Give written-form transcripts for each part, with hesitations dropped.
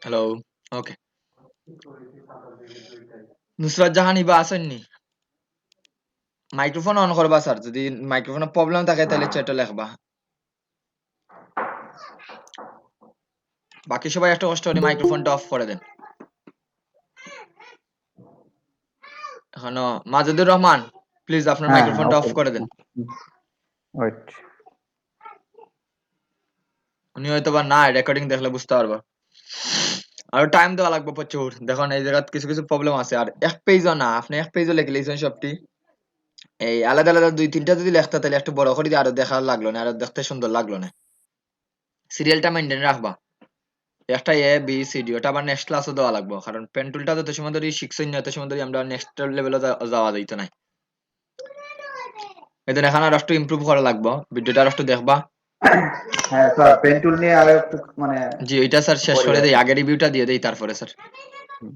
Hello. ওকে। নুসরাত জাহান হিবা আসেননি? Microphone on করবা sir, যদি মাইক্রোফোনে প্রবলেম থাকে তাহলে চ্যাটে লিখবা। বাকি সবাই একটু কষ্ট করে মাইক্রোফোনটা অফ করে দেন। এখনো মাজেদুর রহমান, প্লিজ আপনার হ্যাঁ, হ্যাঁ, মাইক্রোফোনটা অফ ওকে। করে দেন। ওয়েট। উনি হয়তো বা না, রেকর্ডিং দেখলে বুঝতে পারবো। আর টাইম দেওয়া লাগবে প্রচুর। দেখুন এই জায়গায় কিছু কিছু প্রবলেম আছে, আর এক পেজও না, আপনি এক পেজও লিখে লিখছেন সবটি। এই আলাদা আলাদা দুই তিনটা যদি লিখতে তাহলে একটু বড় করে দিয়ে আরো দেখার লাগলো না, আরো দেখতে সুন্দর লাগলো না। সিরিয়ালটা মেনটেন রাখবা। একটা এ বি সি ডি, ওটা আবার নেক্সট ক্লাসও দেওয়া লাগবে, কারণ পেন টুলটা যত সময় ধরে শিখছই না তত সময় ধরে আমরা নেক্সট লেভেলে যাওয়া যাইত না। এদের এখানে আর একটু ইমপ্রুভ করা লাগবে, ভিডিওটা আর একটু দেখবা। হ্যাঁ স্যার, পেন টুল নিয়ে আরো একটু মানে জি, ওইটা স্যার শেষ পড়ি করে আর দেই, কি। আগে রিভিউটা দিয়ে দেই তারপরে স্যার। হুম।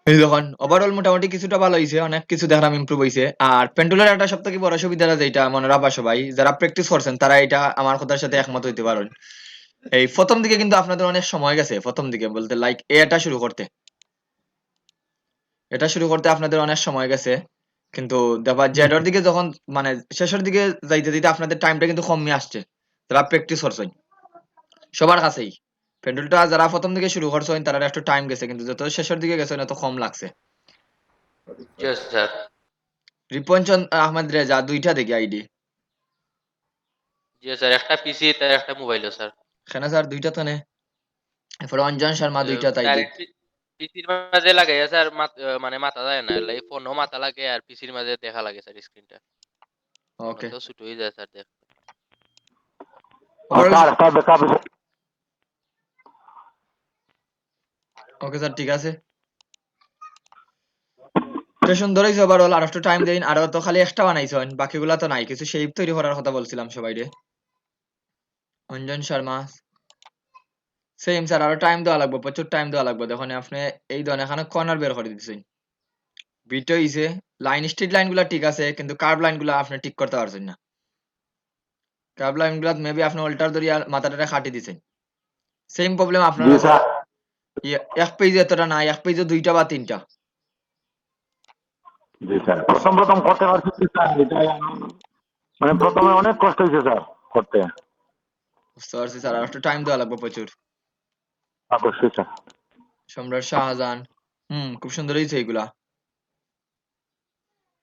এই দেখুন ওভারঅল মোটামুটি কিছুটা ভালো হয়েছে, অনেক কিছু দেখলাম ইমপ্রুভ হয়েছে। আর পেন্টুলের একটা সব থেকে বড় সুবিধা যেটা মনে রাখবা সবাই যারা প্র্যাকটিস করছেন তারা এটা আমার কথার সাথে একমত হইতে পারেন। এই প্রথম দিকে কিন্তু আপনাদের অনেক সময় গেছে, প্রথম দিকে বলতে লাইক এটা শুরু করতে, এটা শুরু করতে আপনাদের অনেক সময় গেছে। কিন্তু দেখবা জেডর দিকে যখন মানে শেষের দিকে যাইতে দিতে আপনাদের টাইমটা কিন্তু কমে আসছে, যারা প্র্যাকটিস করছেন সবার কাছেই। পেন্ডুলটা যারা প্রথম দিকে শুরু করছেন তারা একটু টাইম গেছে, কিন্তু যত শেষের দিকে গেছে তত কম লাগছে। জি স্যার। রিপঞ্চন আহমেদ রেজা দুইটা দেখি আইডি। জি স্যার, একটা পিসি তার একটা মোবাইলও স্যার। সেনা স্যার দুইটা তো নে, এরপরে অঞ্জন শর্মা দুইটা আইডি। ডাইরেক্ট পিসির মাঝে লাগে স্যার, মানে মাথা যায় না, এই ফোনও মাথা লাগে আর পিসির মাঝে দেখা লাগে স্যার স্ক্রিনটা। ওকে তো ছোট হয়ে যায় স্যার দেখ। ওভারঅল স্যার একটা ব্যাকআপ ওকে স্যার ঠিক আছে। এটা সুন্দর হয়েছে ওভারঅল, আর একটু টাইম দেন। আরো তো খালি এক্সট্রা বানাইছেন, বাকিগুলা তো নাই, কিছু শেপ তৈরি করার কথা বলছিলাম সবাই রে। অঞ্জন শর্মা সেম স্যার, আরো টাইম দেওয়া লাগবে, প্রচুর টাইম দেওয়া লাগবে। দেখুন আপনি এই ধরনের এখানে কর্নার বের করে দিতেছেন, বিট হইছে, লাইন স্ট্রিট লাইন গুলা ঠিক আছে, কিন্তু কার্ভ লাইন গুলা আপনি ঠিক করতে পারছেন না। কার্ভ লাইন গুলা মেবি আপনি অল্টার ধরিয়া মাথাটা খাটি দিছেন। সেম প্রবলেম আপনার জি আছে। স্যার এক পেজে এতটা না, এক পেজে দুইটা বা তিনটা। জি স্যার প্রথম প্রথম করতে পারছি কি স্যার এটা মানে প্রথমে অনেক কষ্ট হয়েছে স্যার করতে। বুঝতে পারছি স্যার, আর একটু টাইম দেওয়া লাগবে প্রচুর। অবশ্যই স্যার। সম্রাট শাহজাহান, খুব সুন্দর হয়েছে এগুলা।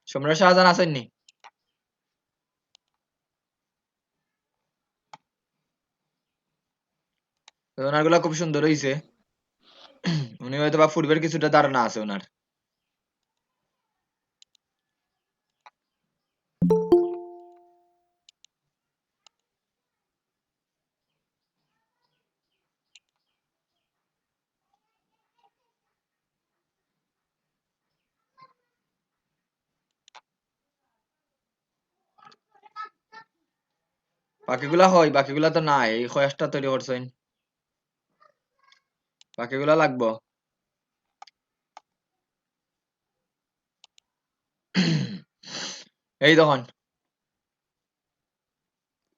সম্রাট শাহজাহান আসেননি? ওনারগুলা খুব সুন্দর হয়েছে। উনি হয়তো বা পূর্বের কিছুটা ধারণা আছে ওনার। বাকিগুলা হয়, বাকিগুলা তো নাই, এই কয়েকটা তৈরি করছেন, বাকিগুলা লাগবো। এই দেখুন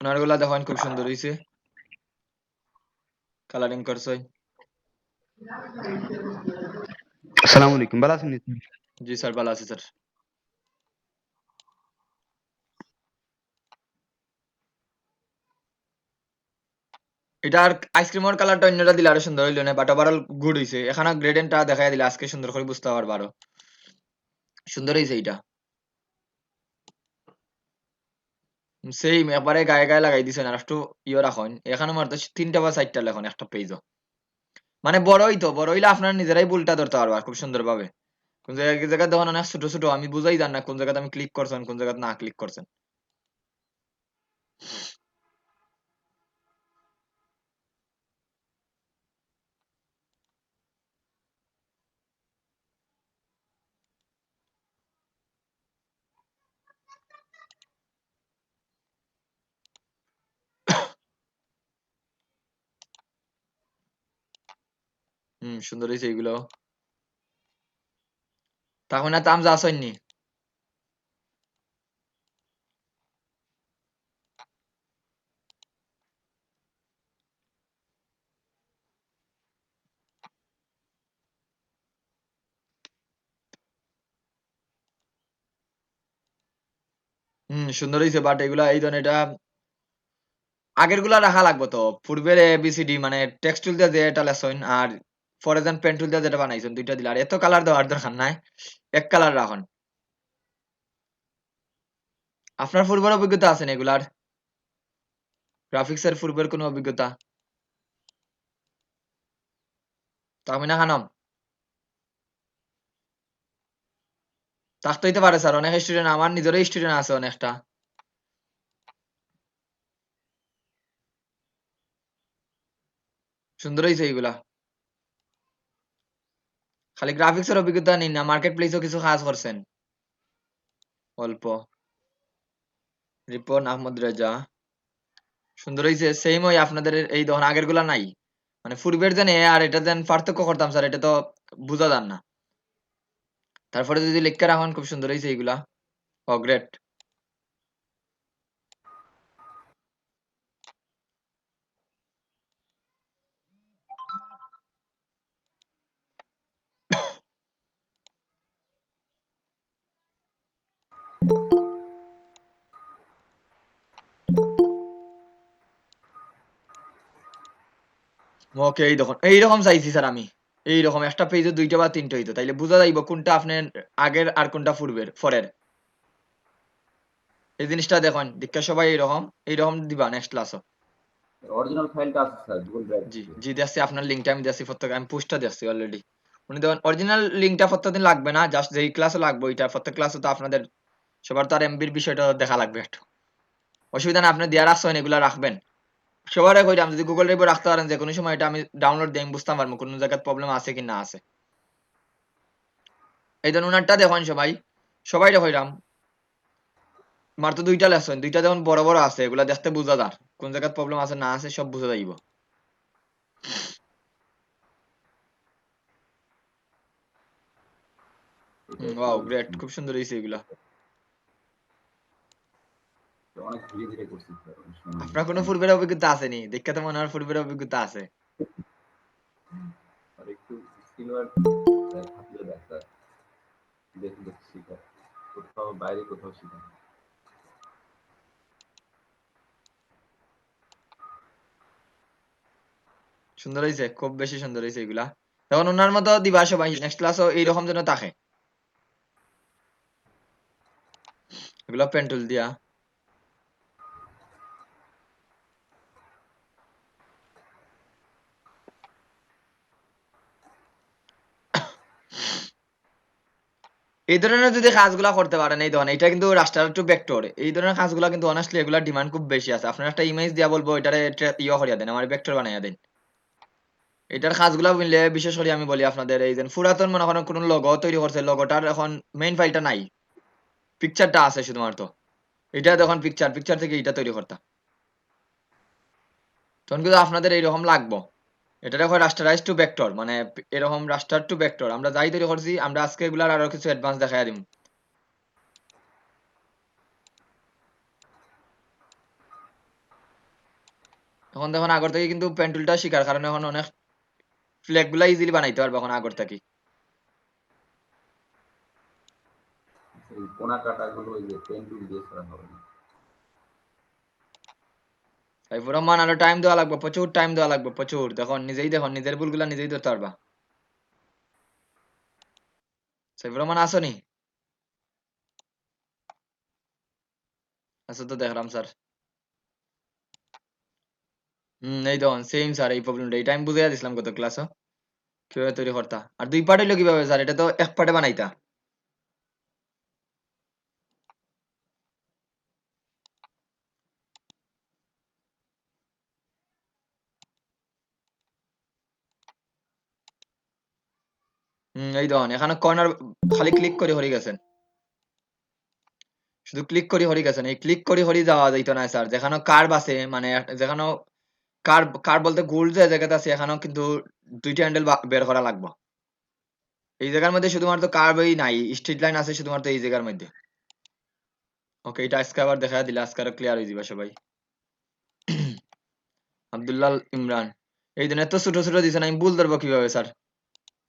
ওনারগুলা দেখুন খুব সুন্দর হয়েছে, কালারিং করছেন। আসসালামু আলাইকুম, ভালো আছেন? জি স্যার ভালো আছে স্যার। এটার আইসক্রিমের কালারটা অন্যটা দিলে আরো সুন্দর হইলো না, বাট ওভারঅল গুড হইছে। এখানে গ্রেডেন্টটা দেখাই দিলে আজকে সুন্দর করে বুঝতে পারবো আরো। সুন্দর হইছে এটা। সেম একবারে গায়ে গায়ে লাগাই দিছেন, আর একটু ইয়ে রাখুন। এখানে মাত্র তিনটা বা চারটা লেখন একটা পেজও। মানে বড়ই তো, বড় হইলে আপনারা নিজেরাই ভুলটা ধরতে পারবা খুব সুন্দর ভাবে। কোন জায়গায় জায়গায় দেখুন অনেক ছোট ছোট, আমি বুঝাই জান না কোন জায়গাতে আমি ক্লিক করছেন কোন জায়গাতে না ক্লিক করছেন। সুন্দর হয়েছে এগুলো। তখন আর তামজা আসেননি? সুন্দর হইছে, বাট এগুলা এই ধরনের এটা আগের গুলা রাখা লাগবে তো। পূর্বের ABCD মানে টেক্সট টুল দিয়ে যেটা লেসন আর ফর এক্সাম্পল পেন টুল দিয়ে যেটা বানাইছেন দুইটা দিলে, আর এত কালার দেওয়ার দরকার নাই, এক কালার রাখুন। আপনার পূর্বের অভিজ্ঞতা আছে না এগুলার? গ্রাফিক্সের পূর্বের কোনো অভিজ্ঞতা? তাহমিনা খানম থাকতে হইতে পারে স্যার, অনেক স্টুডেন্ট, আমার নিজেরই স্টুডেন্ট আছে অনেকটা। সুন্দর হয়েছে এইগুলা। খালি গ্রাফিক্সের অভিজ্ঞতা নিন না, মার্কেট প্লেসও কিছু কাজ করছেন অল্প। রিপন আহমদ রেজা সুন্দর হয়েছে, সেম ওই আপনাদের এই ধরনের আগের গুলা নাই, মানে পূর্বের জানে আর এটা যেন পার্থক্য করতাম স্যার, এটা তো বোঝা যান না। তারপরে যদি লেখা রাখুন, খুব সুন্দর হয়েছে এইগুলা। ও গ্রেট। ওকে, এই দেখুন এইরকম চাইছি স্যার আমি, এইরকম একটা পেজে দুইটা বা তিনটা হইতো, তাইলে বোঝা যাইব কোনটা আপনার আগের আর কোনটা পূর্বের পরের। এই জিনিসটা দেখুন, দীক্ষা সবাই এইরকম এইরকম দিবা নেক্সট ক্লাসও। অরিজিনাল ফাইলটা আছে স্যার গুগল ড্রাইভ। জি জি দেখছি, আপনার লিঙ্কটা আমি দেখছি, প্রত্যেক আমি পোস্টটা দেখছি অলরেডি। উনি দেখুন অরিজিনাল লিঙ্কটা প্রত্যেকদিন লাগবে না, জাস্ট যেই ক্লাসে লাগবে ওইটা, প্রত্যেক ক্লাসে তো আপনাদের সবার তো আর এমবির বিষয়টা দেখা লাগবে একটু। অসুবিধা না, আপনি দেওয়ার আসছেন এগুলা রাখবেন। সবার কইরাম যদি গুগল ড্রাইভে রাখতে পারেন, যে কোনো সময় এটা আমি ডাউনলোড দিয়ে আমি বুঝতে পারবো কোন জায়গায় প্রবলেম আছে কি না আছে। এই ধরুন উনারটা দেখুন সবাই, সবাই কইরাম মাত্র দুইটা লেসন, দুইটা যেমন বড় বড় আছে, এগুলা দেখতে বোঝা যায় কোন জায়গায় প্রবলেম আছে না আছে, সব বুঝা যাইব। ওয়াও গ্রেট, খুব সুন্দর হয়েছে এগুলা। অনেক ধীরে ধীরে করছি স্যার, অনেক সময় আপনার কোনো পূর্বের অভিজ্ঞতা আসেনি? দেখতে তো মনে হয় পূর্বের অভিজ্ঞতা আছে। আর একটু সিলভার থাকলে দেয় স্যার, দেখে দেখে শিখা, কোথাও বাইরে কোথাও শিখা। সুন্দর হয়েছে, খুব বেশি সুন্দর হয়েছে এগুলা। এখন ওনার মতো দিবা সবাই, নেক্সট ক্লাসও এইরকম যেন থাকে। এগুলা পেন্টুল দিয়া। এই ধরনের যদি কাজগুলা করতে পারেন, এই ধরনের এটা কিন্তু রাস্টার টু ভেক্টর, এই ধরনের কাজগুলা কিন্তু অনেস্টলি এগুলা ডিমান্ড খুব বেশি আছে। আপনার একটা ইমেজ দিয়া বলবো এটারে ইয়ে করিয়া দেন, আমার ভেক্টর বানাইয়া দেন। এটার কাজগুলা মিললে বিশেষ করে আমি বলি আপনাদের, এই যে পুরাতন মনে করেন কোন লোগো তৈরি করছে, লোগোটার এখন মেইন ফাইলটা নাই, পিকচারটা আছে শুধুমাত্র, এটা দেখুন পিকচার, পিকচার থেকে এটা তৈরি করতা, তখন কিন্তু আপনাদের এইরকম লাগবো। এটা দেখো রাস্টারাইজ টু ভেক্টর, মানে এরকম রাস্টার টু ভেক্টর আমরা যাই তৈরি করছি, আমরা আজকে এগুলার আরো কিছু অ্যাডভান্স দেখাই দিম। এখন দেখুন আগর থেকে কিন্তু পেন টুলটা শিকার কারণে এখন অনেক ফ্ল্যাগ গুলা ইজিলি বানাইতে পারবে এখন আগর থেকে। এই কোনা কাটাগুলো ওই যে পেন টুল দিয়ে করা হবে না। সাইফুর রহমান আরো টাইম দেওয়া লাগবে, প্রচুর টাইম দেওয়া লাগবে প্রচুর। দেখুন নিজেই দেখুন, নিজের ভুলগুলা নিজেই ধরতে পারবা। সাইফুর রহমান আসনি? আচ্ছা তো দেখলাম স্যার। এই দেখুন সেম স্যার, এই প্রবলেমটা এটা আমি বুঝাইয়া দিছিলাম গত ক্লাসও কিভাবে তৈরি করতা। আর দুই পার্ট হইলো কিভাবে স্যার, এটা তো এক পার্টে বানাইতা। এই দেখুন এখানে কর্নার খালি ক্লিক করে হয়ে গেছেন, শুধু ক্লিক করে হরি গেছেন। এই ক্লিক করে হরি যাওয়া যাইতো না স্যার, যেখানে কার্ভ আছে মানে যেখানে কার্ভ, কার্ভ বলতে গোল যে জায়গাটা আছে এখানেও কিন্তু দুইটা হ্যান্ডেল বের করা লাগবে। এই জায়গার মধ্যে শুধুমাত্র কার্ভই নাই, স্ট্রিট লাইন আছে শুধুমাত্র এই জায়গার মধ্যে। ওকে, এটা আজকে আবার দেখা দিলে আজকে আরো ক্লিয়ার হয়ে যাবে সবাই। আব্দুল্লাহ ইমরান, এই দিন এত ছোট ছোট দিছেন, আমি ভুল ধরবো কিভাবে স্যার?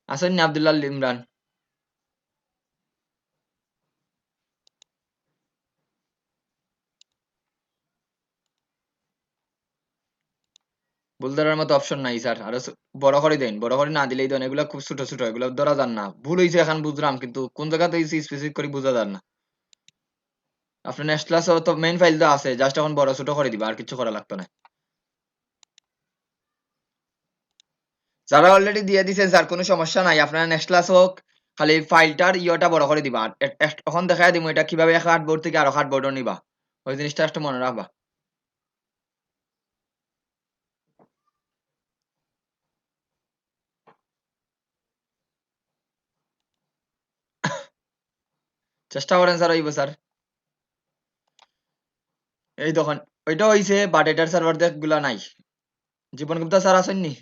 আসেন না আব্দুল্লাহ ইমরান? ভুল ধরার মতো অপশন নাই স্যার, আরো বড় করে দেন, বড় করে না দিলেই দেন, এগুলা খুব ছোট ছোট, এগুলো ধরা যান না। ভুল হয়েছে এখন বুঝলাম, কিন্তু কোন জায়গাতে হয়েছে স্পেসিফিক করে বোঝা যান না। আপনার নেক্সট ক্লাসে তো মেইন ফাইল তো আছে, জাস্ট এখন বড় ছোট করে দিবা, আর কিছু করা লাগতো না। যারা অলরেডি দিয়ে দিছেন স্যার কোনো সমস্যা নাই, আপনারা নেক্সট ক্লাস হোক খালি ফাইলটার ইয়েটা বড় করে দিবা। আর এখন দেখাই দিব এটা কিভাবে এক কার্ডবোর্ড থেকে আরো কার্ডবোর্ডও নিবা, ওই জিনিসটা একটু মনে রাখবা। চেষ্টা করেন স্যার, হইব স্যার। এই তখন ওইটা হইছে, বাট এটার সার্ভার দেখ গুলা নাই। জীবন গুপ্তা স্যার আসেন নি?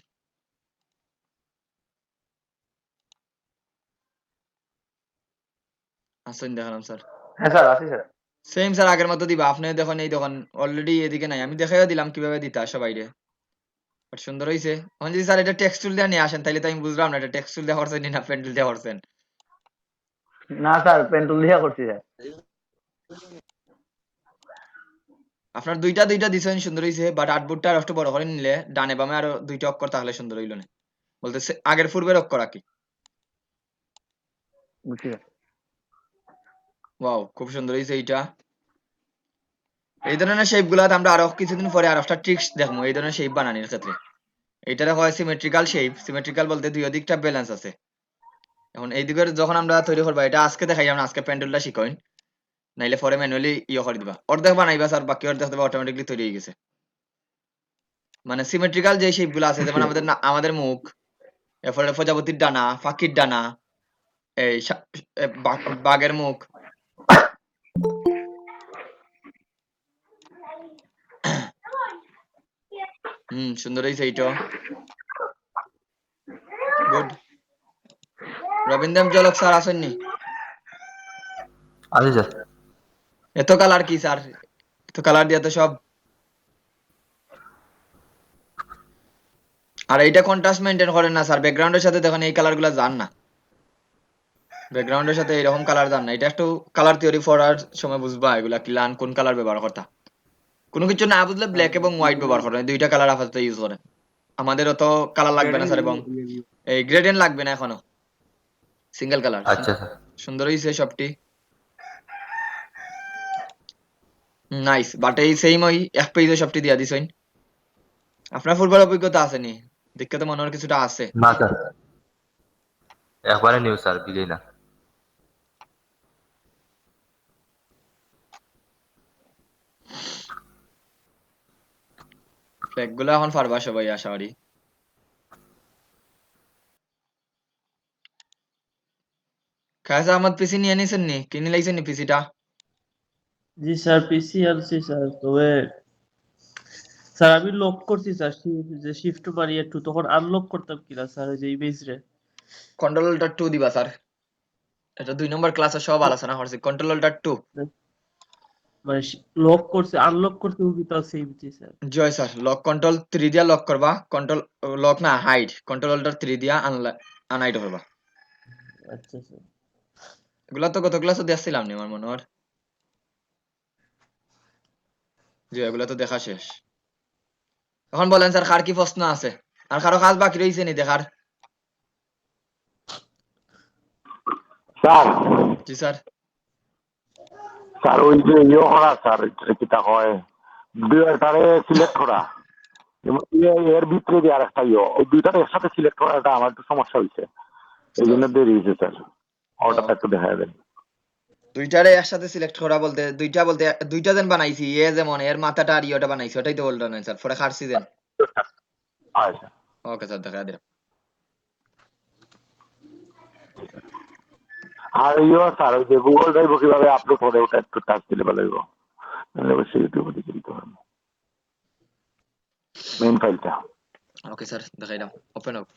আসেন দেখালাম স্যার। হ্যাঁ স্যার আছি স্যার। সেম স্যার আগের মতো দিবা। আপনি দেখুন এই দেখুন অলরেডি এদিকে নাই, আমি দেখাইও দিলাম কিভাবে দিতে আসে বাইরে। বাট সুন্দর হইছে। এখন যদি স্যার এটা টেক্সট টুল দিয়ে নিয়ে আসেন তাহলে তো আমি বুঝলাম না এটা টেক্সট টুল দিয়ে করছেন না পেন টুল দিয়ে করছেন। না স্যার পেন্টুল দিয়া করছি স্যার। আপনার দুইটা দুইটা দিছেন সুন্দর হইছে, বাট আউটপুটটা আর একটু বড় করে নিলে ডানে বামে আরো দুইটা অক্ষর তাহলে সুন্দর হইল না। বলতেছে আগের পূর্বের অক্ষর কি। বুঝছি স্যার। ওয়াও খুব সুন্দর হইছে এইটা। এই ধরনের শেপ গুলাতে আমরা আরো কিছুদিন পরে আর একটা ট্রিক্স দেখবো এই ধরনের শেপ বানানোর ক্ষেত্রে। এইটারে হয় সিমেট্রিক্যাল শেপ। সিমেট্রিক্যাল বলতে দুই দিকটা ব্যালেন্স আছে। এখন এই দিকের যখন আমরা তৈরি করবো, এটা আজকে দেখাই আমরা, আজকে প্যান্ডেলটা শিখইন, নাইলে পরে ম্যানুয়ালি ইয়ে করে দিবা। অর্ধেক বানাইবা স্যার, বাকি অর্ধেক দেবা অটোমেটিকলি তৈরি হয়ে গেছে। মানে সিমেট্রিক্যাল যে শেপ গুলো আছে, যেমন আমাদের আমাদের মুখ, এরপরে প্রজাপতির ডানা, পাখির ডানা, এই বাঘের মুখ। সুন্দর হয়েছে এইটা। গুড। রবীন্দ্র জলক স্যার আসেননি? আচ্ছা স্যার। এত কালার কি স্যার, এত কালার দিয়ে তো সব। আর এইটা কন্ট্রাস্ট মেইনটেইন করেন না স্যার, ব্যাকগ্রাউন্ডের সাথে দেখেন এই কালার গুলা যান না, ব্যাকগ্রাউন্ডের সাথে এরকম কালার যান না। এটা একটু কালার থিওরি পড়ার সময় বুঝবা এগুলা কি লান কোন কালার ব্যবহার করতা। কোনো কিছু না বুঝলে ব্ল্যাক এবং হোয়াইট ব্যবহার করেন, দুইটা কালার আপাতত ইউজ করেন। আমাদের অত কালার লাগবে না স্যার, এবং এই গ্রেডিয়েন্ট লাগবে না এখনো, সিঙ্গেল কালার। আচ্ছা স্যার। সুন্দর হইছে সবটি, নাইস। বাট এই সেম ওই এক পেজে সবটি দিয়া দিছেন। আপনার ফুটবল অভিজ্ঞতা আছে নি? দেখতে তো মনে হয় কিছুটা আছে। না স্যার, একবারে নিউ স্যার, বিজয় না। ফ্ল্যাগ গুলো এখন পারবা সবাই আশা করি। খায়স আহমদ পিসি নিয়ে নিছেন নি? কিনে লাইছেন নি পিসিটা? জি স্যার পিসি আনছি স্যার, তবে স্যার আমি লক করছি স্যার, যে শিফট মারিয়ে একটু তখন আনলক করতাম কিনা স্যার ওই যে ইমেজ রে। কন্ট্রোলটা 2 দিবা স্যার, এটা 2 নম্বর ক্লাসে সব আলোচনা করছি। কন্ট্রোলটা 2। মানে লক করছে আনলক করতে উবিত সেম জি স্যার। জয় স্যার, লক কন্ট্রোল 3 দিয়া লক করবা, কন্ট্রোল লক না হাইড, কন্ট্রোলটা 3 দিয়া আনহাইড করবা। আচ্ছা স্যার। এগুলা তো গত ক্লাসে দেখছিলাম নি আমার মনে হয়। জি এগুলা তো দেখা শেষ। এখন বলেন স্যার কার কি প্রশ্ন আছে? আর কারো কাজ বাকি রইছে নি দেখার? স্যার জি স্যার। স্যার ওই যে ইয়ে করা স্যার, কিতা হয় দুইটারে সিলেক্ট করা, যেমন এর ভিতরে দিয়ে আর একটা ইয়ে, ওই দুইটারে একসাথে সিলেক্ট করাটা আমার একটু সমস্যা হয়েছে, এই জন্য দেরি হয়েছে স্যার। ওটা একটু দেখা যাবে। দুইটারে একসাথে সিলেক্ট করা বলতে দুইটা যেন বানাইছি, এ যেমন এর মাথাটা আর ইয়েটা বানাইছি, ওটাই তো বলতো না স্যার, পরে খারছি দেন। আচ্ছা ওকে স্যার দেখা দিলাম। আর ইয়ে স্যার ওই যে গুগল ড্রাইভ কিভাবে আপলোড করে ওটা একটু টাচ দিলে ভালো হইব, নাহলে অবশ্যই ইউটিউবে দেখে দিতে হবে মেইন ফাইলটা। ওকে স্যার দেখাইলাম, ওপেন হোক।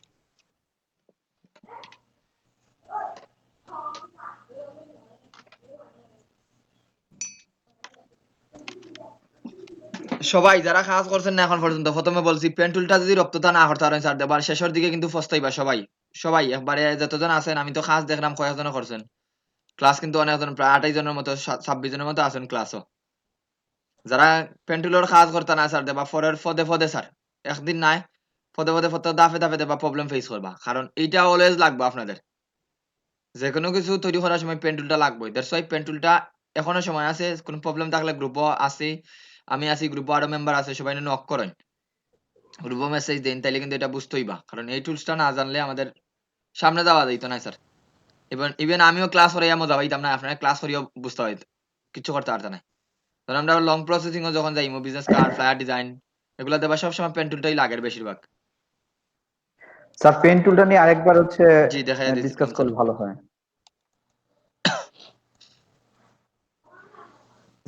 সবাই যারা কাজ করছেন না এখন পর্যন্ত, প্রথমে বলছি পেন টুলটা যদি রপ্ততা না করতে পারেন স্যার, দেবার শেষের দিকে কিন্তু পস্তাইবা সবাই। সবাই একবারে যতজন আছেন, আমি তো কাজ দেখলাম কয়েকজন করছেন ক্লাস, কিন্তু অনেকজন প্রায় 28 জনের মতো 26 জনের মতো আছেন ক্লাসও। যারা পেন টুলের কাজ করতে না স্যার, দেবা পরের পদে পদে স্যার একদিন নাই পদে পদে পদে দাফে দাফে দেবা প্রবলেম ফেস করবা, কারণ এইটা অলওয়েজ লাগবে আপনাদের যে কোনো কিছু তৈরি করার সময় পেন টুলটা লাগবে। দ্যাটস ওয়াই পেন টুলটা এখনো সময় আছে, কোনো প্রবলেম থাকলে গ্রুপও আছে, আমি আছি, গ্রুপে আরো মেম্বার আছে, সবাই নক করেন, গ্রুপে মেসেজ দেন, তাইলে কিন্তু এটা বুঝতেই বা, কারণ এই টুলসটা না জানলে আমাদের সামনে যাওয়া যাইতো না স্যার। ইভেন ইভেন আমিও ক্লাস করাইয়া মজা পাইতাম না, আপনারা ক্লাস করিয়াও বুঝতে পারত কিছু করতে পারতাম না। ধরুন আমরা লং প্রসেসিং যখন যাইমু, বিজনেস কার্ড, ফ্লায়ার ডিজাইন, এগুলো দেবা সবসময় পেন টুলটাই লাগে বেশিরভাগ। স্যার পেন টুলটা নিয়ে আরেকবার হচ্ছে জি দেখাইয়া দিচ্ছি ডিসকাস স্যার। করলে ভালো হয়।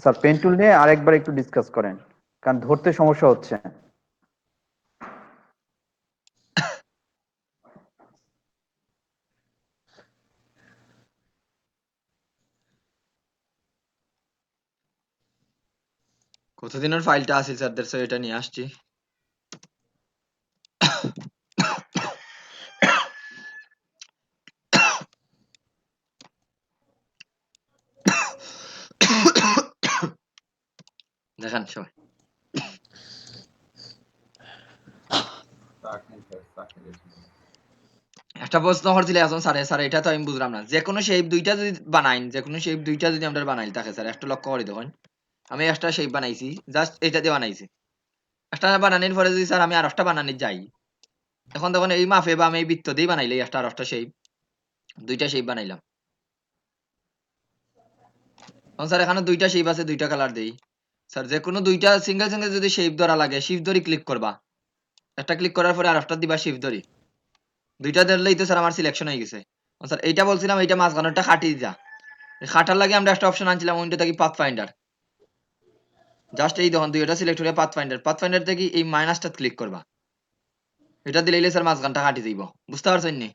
স্যার পেন টুল নিয়ে আরেকবার একটু ডিসকাস করেন, কারণ ধরতে সমস্যা হচ্ছে। কতদিনের ফাইলটা আছে স্যারদের, সো এটা নিয়ে আসছি। দেখান সবাই। চা খাই স্যার, চা খেলে একটা প্রশ্ন করছিলে এখন স্যার, স্যার এটা তো আমি বুঝলাম না, যে কোনো শেপ দুইটা যদি বানাইন, যে কোনো শেপ দুইটা যদি আমরা বানাই থাকে স্যার, একটা লক্ষ্য করে দেখুন, আমি একটা শেপ বানাইছি, জাস্ট এটা দিয়ে বানাইছি, একটা বানানোর পরে যদি স্যার আমি আর একটা বানানি যাই, এখন দেখুন এই মাপে বা আমি এই বৃত্ত দিয়ে বানাইলে একটা আর একটা শেপ, দুইটা শেপ বানাইলাম। এখন স্যার এখানে দুইটা শেপ আছে, দুইটা কালার দেই স্যার, যে কোনো দুইটা সিঙ্গেল সিঙ্গেল যদি শেপ ধরা লাগে, শিফট ধরি ক্লিক করবা, একটা ক্লিক করার পরে আর একটা দিবা শিফট ধরি, দুইটা ধরলেই তো স্যার আমার সিলেকশন হয়ে গেছে। স্যার এইটা বলছিলাম, এইটা মাঝখানেরটা খাটি যা, খাটার লাগে আমরা একটা অপশন আনছিলাম, ওইটা থাকি পাথ ফাইন্ডার, জাস্ট এই দেখুন দুইটা সিলেক্ট করে পাথ ফাইন্ডার, পাথ ফাইন্ডার থেকে এই মাইনাসটা ক্লিক করবা, এটা দিলেই স্যার মাঝখানটা কাটি যাইব, বুঝতে পারছেন নি?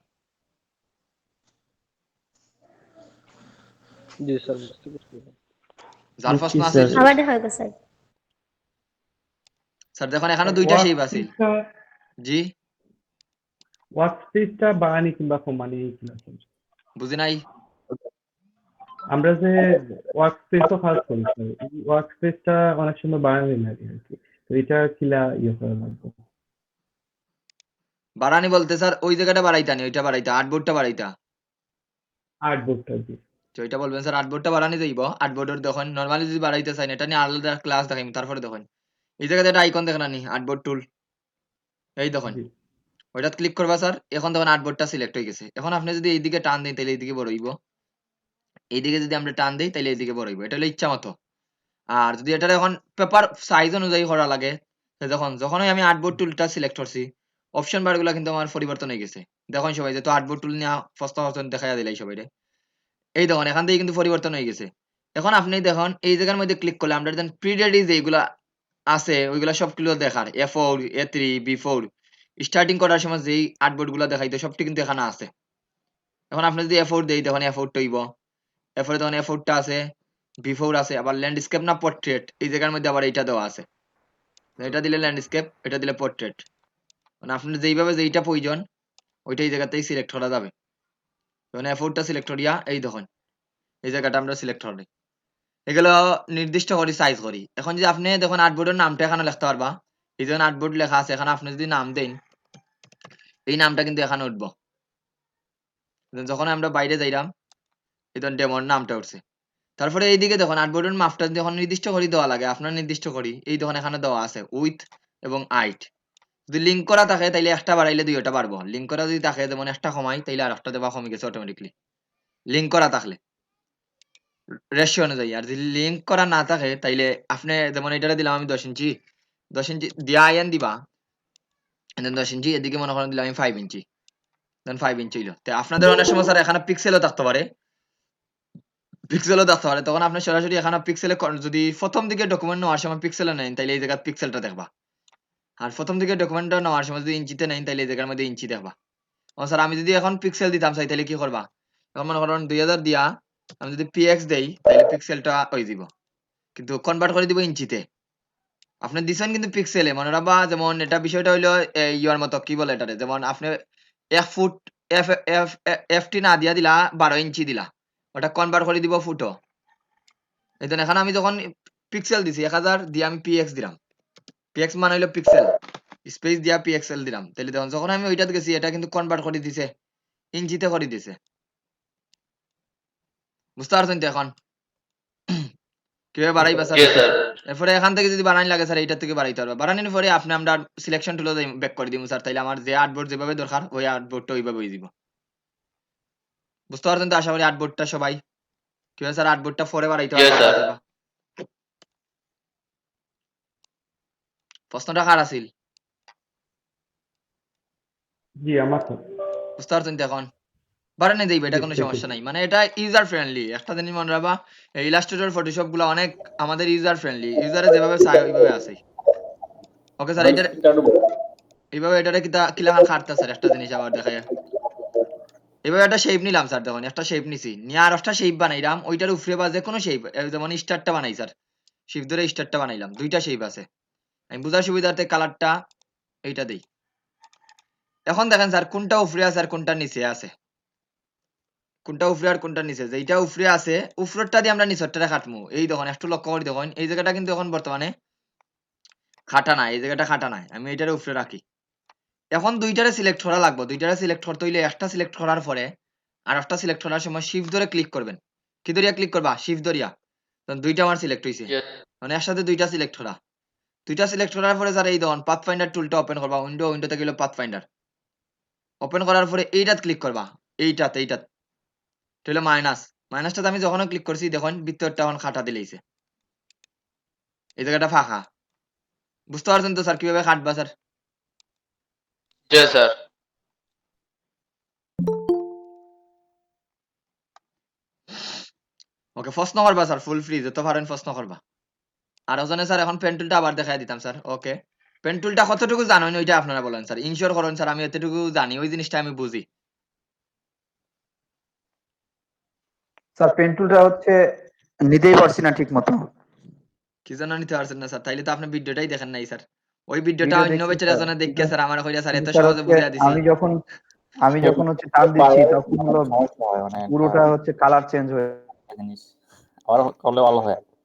জি স্যার, বুঝতে পারছি। যার বুঝছি প্রশ্ন আছে স্যার। আবার দেখা হইব স্যার। স্যার দেখুন এখানে দুইটা শেপ আছে। জি ওয়ার্কস্পেসটা বানানি কিংবা কমানি কিনা স্যার? বুঝি নাই। আমরা যে ওয়ার্কস্পেস তো কাজ করি স্যার, এই ওয়ার্কস্পেসটা অনেক সময় বানানি লাগে আর কি, তো এটা কিলা ইয়ে করা লাগবে? বাড়ানি বলতে স্যার ওই জায়গাটা বাড়াইতা নি, ওইটা বাড়াইতা, আর্টবোর্ডটা বাড়াইতা। আর্টবোর্ডটা কি? তো ওইটা বলবেন স্যার আর্টবোর্ডটা বাড়ানি যাইব, আর্টবোর্ডের দেখুন নরমালি যদি বাড়াইতে চাই না, এটা নিয়ে আলাদা ক্লাস দেখাইম, তারপরে দেখুন এই জায়গাতে একটা আইকন দেখেন নি, আর্টবোর্ড টুল, এই দেখুন জি ওইটা ক্লিক করবা স্যার, এখন দেখুন আর্টবোর্ডটা সিলেক্ট হয়ে গেছে। এখন আপনি যদি এইদিকে টান দেন তাহলে এইদিকে বড় হইব, এইদিকে যদি আমরা টান দেই তাহলে এইদিকে বড় হইব, এটা হলো ইচ্ছা মতো। আর যদি এটা এখন পেপার সাইজ অনুযায়ী করা লাগে, তো যখন যখনই আমি আর্টবোর্ড টুলটা সিলেক্ট করছি, অপশন বার গুলা কিন্তু আমার পরিবর্তন হয়ে গেছে। দেখুন সবাই যে তো আর্টবোর্ড টুল নিয়ে ফার্স্ট অপশন দেখাইয়া দিলাই সবাই, এই দেখুন এখান থেকে কিন্তু পরিবর্তন হয়ে গেছে। এখন আপনি দেখুন এই জায়গার মধ্যে ক্লিক করলে আমরা যেন প্রিডেডি যেগুলা আছে ওইগুলা সবগুলো দেখার, A4 A3 B4 স্টার্টিং করার সময় যেই আর্টবোর্ড গুলা দেখাইতো সবটি কিন্তু এখানে আছে। এখন আপনি যদি A4 দেই দেখুন A4 টইব, A4 তখন A4 টা আছে, B4 আছে, আবার ল্যান্ডস্কেপ না পোর্ট্রেট এই জায়গার মধ্যে আবার এইটা দেওয়া আছে, এটা দিলে ল্যান্ডস্কেপ, এটা দিলে পোর্ট্রেট, মানে আপনি যেইভাবে যেইটা প্রয়োজন ওইটা এই জায়গাতেই সিলেক্ট করা যাবে। তখন A4 টা সিলেক্ট করিয়া এই দেখুন এই জায়গাটা আমরা সিলেক্ট করি, এগুলো নির্দিষ্ট করি সাইজ করি। এখন যদি আপনি দেখুন আর্টবোর্ডের নামটা এখানে লিখতে পারবা, এই যে আর্টবোর্ড লেখা আছে এখানে, আপনি যদি নাম দেন এই নামটা কিন্তু এখানে উঠবো, যখন আমরা বাইরে যাইলাম এই ধরুন ডেমোর নামটা উঠছে। তারপরে এইদিকে দেখুন আর্টবোর্ডের মাপটা যখন নির্দিষ্ট করে দেওয়া লাগে, আপনার নির্দিষ্ট করি এই দেখুন এখানে দেওয়া আছে উইথ এবং হাইট, যদি লিঙ্ক করা থাকে তাইলে একটা বাড়াইলে দুইটা বাড়বো, লিঙ্ক করা যদি থাকে যেমন একটা কমাই তাইলে আর একটা দেওয়া কমে গেছে অটোমেটিকলি লিঙ্ক করা থাকলে রেশিও অনুযায়ী। আর যদি লিঙ্ক করা না থাকে তাইলে আপনি যেমন এটা দিলাম আমি 10 ইঞ্চি, 10 ইঞ্চি দিয়া আইন দিবা, 10 ইঞ্চি এদিকে মনে করেন দিলাম আমি 5 ইঞ্চি, দেন 5 ইঞ্চি হইলো। তো আপনাদের অনেক সময় স্যার এখানে পিক্সেলও থাকতে পারে, পিক্সেলও থাকতে পারে, তখন আপনি সরাসরি এখানে পিক্সেলে যদি প্রথম দিকে ডকুমেন্ট নেওয়ার সময় পিক্সেলে নেন তাইলে এই জায়গায় পিক্সেলটা দেখবা, আর প্রথম দিকে ডকুমেন্টটা নেওয়ার সময় যদি ইঞ্চিতে নেন তাইলে এই জায়গার মধ্যে ইঞ্চি দেখবা। স্যার আমি যদি এখন পিক্সেল দিতাম চাই তাহলে কি করবা, এখন মনে করেন 2000 দিয়া আমি যদি PX দেই তাহলে পিক্সেলটা হয়ে যাব, কিন্তু কনভার্ট করে দিব ইঞ্চিতে। আপনি দিছেন কিন্তু পিক্সেলে, মনে রাখবা যেমন এটা বিষয়টা হইলো ইয়ার মতো কি বলে এটারে, যেমন আপনি 1 ফুট FT না দিয়া দিলা 12 ইঞ্চি দিলা, ওটা কনভার্ট করে দিব ফুটও। এই জন্য এখানে আমি যখন পিক্সেল দিছি 1000 দিয়ে আমি PX দিলাম, PX মানে হইলো পিক্সেল, স্পেস দিয়া পিএক্সএল দিলাম, তাহলে দেখুন যখন আমি ওইটাতে গেছি এটা কিন্তু কনভার্ট করে দিছে, ইঞ্চিতে করে দিছে। বুঝতে পারছেন তো এখন কিভাবে বাড়াইবা স্যার? জি স্যার। এরপরে এখান থেকে যদি বানানি লাগে স্যার এইটা থেকে বাড়াইতে পারবে। বানানোর পরে আপনি আমরা সিলেকশন টুলে ব্যাক করে দিব স্যার, তাইলে আমার যে আর্টবোর্ড যেভাবে দরকার ওই আর্টবোর্ডটা ওইভাবে হয়ে দিব। বুঝতে পারছেন তো আশা করি আর্টবোর্ডটা সবাই? কিভাবে স্যার আর্টবোর্ডটা পরে বাড়াইতে জি পারবে? স্যার। প্রশ্নটা কার আছিল? জি আমার তো বুঝতে পারছেন তো এখন? বানানে দেইবে, এটা জি কোনো দেখি। সমস্যা নাই। মানে এটা ইউজার ফ্রেন্ডলি। একটা জিনিস মনে রাখবা, এই ইলাস্ট্রেটর ফটোশপ গুলো অনেক আমাদের ইউজার ফ্রেন্ডলি। ইউজারে যেভাবে চায় ওইভাবে আছে। ওকে স্যার, ভাই এইটার স্ক্রিনটা আনো বড়। এইভাবে এটারে কিলাখান খাটতা স্যার একটা জিনিস আবার দেখায়। এভাবে একটা শেপ নিলাম স্যার, দেখুন একটা শেপ নিছি। নিয়ে আর একটা শেপ বানাইলাম, ওইটার উপরে বা যে কোনো শেপ, যেমন স্টারটা বানাই স্যার। শিফট ধরে স্টারটা বানাইলাম। দুইটা শেপ আছে। আমি বুঝার সুবিধার্থে কালারটা এইটা দেই। এখন দেখেন স্যার কোনটা উপরে আছে আর কোনটা নিচে আছে। কোনটা উপরে আর কোনটা নিচে। যেইটা উপরে আছে উপরেরটা দিয়ে আমরা নিচেরটা কাটমু। এই দেখুন একটু লক্ষ্য করে দেখুন, এই জায়গাটা কিন্তু এখন বর্তমানে খাটা নাই, এই জায়গাটা খাটা নাই। আমি এটারে উপরে রাখি। এখন দুইটারে সিলেক্ট করা লাগবে। দুইটারে সিলেক্ট করতে হইলে একটা সিলেক্ট করার পরে আর একটা সিলেক্ট করার সময় শিফট ধরে ক্লিক করবেন। কি ধরিয়া ক্লিক করবা? শিফট ধরিয়া। তখন দুইটা আমার সিলেক্ট হইছে। জি মানে একসাথে দুইটা সিলেক্ট করা। দুইটা সিলেক্ট করার পরে স্যার এই দেখুন পাথ ফাইন্ডার টুলটা ওপেন করবা। উইন্ডোতে গেলে পাথ ফাইন্ডার। ওপেন করার পরে এইটাত ক্লিক করবা। এইটাতে। এটা হলো মাইনাস। মাইনাসটাতে আমি যখন ক্লিক করছি দেখুন ভিতরটা এখন খাটা দিলেইছে। এই জায়গাটা ফাঁকা। বুঝতে পারছেন তো স্যার কিভাবে কাটবা স্যার? জি স্যার। ওকে প্রশ্ন করবা স্যার, ফুল ফ্রি যত পারেন প্রশ্ন করবা। আর ওজনে স্যার এখন পেন টুলটা আবার দেখাই দিতাম স্যার। ওকে, পেন টুলটা কতটুকু জানেন ওইটা আপনারা বলেন স্যার। ইনশিওর করেন স্যার আমি এতটুকু জানি, ওই জিনিসটা আমি বুঝি। স্যার পেন টুলটা হচ্ছে নিতেই পারছি না ঠিক মতো। কি জন্য নিতে পারছেন না স্যার? তাইলে তো আপনি ভিডিওটাই দেখেন নাই স্যার। ওই ভিডিওটা ভিডিও অন্য দেখছি বেচারা স্যার, জনে দেখে কিন্তু স্যার আমার কইরা স্যার এত স্যার সহজে হচ্ছে বুঝাইয়া দিছি। আমি যখন হচ্ছে টান দিচ্ছি তখন হলো পুরোটা হচ্ছে কালার চেঞ্জ হয়ে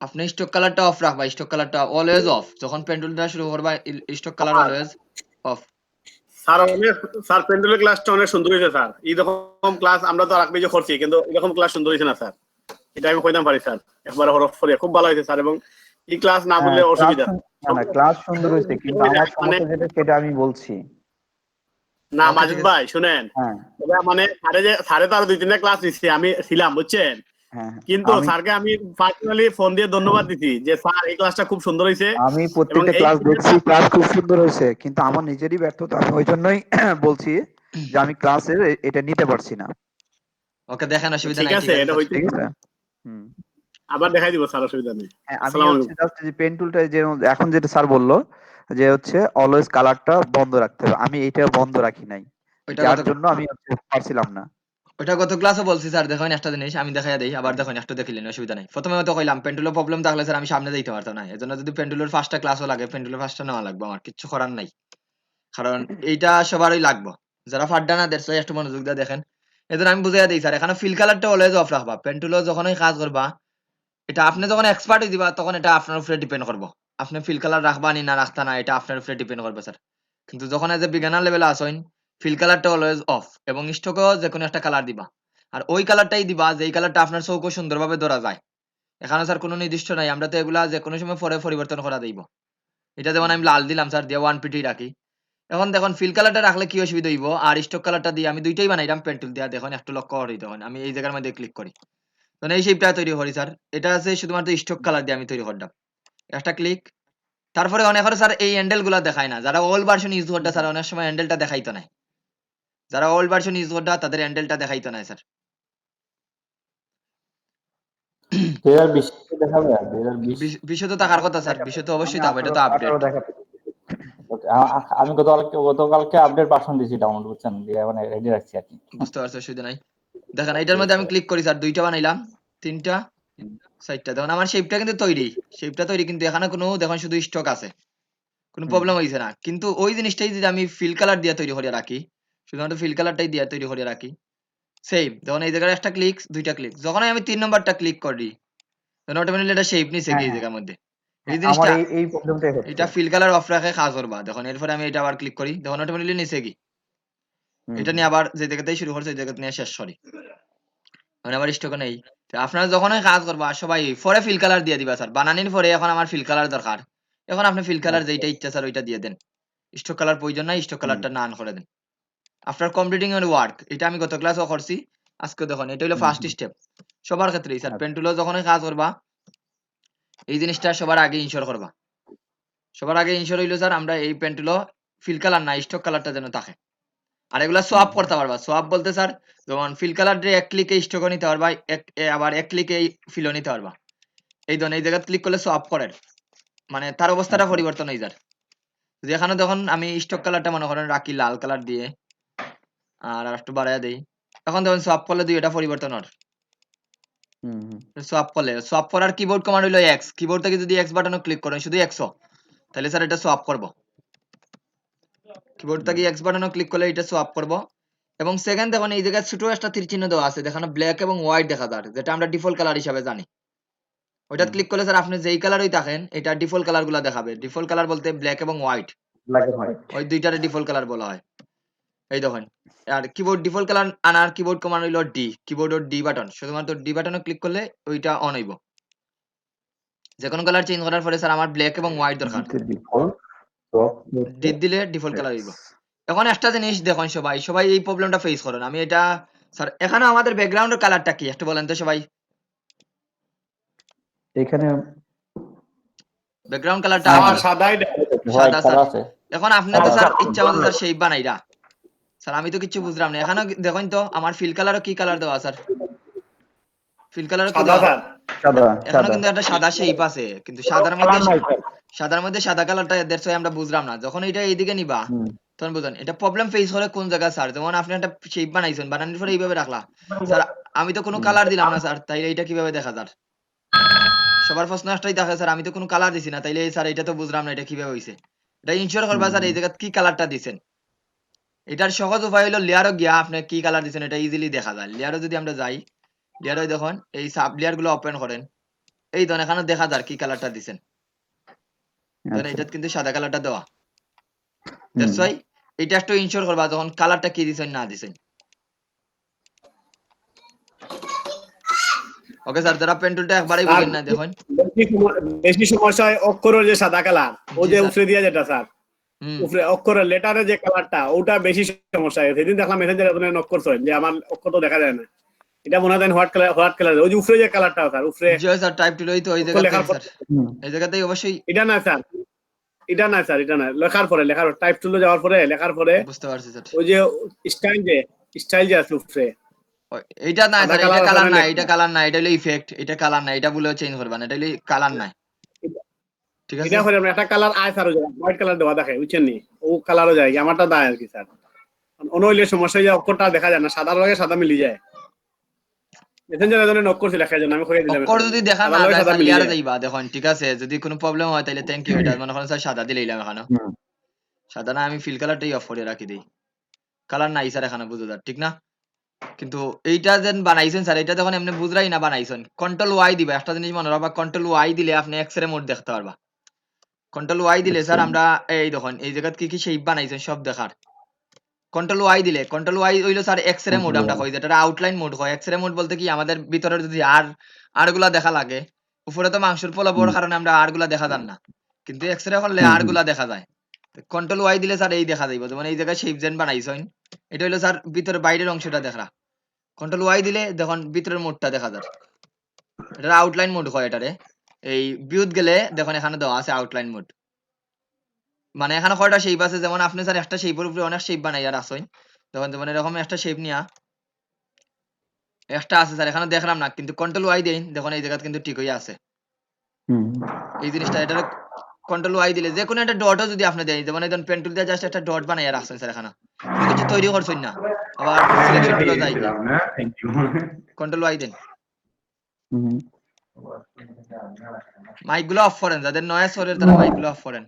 আপনি স্টক কালারটা অফ রাখবা। স্টক কালারটা অলওয়েজ অফ। যখন পেন টুলটা শুরু করবা stock colour always of. Sir অনেক স্যার পেন্ডুলের ক্লাসটা অনেক সুন্দর হয়েছে স্যার। এইরকম ক্লাস আমরা তো আর আগে করছি, কিন্তু এরকম ক্লাস সুন্দর হয়েছে না স্যার। এটা আমি কইতাম পারি স্যার, একবার হরফ করে খুব ভালো হয়েছে স্যার। এবং এই ক্লাস না বললে অসুবিধা। ক্লাস সুন্দর হয়েছে, কিন্তু আমার মানে সমস্যা যেটা সেটা আমি বলছি। না ওকে মাজিদ ঠিক আছে। ভাই শুনেন, হ্যাঁ তবে মানে স্যারে তো আরো 2-3টা ক্লাস নিচ্ছে, আমি ছিলাম বুঝছেন। হ্যাঁ কিন্তু আমি স্যারকে আমি পার্সোনালি ফোন দিয়ে ধন্যবাদ দিছি যে স্যার এই ক্লাসটা খুব সুন্দর হয়েছে। আমি এবং প্রত্যেকটা এই ক্লাস দেখছি, ক্লাস খুব সুন্দর হয়েছে, কিন্তু আমার নিজেরই ব্যর্থতা। আমি ওই জন্যই বলছি যে আমি ক্লাসের এটা নিতে পারছি না। ওকে দেখেন, অসুবিধা ঠিক নাই। আছে, ঠিক আছে এটা স্যার। হইতে ঠিক আছে। হুম। আবার দেখাই দিব স্যার, অসুবিধা নেই। হ্যাঁ, আমি আসসালামু হচ্ছে আলাইকুম। জাস্ট যে পেন টুলটা যে এখন যেটা স্যার বললো যে হচ্ছে অলওয়েজ কালারটা বন্ধ রাখতে হবে, আমি এটা বন্ধ রাখি নাই, ওইটা যার কত জন্য আমি হচ্ছে পারছিলাম না। ওইটা গত ক্লাসে বলছি স্যার। দেখেন একটা জিনিস আমি দেখাইয়া দেই, আবার দেখেন একটু দেখিলেন, অসুবিধা নাই। প্রথমে তো কইলাম পেন্ডুলের প্রবলেম থাকলে স্যার আমি সামনে যাইতে পারতাম না। এজন্য যদি পেন্ডুলের ফার্স্টটা ক্লাসও লাগে, পেন্ডুলের ফার্স্টটা নেওয়া লাগবে, আমার কিচ্ছু করার নাই। কারণ এইটা সবারই লাগবে। যারা ফাড্ডা না দেখছো একটু মনোযোগ দিয়ে দেখেন। এজন্য আমি বুঝাইয়া দিই স্যার, এখানে ফিল কালারটা অলওয়েজ অফ রাখবা। পেন্টুলও যখনই কাজ করবা, এটা আপনি যখন এক্সপার্ট হয়ে দিবা তখন এটা আপনার উপরে ডিপেন্ড করবো। আপনি ফিল কালার রাখবা নি না রাখতা না, এটা আপনার উপরে ডিপেন্ড করবে স্যার। কিন্তু যখন এজ এ বিজ্ঞানার লেভেলে আসেন, ফিল কালারটা অলওয়েজ অফ এবং স্টকও যে কোনো একটা কালার দিবা। আর ওই কালারটাই দিবা যেই কালারটা আপনার চৌকো সুন্দরভাবে ধরা যায়। এখানে স্যার কোনো নির্দিষ্ট নাই, আমরা তো এগুলা যে কোনো সময় পরে পরিবর্তন করা দিব। এটা যেমন আমি লাল দিলাম স্যার, দিয়ে 1 পিটি রাখি। এখন দেখুন ফিল কালারটা রাখলে কি অসুবিধা হইব, আর স্টক কালারটা দিয়ে আমি দুইটাই বানাইলাম পেন্টুল দিয়া। দেখুন একটু লক্ষ্য করি, তখন আমি এই জায়গার মধ্যে ক্লিক করি, তখন এই শেপটা তৈরি করি স্যার। এটা আছে শুধুমাত্র স্টক কালার দিয়ে আমি তৈরি করলাম। একটা ক্লিক। তারপরে অনেক স্যার এই হ্যান্ডেল গুলা দেখায় না। যারা ওল্ড ভার্সন ইউজ করতে স্যার অনেক সময় হ্যান্ডেলটা দেখাইতো না। যারা ওল্ড ভার্সন ইউজ করতে তাদের হ্যান্ডেলটা দেখাইতো না স্যার। বিষয় তো থাকার কথা স্যার, বিষয় তো অবশ্যই থাকবে, এটা তো আপডেট। 18 দেখাতে। বুঝতে পারছি, অসুবিধা নাই। দেখেন এটার মধ্যে আমি ক্লিক করি স্যার, দুইটা বানাইলাম, তিনটা, চারটা। দেখুন আমার শেপটা কিন্তু তৈরি, শেপটা তৈরি, কিন্তু এখানে কোনো দেখুন শুধু স্টক আছে, কোনো প্রবলেম হইছে না। কিন্তু ওই জিনিসটাই যদি আমি ফিল কালার দিয়ে তৈরি করে রাখি, শুধুমাত্র ফিল কালারটাই দিয়ে তৈরি করে রাখি, সেম দেখুন এই জায়গায় একটা ক্লিক, দুইটা ক্লিক, যখন আমি 3 নম্বরটা ক্লিক করি তখন অটোমেটিক্যালি এটা শেপ নিছে কি হ্যাঁ এই হ্যাঁ জায়গার মধ্যে। এই আমার জিনিসটা এই প্রবলেমটাই হচ্ছে। এটা ফিল কালার অফ রাখে কাজ করবা দেখুন এরপরে আমি এটা আবার ক্লিক করি দেখুন অটোমেটিকলি নিচে কি এটা নিয়ে আবার যে জায়গাতেই শুরু করছে ওই জায়গা নিয়ে শেষ সরি মানে আবার স্টক নেই তো আপনারা যখনই কাজ করবা সবাই পরে ফিল কালার দিয়ে দিবা স্যার বানানির পরে এখন আমার ফিল কালার দরকার এখন আপনি ফিল কালার যেটা ইচ্ছা স্যার ওইটা দিয়ে দেন স্টক কালার প্রয়োজন নাই স্টক কালারটা না অন করে দেন আফটার কমপ্লিটিং ইউর ওয়ার্ক এটা আমি গত ক্লাসও করছি আজকে দেখুন এটা হলো ফার্স্ট স্টেপ সবার ক্ষেত্রেই স্যার পেন্টুলো যখনই কাজ করবা এই জিনিসটা সবার আগে ইনশিওর করবা সবার আগে ইনশিওর হইলো স্যার আমরা এই পেন্টুলো ফিল কালার না স্টক কালারটা যেন থাকে আর এগুলা সোয়াপ করতে পারবা সোয়াপ বলতে স্যার যেমন ফিল কালার দিয়ে এক ক্লিকে স্টকও নিতে পারবা আবার এক ক্লিকে ফিলও নিতে পারবা এই ধরনের এই জায়গায় ক্লিক করলে সোয়াপ করেন মানে তার অবস্থাটা পরিবর্তন হয়ে যায় যেখানে তখন আমি স্টক কালারটা মনে করেন রাখি লাল কালার দিয়ে আর একটু বাড়াইয়া দেই এখন যখন সোয়াপ করলে দুই এটা পরিবর্তন হয় সোয়াপ করার কিবোর্ড কমান্ড হলো এক্স কিবোর্ড থেকে যদি এক্স বাটনে ক্লিক করেন শুধু এক্সও তাহলে স্যার এটা সোয়াপ করব কিবোর্ড থেকে এক্স বাটনে ক্লিক করলে এটা সোয়াপ করব এবং সেকেন্ড দেখুন এই জায়গায় ছোট একটা তীর চিহ্ন দেওয়া আছে দেখানো ব্ল্যাক এবং হোয়াইট দেখা যায় যেটা আমরা ডিফল্ট কালার হিসেবে জানি ওইটা ক্লিক করলে স্যার আপনি যেই কালারই থাকেন এটা ডিফল্ট কালার গুলা দেখাবে ডিফল্ট কালার বলতে ব্ল্যাক এবং হোয়াইট ওই দুইটারে ডিফল্ট কালার বলা হয় এই দেখুন আর কিবোর্ড ডিফল্ট কালার আনার কিবোর্ড কমান্ড হইলো ডি কিবোর্ড ডি বাটন শুধুমাত্র ডি বাটনে ক্লিক করলে ওইটা অন হইব যে কোনো কালার চেঞ্জ করার পরে স্যার আমার ব্ল্যাক এবং হোয়াইট দরকার ডি দিলে ডিফল্ট কালার হইব এখন একটা জিনিস দেখুন সবাই সবাই এই প্রবলেমটা ফেস করেন আমি এটা স্যার এখানে আমাদের ব্যাকগ্রাউন্ডের কালারটা কি একটু বলেন তো সবাই এখানে ব্যাকগ্রাউন্ড কালারটা আমার আমার সাদাই সাদা স্যার এখন আপনি তো স্যার ইচ্ছা মতো স্যার শেপ বানাইরা স্যার আমি তো কিছু বুঝলাম না এখানে দেখুন তো আমার ফিল কালারও কি কালার দেওয়া স্যার ফিল কালারও কি সাদা দেওয়া স্যার এখানে কিন্তু একটা সাদা শেপ আছে কিন্তু সাদার মধ্যে সাদা কালারটা দ্যাটস ওয়াই আমরা বুঝলাম না যখন এটা এইদিকে নিবা তখন বুঝলেন এটা প্রবলেম ফেস করে কোন জায়গা স্যার যেমন আপনি একটা শেপ বানাইছেন বানানোর পরে এইভাবে রাখলা স্যার আমি তো কোনো কালার দিলাম না স্যার তাইলে এটা কিভাবে দেখা যায় সবার প্রশ্ন একটাই দেখে স্যার আমি তো কোনো কালার দিছি না তাইলে স্যার এটা তো বুঝলাম না এটা কিভাবে হইছে এটা ইনশিওর করবা স্যার এই জায়গা কি কালারটা দিছেন এটার সহজ উপায় হলো লেয়ারও গিয়া আপনি কি কালার দিছেন এটা ইজিলি দেখা যায় লেয়ারও যদি আমরা যাই লেয়ারও দেখুন এই সাব লেয়ার গুলো ওপেন করেন এই ধরুন এখানে দেখা যায় কি কালারটা দিছেন ধরেন এটা কিন্তু সাদা কালারটা দেওয়া দ্যাটস ওয়াই এটা একটু ইনশিওর করবা যখন কালারটা কি দিছেন না দিছেন ওকে স্যার যারা পেন টুলটা একবারই বুঝেন না দেখুন বেশি সমস্যা হয় অক্ষরের যে সাদা কালার ও জি যে স্যার। উপরে দিয়া যেটা স্যার উপরে অক্ষরের লেটারের যে কালারটা ওটা বেশি সমস্যা হয় সেদিন দেখলাম মেসেঞ্জারে আপনি নক করছেন যে আমার অক্ষর তো দেখা যায় না এটা মনে হয় হোয়াইট কালার ওই যে উপরে যে কালারটা স্যার উপরে জি স্যার টাইপ টুলই তো ওই জায়গাতেই লেখার পর স্যার এই জায়গাতেই অবশ্যই এটা না স্যার এটা না লেখার পরে টাইপ টুলে যাওয়ার পরে লেখার পরে বুঝতে পারছি স্যার ওই যে স্টাইল যে আছে উপরে এইটা না সাদা স্যার এটা কালার কালার ওখানে না লেখা। এটা কালার না এটা হলো ইফেক্ট এটা কালার না এটা বলে চেঞ্জ করবা না এটা হলো কালার নাই ঠিক আছে এটা করে আমরা একটা কালার আয় স্যার হোয়াইট কালার দেওয়া দেখে বুঝছেন নি ও কালারও যায় আমারটা দেয় আর কি স্যার অন্য হইলে সমস্যা হয়ে যায় অক্ষরটা দেখা যায় না সাদার লগে সাদা মিলি যায় মেসেঞ্জারে জন্য নক করছি লেখার জন্য আমি কইয়া দিলাম অক্ষর যদি দেখা না সাদার লগে যায় সাদা স্যার মিলি লেয়ারে যায়। যাইবা দেখুন ঠিক আছে যদি কোনো প্রবলেম হয় তাহলে থ্যাংক ইউ এটা মনে করেন স্যার সাদা দিলাম এখানে সাদা না আমি ফিল কালারটাই অফ করে রাখি দেই কালার নাই স্যার এখানে বুঝো স্যার ঠিক না কিন্তু এইটা যেন বানাইছেন স্যার এটা যখন এমনি বুঝরাই না বানাইছেন কন্ট্রোল ওয়াই দিবা একটা জিনিস মনে রাখবা কন্ট্রোল ওয়াই দিলে আপনি এক্সরে মোড দেখতে পারবা কন্ট্রোল ওয়াই দিলে স্যার আমরা এই দেখুন এই জায়গায় কি কি শেপ বানাইছেন সব দেখার কন্ট্রোল ওয়াই দিলে কন্ট্রোল ওয়াই হইলো স্যার এক্সরে মোড আমরা কই যেটা আউটলাইন মোড হয় এক্সরে মোড বলতে কি আমাদের ভিতরে যদি আর গুলা দেখা লাগে উপরে তো মাংসের পোলা বড় কারণে আমরা আর গুলা দেখা যান না কিন্তু এক্সরে করলে আর গুলা দেখা যায় কন্ট্রোল ওয়াই দিলে স্যার এই দেখা যাইব যেমন এই জায়গায় শেপ জেন বানাইছেন এটা হইলো স্যার ভিতরে বাইরের অংশটা দেখা কন্ট্রোল ওয়াই দিলে দেখুন ভিতরের মোডটা দেখা যায় এটা আউটলাইন মোড হয় এটারে এই ভিউত গেলে দেখুন এখানে দেওয়া আছে আউটলাইন মোড মানে এখানে কয়টা শেপ আছে যেমন আপনি স্যার একটা শেপের উপরে অনেক শেপ বানাইয়া রাখছেন দেখুন যেমন এরকম একটা শেপ নিয়া একটা আছে স্যার এখানে দেখলাম না কিন্তু কন্ট্রোল ওয়াই দেন দেখুন এই জায়গা কিন্তু ঠিক হয়ে আছে এই জিনিসটা এটা কন্ট্রোল ওয়াই দিলে যে কোনো একটা ডটও যদি আপনি দেন যেমন একজন পেন টুল দিয়ে জাস্ট একটা ডট বানাইয়া রাখছেন স্যার এখানে কোনো কিছু তৈরি করছেন না আবার সিলেকশন টুলও যাই কন্ট্রোল ওয়াই দেন মাইক গুলো অফ করেন যাদের নয়েজ সরের তারা মাইক গুলো অফ করেন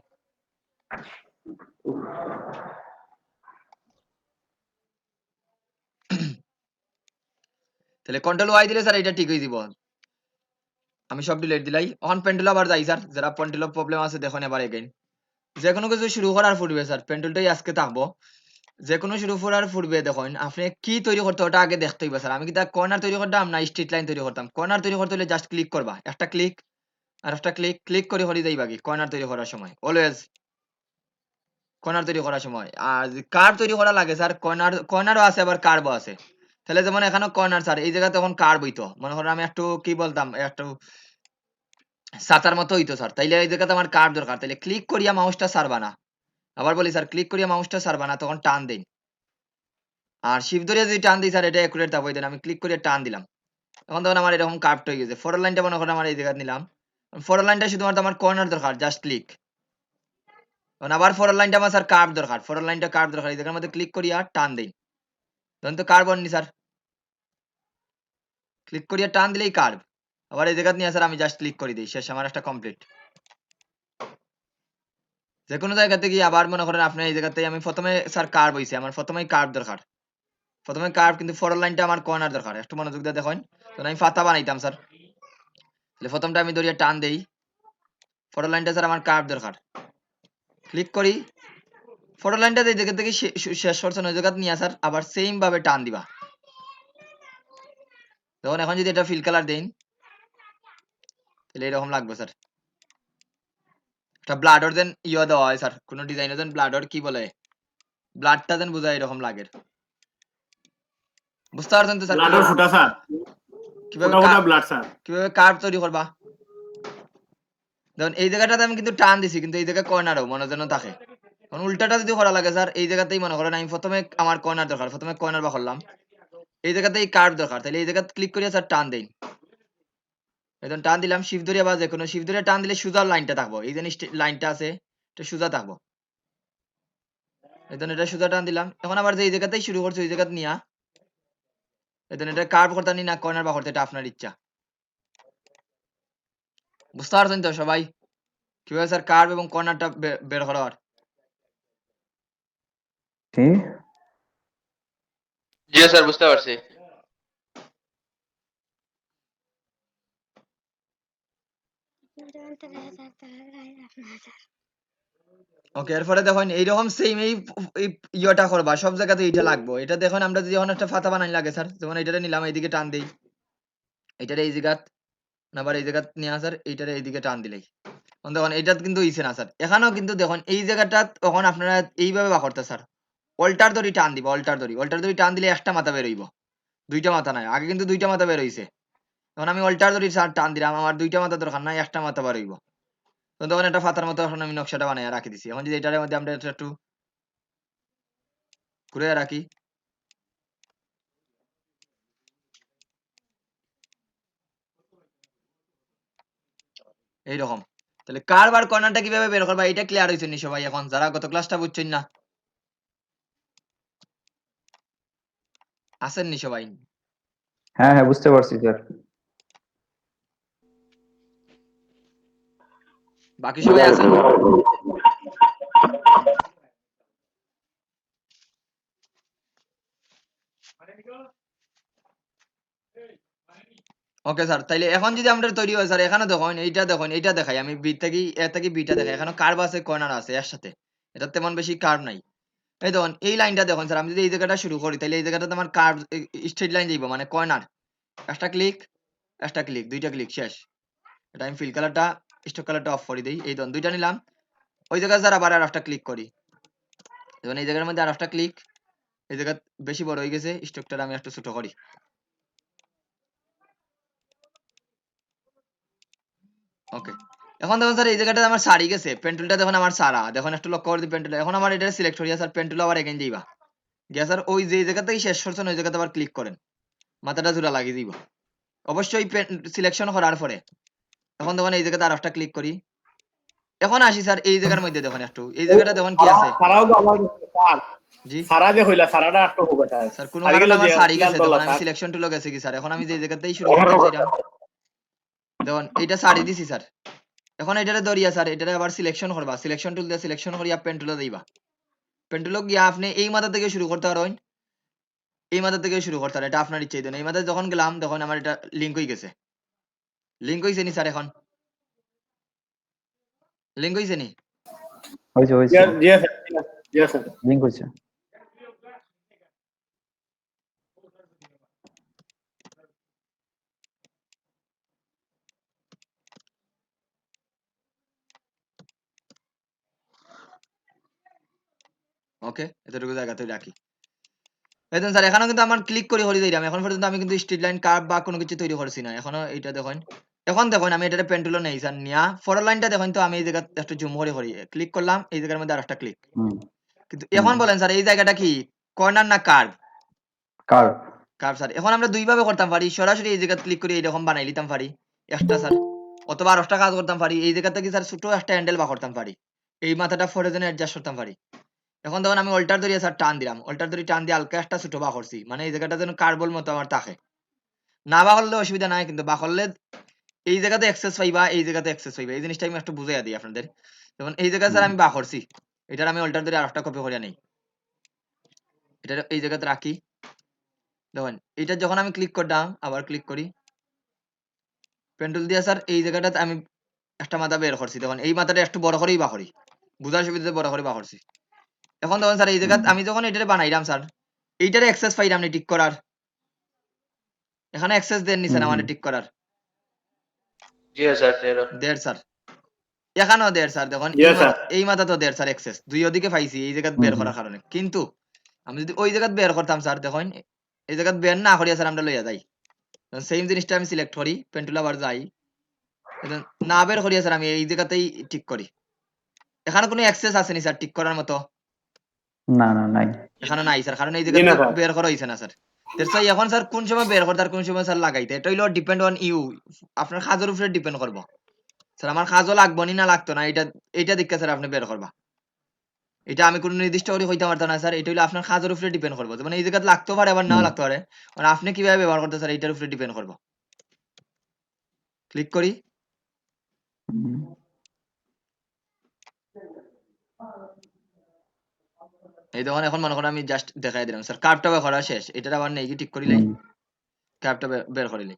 তাহলে কন্ট্রোল ওয়াই দিলে স্যার এটা ঠিক হয়ে যাব আমি সব ডিলিট দিলাই এখন পেন্টুল আবার যাই স্যার যারা পেন্টুলের প্রবলেম আছে দেখুন এবার এগেইন যে কোনো কিছু শুরু করার পূর্বে স্যার পেন্টুলটাই আজকে থাকবো যে কোনো শুরু করার পূর্বে দেখুন আপনি কি তৈরি করতে ওটা আগে দেখতে হইবে স্যার আমি কি কর্নার তৈরি করতাম না স্ট্রেট লাইন তৈরি করতাম কর্নার তৈরি করতে হলে জাস্ট ক্লিক করবা একটা ক্লিক আর একটা ক্লিক ক্লিক করে করে যাইবা কি কর্নার তৈরি করার সময় অলওয়েজ কর্নার তৈরি করার সময় আর কার্ভ তৈরি করা লাগে স্যার কর্নারও আছে আবার কার্ভও আছে তাহলে যেমন এখানে কর্নার স্যার এই জায়গায় তখন কার্ভ হইতো মনে করেন আমি একটু কি বলতাম একটু সাতার মতো হইতো স্যার তাইলে এই জায়গাতে আমার কার্ভ দরকার তাইলে ক্লিক করিয়া মাউসটা সারবা না আবার বলি স্যার ক্লিক করিয়া মাউসটা সারবা না তখন টান দেন আর শিফট ধরে যদি টান দিই স্যার এটা একুরেট থাকবে দেন আমি ক্লিক করে টান দিলাম এখন তখন আমার এরকম কার্ভড হয়ে গেছে ফোর লাইনটা মনে করেন আমার এই জায়গায় নিলাম ফোর লাইনটা শুধুমাত্র আমার কর্নার দরকার জাস্ট ক্লিক এখন আবার ফোর লাইনটা আমার স্যার কার্ভ দরকার ফোর লাইনটা কার্ভ দরকার এই জায়গার মধ্যে ক্লিক করিয়া টান দেই তখন তো কার্ভ আননি স্যার ক্লিক করিয়া টান দিলেই কার্ভ আবার এই জায়গা নিয়ে স্যার আমি জাস্ট ক্লিক করে দিই শেষ আমার একটা কমপ্লিট যে কোনো জায়গাতে গিয়ে আবার মনে করেন আপনার এই জায়গাতে আমি প্রথমে স্যার কার্ভ হইছে আমার প্রথমেই কার্ভ দরকার প্রথমে কার্ভ কিন্তু ফোর লাইনটা আমার কর্নার দরকার একটু মনোযোগ দিয়ে দেখুন তখন আমি পাতা বানাইতাম স্যার তাহলে প্রথমটা আমি ধরিয়া টান দেই ফোর লাইনটা স্যার আমার কার্ভ দরকার ক্লিক করি ফোর লাইনটা এই জায়গা থেকে শেষ করছেন ওই জায়গা নিয়ে স্যার আবার সেম ভাবে টান দিবা তখন এখন যদি এটা ফিল কালার দেন তাহলে এরকম লাগবে স্যার একটা ব্লাডর দেন ইয়ে দেওয়া হয় স্যার কোনো ডিজাইনের দেন ব্লাডর কি বলে ব্লাডটা দেন বোঝায় এরকম লাগে বুঝতে পারছেন তো স্যার ব্লাডের ফুটা স্যার কিভাবে ফুটা ফুটা ব্লাড স্যার কিভাবে কার্ভ তৈরি করবা দেখুন এই জায়গাটাতে আমি কিন্তু টান দিছি কিন্তু এই জায়গায় কর্নারও মনে যেন থাকে এখন উল্টাটা যদি করা লাগে স্যার এই জায়গাতেই মনে করেন আমি প্রথমে আমার কর্নার দরকার প্রথমে কর্নার বা করলাম এই জায়গাতেই কার্ভ দরকার তাহলে এই জায়গা ক্লিক করিয়া স্যার টান দেই এখন টান দিলাম শিফট ধরে বা যে কোনো শিফট ধরে টান দিলে সোজা লাইনটা থাকবো এই যে লাইনটা আছে এটা সোজা থাকবো এখন এটা সোজা টান দিলাম এখন আবার যে এই জায়গাতেই শুরু করছে ওই জায়গা নিয়া এখন এটা কার্ভ করতে নি না কর্নার বা করতে এটা আপনার ইচ্ছা বুঝতে পারছেন তো সবাই কিভাবে স্যার কার্ভ এবং কর্নারটা বের করার কি জি স্যার বুঝতে পারছি ওকে এরপরে দেখুন এইরকম সেম এই ইয়েটা করবা সব জায়গাতে এটা লাগবে এটা দেখুন আমরা যদি যখন একটা ফাতা বানাই লাগে স্যার যেমন এইটারে নিলাম এইদিকে টান দেই এইটারে এই জায়গা আবার এই জায়গা নিয়ে আসার এইটারে এইদিকে টান দিলেই দেখুন এটা কিন্তু ইছে না স্যার এখানেও কিন্তু দেখুন এই জায়গাটা তখন আপনারা এইভাবে বা করতে স্যার অল্টার দড়ি টান দিব অল্টার দড়ি টান দিলে একটা মাথা বের হইব দুইটা মাথা নাই আগে কিন্তু দুইটা মাথা বের হইছে তখন আমি অল্টার দড়ি স্যার টান দিলাম আমার দুইটা মাথা দরকার নাই একটা মাথা বের হইব তখন একটা ফাতার মতো এখন আমি নকশাটা বানাই রাখি দিছি এখন যদি এটার মধ্যে আমরা এটা একটু ঘুরে রাখি এইরকম তাহলে কার্ভ আর কর্নারটা কিভাবে বের করবা এটা ক্লিয়ার হইছে নি সবাই এখন যারা গত ক্লাসটা বুঝছেন না আসেন নি সবাই হ্যাঁ হ্যাঁ বুঝতে পারছি স্যার বাকি সবাই আছেন ওকে স্যার তাইলে এখন যদি আমরা তৈরি হয় স্যার এখানে দেখুন এইটা দেখাই আমি বি থেকে এ থেকে বিটা দেখাই এখানে কার্ভ আছে কর্নার আছে এর সাথে এটা তেমন বেশি কার্ভ নাই এই দেখুন এই লাইনটা দেখুন স্যার আমি যদি এই জায়গাটা শুরু করি তাহলে এই জায়গাটাতে আমার কার্ভ স্ট্রেট লাইন যাইব মানে কর্নার একটা ক্লিক দুইটা ক্লিক শেষ এটা আমি ফিল কালারটা স্টক কালারটা অফ করে দিই এই দেখুন দুইটা নিলাম ওই জায়গায় স্যার আবার আর একটা ক্লিক করি দেখুন এই জায়গার মধ্যে আর একটা ক্লিক এই জায়গা বেশি বড় হয়ে গেছে স্টকটা আমি একটু ছোট করি ওকে এখন দেখুন স্যার এই জায়গাটা আমার সারি গেছে পেন্টুলটা দেখুন আমার সারা দেখুন একটু লক্ষ্য করে দিই পেন্টুল এখন আমার এটা সিলেক্ট করিয়া স্যার পেন্টুল আবার এগেইন যাইবা গিয়া স্যার ওই যে জায়গাতেই শেষ করছেন ওই জায়গাতে আবার ক্লিক করেন মাথাটা জোড়া লাগিয়ে দিব অবশ্যই সিলেকশন করার পরে এখন দেখুন এই জায়গাতে আর একটা ক্লিক করি এখন আসি স্যার এই জায়গার মধ্যে দেখুন একটু এই জায়গাটা দেখুন কি আছে সারাও তো আমার স্যার জি সারা যে হইলা সারাটা একটু হবে স্যার কোন কারণে আমার সারি গেছে দেখুন আমি সিলেকশন টুলে গেছে কি স্যার এখন আমি যে জায়গাতেই শুরু করতেছিলাম দেখুন এইটা সারি দিছি স্যার এখন এটারে ধরিয়া স্যার এটারে আবার সিলেকশন করবা সিলেকশন টুল দিয়ে সিলেকশন করিয়া পেন টুলে দিবা পেন টুলে গিয়া আপনি এই মাথা থেকে শুরু করতে পারেন এই মাথা থেকে শুরু করতে পারেন এটা আপনার ইচ্ছে দেন এই মাথায় যখন গেলাম তখন আমার এটা লিংক হয়ে গেছে লিংক হইছে নি স্যার এখন লিংক হইছে নি হয়েছে হয়েছে জি স্যার জি স্যার লিঙ্ক হয়েছে ওকে এতটুকু জায়গাতে রাখি এই দেখুন স্যার এখানেও কিন্তু আমার ক্লিক করে হয়ে যাইলাম এখন পর্যন্ত আমি কিন্তু স্ট্রিট লাইন কার্ভ বা কোনো কিছু তৈরি করছি না এখনো এইটা দেখুন এখন দেখুন আমি এটাতে পেন্টুলো নেই স্যার নিয়া ফর লাইনটা দেখুন তো আমি এই জায়গা একটু জুম করে করি ক্লিক করলাম এই জায়গার মধ্যে আরেকটা ক্লিক হুম কিন্তু এখন বলেন স্যার এই জায়গাটা কি কর্নার না কার্ভ কার কার্ভ স্যার এখন আমরা দুই ভাবে করতাম পারি সরাসরি এই জায়গা ক্লিক করে এরকম বানাই লিতাম পারি একটা স্যার অথবা আরেকটা কাজ করতাম পারি এই জায়গাতে কি স্যার ছোট একটা হ্যান্ডেল বা করতাম পারি এই মাথাটা ফোরে জন্য অ্যাডজাস্ট করতাম পারি এখন তখন আমি অল্টার ধরিয়ে স্যার টান দিলাম অল্টার ধরে টান দিয়ে হালকা একটা ছোট বা করছি মানে এই জায়গাটা যেন কার্বল মতো আমার থাকে না বা করলে অসুবিধা নাই কিন্তু বা করলে এই জায়গাতে এক্সেস পাইবা এই জায়গাতে এক্সেস পাইবা এই জিনিসটা আমি একটু বুঝাইয়া দিই আপনাদের যেমন এই জায়গায় স্যার আমি বা করছি এটার আমি অল্টার ধরে আরেকটা কপি করে নেই এটা এই জায়গাতে রাখি দেখুন এটা যখন আমি ক্লিক করলাম আবার ক্লিক করি পেন্টুল দিয়ে স্যার এই জায়গাটাতে আমি একটা মাথা বের করছি দেখুন এই মাথাটা একটু বড় করেই বা করি বুঝার সুবিধাতে বড় করে বা করছি এখন দেখুন স্যার এই জায়গা আমি যখন এটারে বানাইলাম স্যার এইটারে অ্যাক্সেস পাইলাম নি টিক করার এখানে অ্যাক্সেস দেন নি স্যার আমাদের টিক করার জি স্যার তেরো দেড় স্যার এখানেও দেড় স্যার দেখুন Yes, sir. এই মাথা তো দেড় স্যার অ্যাক্সেস দুই ওদিকে পাইছি এই জায়গা বের করার কারণে কিন্তু আমি যদি ওই জায়গা বের করতাম স্যার দেখুন এই জায়গা বের না করিয়া স্যার আমরা লইয়া যাই সেম জিনিসটা আমি সিলেক্ট করি পেন্টুল আবার যাই এখন না বের করিয়া স্যার আমি এই জায়গাতেই টিক করি এখানে কোনো অ্যাক্সেস আছে নি স্যার টিক করার মতো না না নাই এখানে নাই স্যার কারণ এই জি না, জায়গাতে স্যার। বের করা হইছে না স্যার তাই এখন স্যার কোন সময় বের করতে আর কোন সময় স্যার লাগাইতে এটা হইলো ডিপেন্ড অন ইউ আপনার কাজের উপরে ডিপেন্ড করবো স্যার আমার কাজও লাগবো নি না লাগতো না এটা দেখে স্যার আপনি বের করবা এটা আমি কোনো নির্দিষ্ট করে হইতে পারতাম না স্যার এটা হইলো আপনার কাজের উপরে ডিপেন্ড করবো মানে এই জায়গাতে লাগতে পারে আবার নাও লাগতে পারে মানে আপনি কিভাবে ব্যবহার করতে স্যার এটার উপরে ডিপেন্ড করবো ক্লিক করি হুম, এই দেখুন এখন মনে করেন আমি জাস্ট দেখাই দিলাম স্যার কার্ভটা বের করা শেষ এটা আবার নেই টিক করিলাই হুম, কার্ভটা বের করিলাই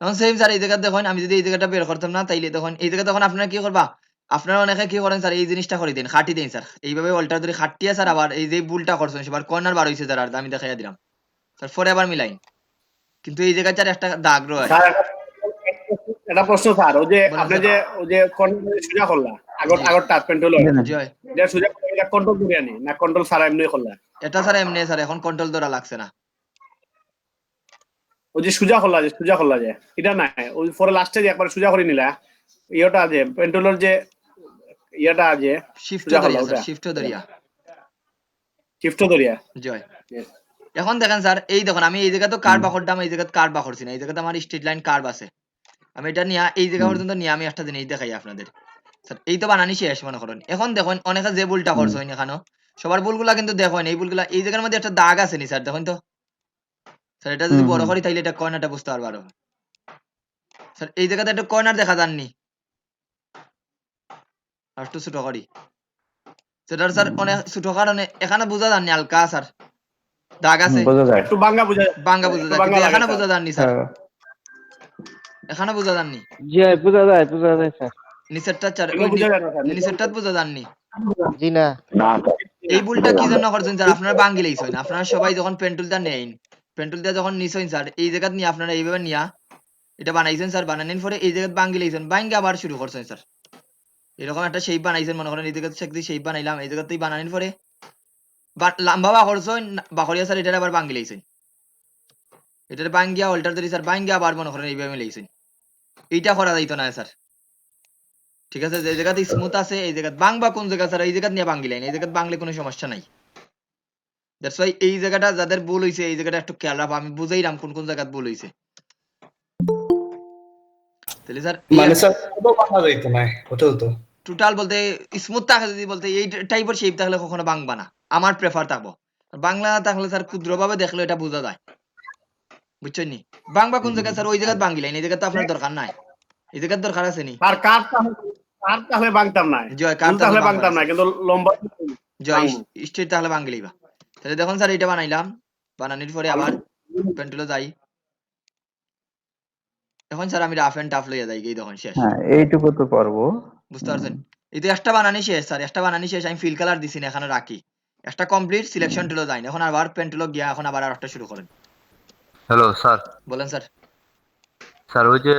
এখন সেম স্যার এই জায়গা দেখুন আমি যদি এই জায়গাটা বের করতাম না তাইলে তখন এই জায়গা তখন আপনারা কি করবা আপনারা অনেকে কি করেন স্যার এই জিনিসটা করে দিন খাটি দিন স্যার এইভাবে অল্টার ধরে খাটিয়া স্যার আবার এই যে ভুলটা করছেন সেবার কর্নার বার হইছে স্যার আর আমি দেখাইয়া দিলাম স্যার পরে আবার মিলাই কিন্তু এই জায়গায় স্যার একটা দাগ রয় স্যার এটা প্রশ্ন স্যার ওই যে বলেন আপনি স্যার। যে ওই যে কন্ট্রোল সোজা করলা আগর জি। আগর টাচ পেন্টুল জয় এটা সোজা করে এটা কন্ট্রোল করে আনি না কন্ট্রোল সারা এমনি করলা এটা স্যার এমনি স্যার এখন কন্ট্রোল ধরা লাগছে না ওই যে সোজা করলা যে এটা নাই ওই পরে লাস্টে যে একবার সোজা করে নিলা ইয়েটা যে পেন্টুলের যে ইয়েটা যে শিফট সোজা ধরিয়া করলা স্যার ওটা শিফট ধরিয়া শিফট ধরিয়া জয় Yes. এখন দেখেন স্যার এই দেখুন আমি এই জায়গা তো কার্ভ করতাম এই জায়গাতে কার্ভ করছি না এই জায়গাতে আমার স্ট্রিট লাইন কার্ভ আছে আমি এটা নিয়ে এই জায়গা পর্যন্ত নিয়ে আমি একটা জিনিস দেখাই আপনাদের স্যার এই তো বানানি শেষ মনে করুন এখন দেখুন অনেকে যে ভুলটা করছে এখানেও সবার ভুলগুলা কিন্তু দেখুন এই ভুলগুলা এই জায়গার মধ্যে একটা দাগ আছে নি স্যার দেখুন তো স্যার এটা যদি বড় করি তাইলে এটা কর্নারটা বুঝতে পারবো আরো স্যার এই জায়গাতে একটা কর্নার দেখা যাননি আর একটু ছোট করি সেটার স্যার অনেক ছোট কারণে এখানে বোঝা যাননি হালকা স্যার দাগ আছে বোঝা যায় একটু বাঙ্গা বুঝা বাঙ্গা বোঝা যায় কিন্তু এখানে বোঝা যাননি স্যার হ্যাঁ, এখানে বোঝা যাননি জি বোঝা যায় স্যার নিচেরটা চার এগুলো বুঝা যায় না স্যার নিচেরটা বোঝা যাননি জি না না স্যার এই ভুলটা কি জন্য করছেন স্যার আপনারা বাঙ্গি লাইছেন আপনারা সবাই যখন পেন্টুলটা নেন পেন্টুলটা যখন নিছেন স্যার এই জায়গা নিয়ে আপনারা এইভাবে নিয়া এটা বানাইছেন স্যার বানানোর পরে এই জায়গা বাঙ্গি লাইছেন বাঙ্গি আবার শুরু করছেন স্যার এরকম একটা শেপ বানাইছেন মনে করেন এই জায়গাতে শেপ বানাইলাম এই জায়গাতেই বানানোর পরে লম্বা বা করছেন বাকরিয়া স্যার এটা আবার বাঙ্গি লাইছেন এটার বাঙ্গিয়া অল্টার ধরি স্যার বাঙ্গিয়া আবার মনে করেন এইভাবে লাইছেন এইটা করা যাইতো না স্যার ঠিক আছে যে জায়গাতে স্মুথ আছে এই জায়গাতে বাংবা কোন জায়গা স্যার এই জায়গাতে নিয়ে বাঙ্গি লাইন এই জায়গাতে বাংলে কোনো সমস্যা নাই দ্যাটস ওয়াই এই জায়গাটা যাদের ভুল হইছে এই জায়গাটা একটু খেয়াল রাখবো আমি বুঝাইলাম কোন কোন জায়গায় ভুল হইছে তাহলে স্যার মানে স্যার পুরো বাংলা যাইতো না ওটাও তো টোটাল বলতে স্মুথ থাকে যদি বলতে এই টাইপের শেপ থাকলে কখনো বাংবা না আমার প্রেফার থাকবো বাংলা না থাকলে স্যার ক্ষুদ্রভাবে দেখলে এটা বোঝা যায় বুঝছেন নি বাংবা কোন জায়গায় স্যার ওই জায়গায় বাঙ্গি লাইন এই জায়গায় তো আপনার দরকার নাই এই জায়গার দরকার আছে নি আর কার তাহলে বাংতাম না জয় কার তাহলে বাংতাম না কিন্তু লম্বা জয় স্ট্রেট তাহলে বাঙ্গি লাইবা তাহলে দেখুন স্যার এটা বানাইলাম বানানোর পরে আবার পেন্টুলে যাই এখন স্যার আমি রাফ এন্ড টাফ লইয়া যাই এই দেখুন শেষ হ্যাঁ এইটুকু তো পারবো। বুঝতে পারছেন এই তো একটা বানানি শেষ স্যার একটা বানানি শেষ আমি ফিল কালার দিছি না এখানে রাখি একটা কমপ্লিট সিলেকশন টুলো যাই এখন আবার পেন টুলো গিয়া এখন আবার আরেকটা শুরু করেন হ্যালো স্যার বলেন স্যার স্যার ওই যে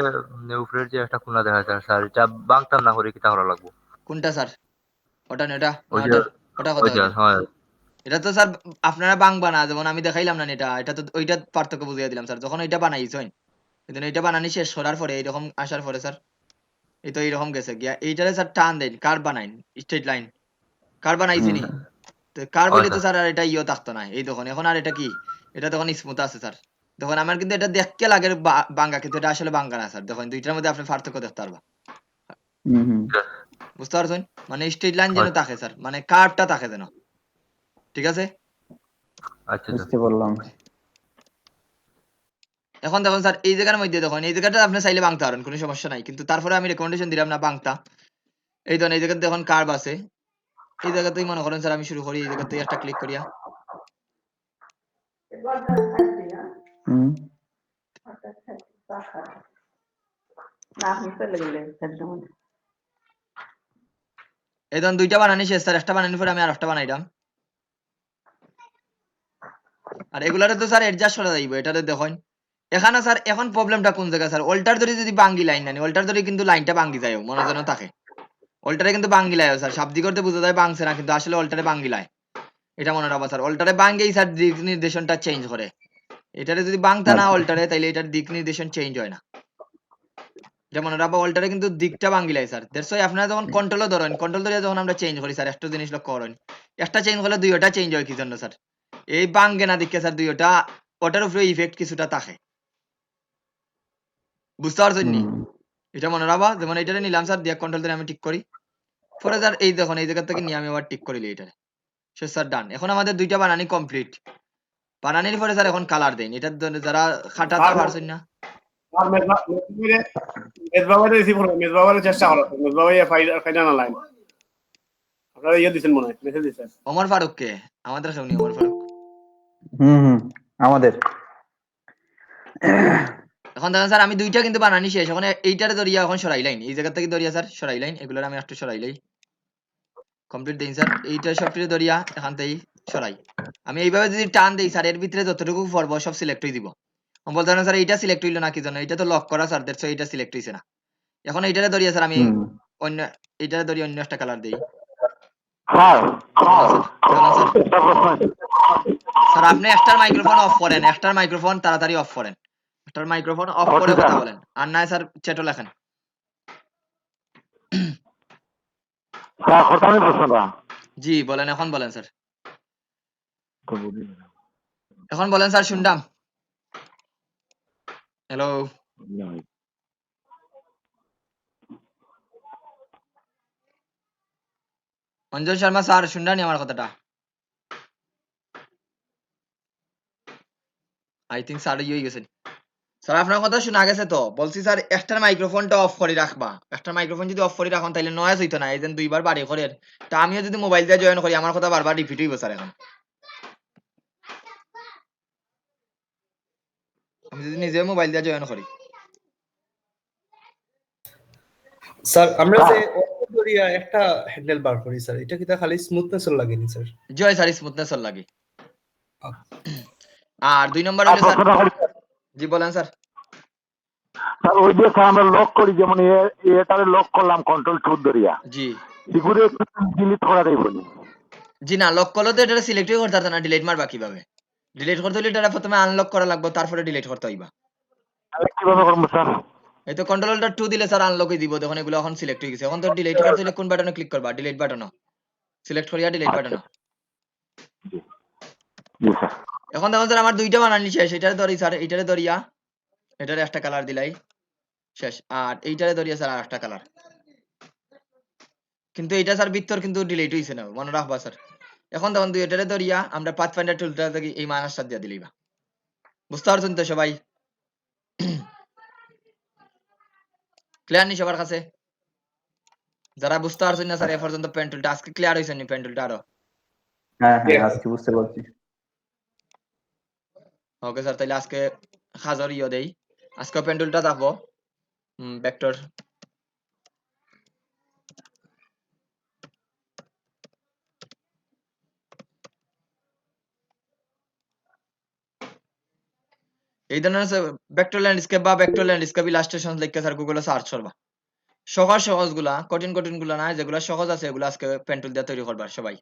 উপরের যে একটা কোনা দেখা যায় স্যার এটা বাংতাম না করে কিতা করা লাগবো কোনটা স্যার ওটা না এটা ওই না যে ওটা ওই কথা যে হয় এটা তো স্যার আপনারা বাংবা না যেমন আমি দেখাইলাম না এটা এটা তো ওইটা পার্থক্য বুঝিয়ে দিলাম স্যার যখন ওইটা বানাইছেন কিন্তু এটা বানানি শেষ করার পরে এইরকম আসার পরে স্যার এই তো এইরকম গেছে গিয়া এইটারে স্যার টান দেন কার বানাইন স্ট্রেট লাইন কার বানাইছি নি তো কার বলে তো স্যার আর এটা ইয়ে থাকতো না এই তখন এখন আর এটা কি এটা তখন স্মুথ আছে স্যার তখন আমার কিন্তু এটা দেখতে লাগে বাঙ্গা কিন্তু এটা আসলে বাঙ্গা না স্যার দেখুন দুইটার মধ্যে আপনি পার্থক্য দেখতে পারবা বুঝতে পারছেন মানে স্ট্রেট লাইন যেন থাকে স্যার মানে কার্ভটা থাকে যেন ঠিক আছে আচ্ছা বুঝতে পারলাম। এখন দেখুন স্যার এই জায়গার মধ্যে দেখুন এই জায়গাটা আপনি চাইলে বাংতে পারেন কোনো সমস্যা নাই কিন্তু তারপরে আমি রেকমেন্ডেশন দিলাম না বাংতা এই ধরুন এই জায়গাতে দেখুন কার্ভ আছে এই জায়গাতেই মনে করেন স্যার আমি শুরু করি এই জায়গাতেই একটা ক্লিক করিয়া হুম এই ধরুন দুইটা বানানি শেষ স্যার একটা বানানোর পরে আমি আর একটা বানাইলাম আর এগুলারে তো স্যার অ্যাডজাস্ট করা যাইব এটাতে দেখুন এখানে স্যার এখন প্রবলেমটা কোন জায়গা স্যার অল্টার ধরে যদি বাঙ্গি লাইন নানি অল্টার ধরে কিন্তু লাইনটা বাঙ্গি যায় মনে যেন থাকে অল্টারে কিন্তু বাঙ্গি লায় স্যার শাব্দিক করতে বোঝা যায় বাংছে না কিন্তু আসলে অল্টারে বাঙ্গি লায় এটা মনে রাখবা স্যার অল্টারে বাঙ্গেই স্যার দিক নির্দেশনটা চেঞ্জ করে এটারে যদি বাংতা না অল্টারে তাইলে এটার দিক নির্দেশন চেঞ্জ হয় না যেমন রাবা অল্টারে কিন্তু দিকটা বাঙ্গিলাই স্যার দ্যাটস ওয়াই আপনারা যখন কন্ট্রোলও ধরেন কন্ট্রোল ধরে যখন আমরা চেঞ্জ করি স্যার একটা জিনিস লক্ষ্য করেন একটা চেঞ্জ হলে দুইটা চেঞ্জ হয় কি জন্য স্যার এই বাঙ্গে না দিকে স্যার দুইটা ওটার উপরে ইফেক্ট কিছুটা থাকে বুঝতে পারছেন নি এটা মনে রাখবা যেমন এটারে নিলাম স্যার দিয়ে কন্ট্রোল ধরে আমি ঠিক করি পরে স্যার এই দেখুন এই জায়গা থেকে নিয়ে আমি আবার ঠিক করিলি এটারে সে স্যার ডান এখন আমাদের দুইটা বানানি কমপ্লিট বানানির পরে স্যার এখন কালার দেন এটার জন্য যারা খাটাতে পারছেন না আর মেজবাবাইরে রিসিভ করো মেজবাবাইরে চেষ্টা করো মেজবাবাই ফাইনাল লাইন আপনারা ইয়ে দিছেন মনে হয় মেসেজ দিছেন ওমর ফারুক কে আমাদের সঙ্গে ওমর ফারুক আমাদের এখন দেখেন স্যার আমি দুইটা কিন্তু বানানি শেষ এখন এইটারে ধরিয়া এখন সরাই লাইন এই জায়গা থেকে ধরিয়া স্যার সরাই লাইন এগুলোর আমি একটু সরাইলাই কমপ্লিট দেই স্যার এইটা সবটিরে ধরিয়া এখান থেকে সরাই আমি এইভাবে যদি টান দেই স্যার এর ভিতরে যতটুকু পড়ব সব সিলেক্ট হয়ে দিব আমি বলতে না স্যার এইটা সিলেক্ট হইলো না কি জন্য এটা তো লক করা স্যার দ্যাটস এইটা সিলেক্ট হইছে না এখন এইটারে ধরিয়া স্যার আমি অন্য এইটারে ধরিয়া অন্য একটা কালার দেই স্যার আপনি একটার মাইক্রোফোন অফ করেন একটার মাইক্রোফোন তাড়াতাড়ি অফ করেন একটার মাইক্রোফোন অফ করে কথা বলেন আর না স্যার চ্যাটও লেখেন জি বলেন এখন বলেন স্যার এখন বলেন স্যার শুনলাম হ্যালো অঞ্জন শর্মা স্যার শুনলেন আমার কথাটা আই থিঙ্ক স্যার ইয়ে গেছেন স্যার আপনার কথা শোনা গেছে তো বলছি স্যার একটার মাইক্রোফোনটা অফ করে রাখবা একটার মাইক্রোফোন যদি অফ করে রাখুন তাহলে নয়েজ হইতো না এই যে দুইবার বাড়ি করে তা আমিও যদি মোবাইল দিয়ে জয়েন করি আমার কথা বারবার রিপিট হইব স্যার এখন আমি যদি নিজে মোবাইল দিয়ে জয়েন করি স্যার আমরা যে অটোরিয়া একটা হ্যান্ডেল বার করি স্যার এটা কি তা খালি স্মুথনেস লাগেনি স্যার জয় স্যার স্মুথনেস লাগে আর দুই নম্বর হলো স্যার জি বলেন স্যার স্যার ওই যে স্যার আমরা লক করি যেমন এটারে লক করলাম কন্ট্রোল টুল ধরিয়া জি এগুলো ডিলিট করা দেই বলি জি না লক করলে তো এটা সিলেক্ট করতে পারত না ডিলিট মারবা কিভাবে ডিলিট করতে হলে এটা প্রথমে আনলক করা লাগবে তারপরে ডিলিট করতে হইবা কিভাবে করব স্যার এই তো কন্ট্রোলটা 2 দিলে স্যার আনলকই দিব তখন এগুলো এখন সিলেক্ট হয়ে গেছে এখন তো ডিলিট করতে হলে কোন বাটনে ক্লিক করবা ডিলিট বাটনে সিলেক্ট করিয়া ডিলিট বাটনে জি স্যার এখন দেখুন স্যার আমার দুইটা বানানি শেষ এটারে ধরি স্যার এইটারে ধরিয়া এটারে একটা কালার দিলাই শেষ আর এইটারে ধরিয়া স্যার আরেকটা কালার কিন্তু এটা স্যার ভিতর কিন্তু ডিলিট হইছে না মনে রাখবা স্যার এখন দেখুন দুইটারে ধরিয়া আমরা পাথফাইন্ডার টুলটা থেকে এই মাইনাসটা দিয়া দিলাইবা বুঝতে পারছেন তো সবাই ক্লিয়ার নি সবার কাছে যারা বুঝতে পারছেন না স্যার এ পর্যন্ত পেন টুলটা আজকে ক্লিয়ার হইছে নি পেন টুলটা আরো হ্যাঁ আজকে বুঝতে পারছি ওকে স্যার তাহলে আজকে হাজার ইয়ে দেই আজকে পেন টুলটা দেখবো ভেক্টর এই ধরনের ভেক্টর ল্যান্ডস্কেপ বা ভেক্টর ল্যান্ডস্কেপ ইলাস্ট্রেশন লিখে স্যার গুগলে সার্চ করবা সহজ সহজ গুলা কঠিন কঠিন গুলা না যেগুলা সহজ আছে এগুলো আজকে পেন্টুল দিয়ে তৈরি করবার সবাই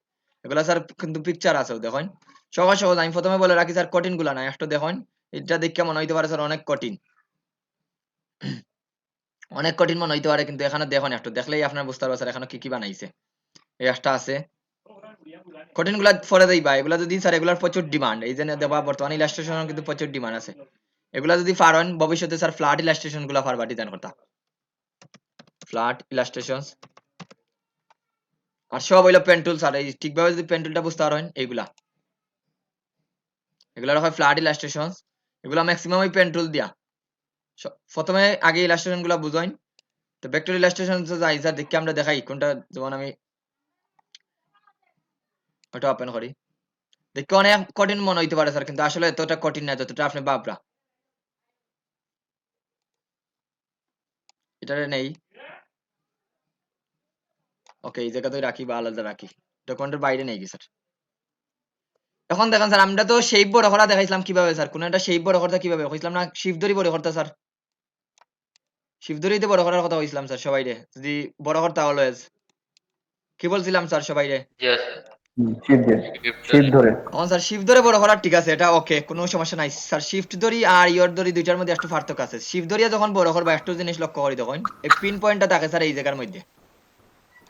এগুলা স্যার কিন্তু পিকচার আছে দেখুন সহজ সহজ আমি প্রথমে বলে রাখি স্যার কঠিন গুলা না একটা দেখুন এটা দেখে মনে হইতে পারে স্যার অনেক কঠিন অনেক কঠিন মনে হইতে পারে কিন্তু এখানে দেখুন একটু দেখলেই আপনার বুঝতে পারবে স্যার এখানে কি কি বানাইছে এই একটা আছে কঠিন গুলা পরে দেই ভাই এগুলা যদি স্যার এগুলার প্রচুর ডিমান্ড এই জন্য দেবা বর্তমানে ইলাস্ট্রেশন কিন্তু প্রচুর ডিমান্ড আছে এগুলা যদি পারেন ভবিষ্যতে স্যার ফ্ল্যাট ইলাস্ট্রেশন গুলা পারবা ডিজাইন করতে ফ্ল্যাট ইলাস্ট্রেশনস আর সব হইলো পেন টুল স্যার এই ঠিকভাবে যদি পেন টুলটা বুঝতে পারেন এইগুলা এগুলা হয় ফ্ল্যাট ইলাস্ট্রেশনস এগুলা ম্যাক্সিমাম ওই পেন টুল দিয়া প্রথমে আগে ইলাস্ট্রেশন গুলা বুঝাইন তো ভেক্টর ইলাস্ট্রেশন যাই স্যার দেখি আমরা দেখাই কোনটা যেমন আমি ওটা ওপেন করি দেখি অনেক কঠিন মনে হইতে পারে স্যার কিন্তু আসলে এতটা কঠিন না যতটা আপনি ভাবরা এটা নেই ওকে এই জায়গাতেই রাখি বা আলাদা রাখি ডকুমেন্টের বাইরে নেই কি স্যার এখন দেখেন স্যার আমরা তো শেপ বড় করা দেখাইছিলাম কিভাবে স্যার কোন একটা শেপ বড় করতে কিভাবে কইছিলাম না শিফট ধরি বড় করতে স্যার শিফট ধরিতে বড় করার কথা কইছিলাম স্যার সবাই রে যদি বড় করতে অলওয়েজ কি বলছিলাম স্যার সবাই রে শিফট ধরে এখন স্যার শিফট ধরে বড় করা ঠিক আছে এটা ওকে কোনো সমস্যা নাই স্যার শিফট ধরি আর ইয়র ধরি দুইটার মধ্যে একটু পার্থক্য আছে শিফট ধরিয়া যখন বড় করবা একটু জিনিস লক্ষ্য করি তখন এই পিন পয়েন্টটা থাকে স্যার এই জায়গার মধ্যে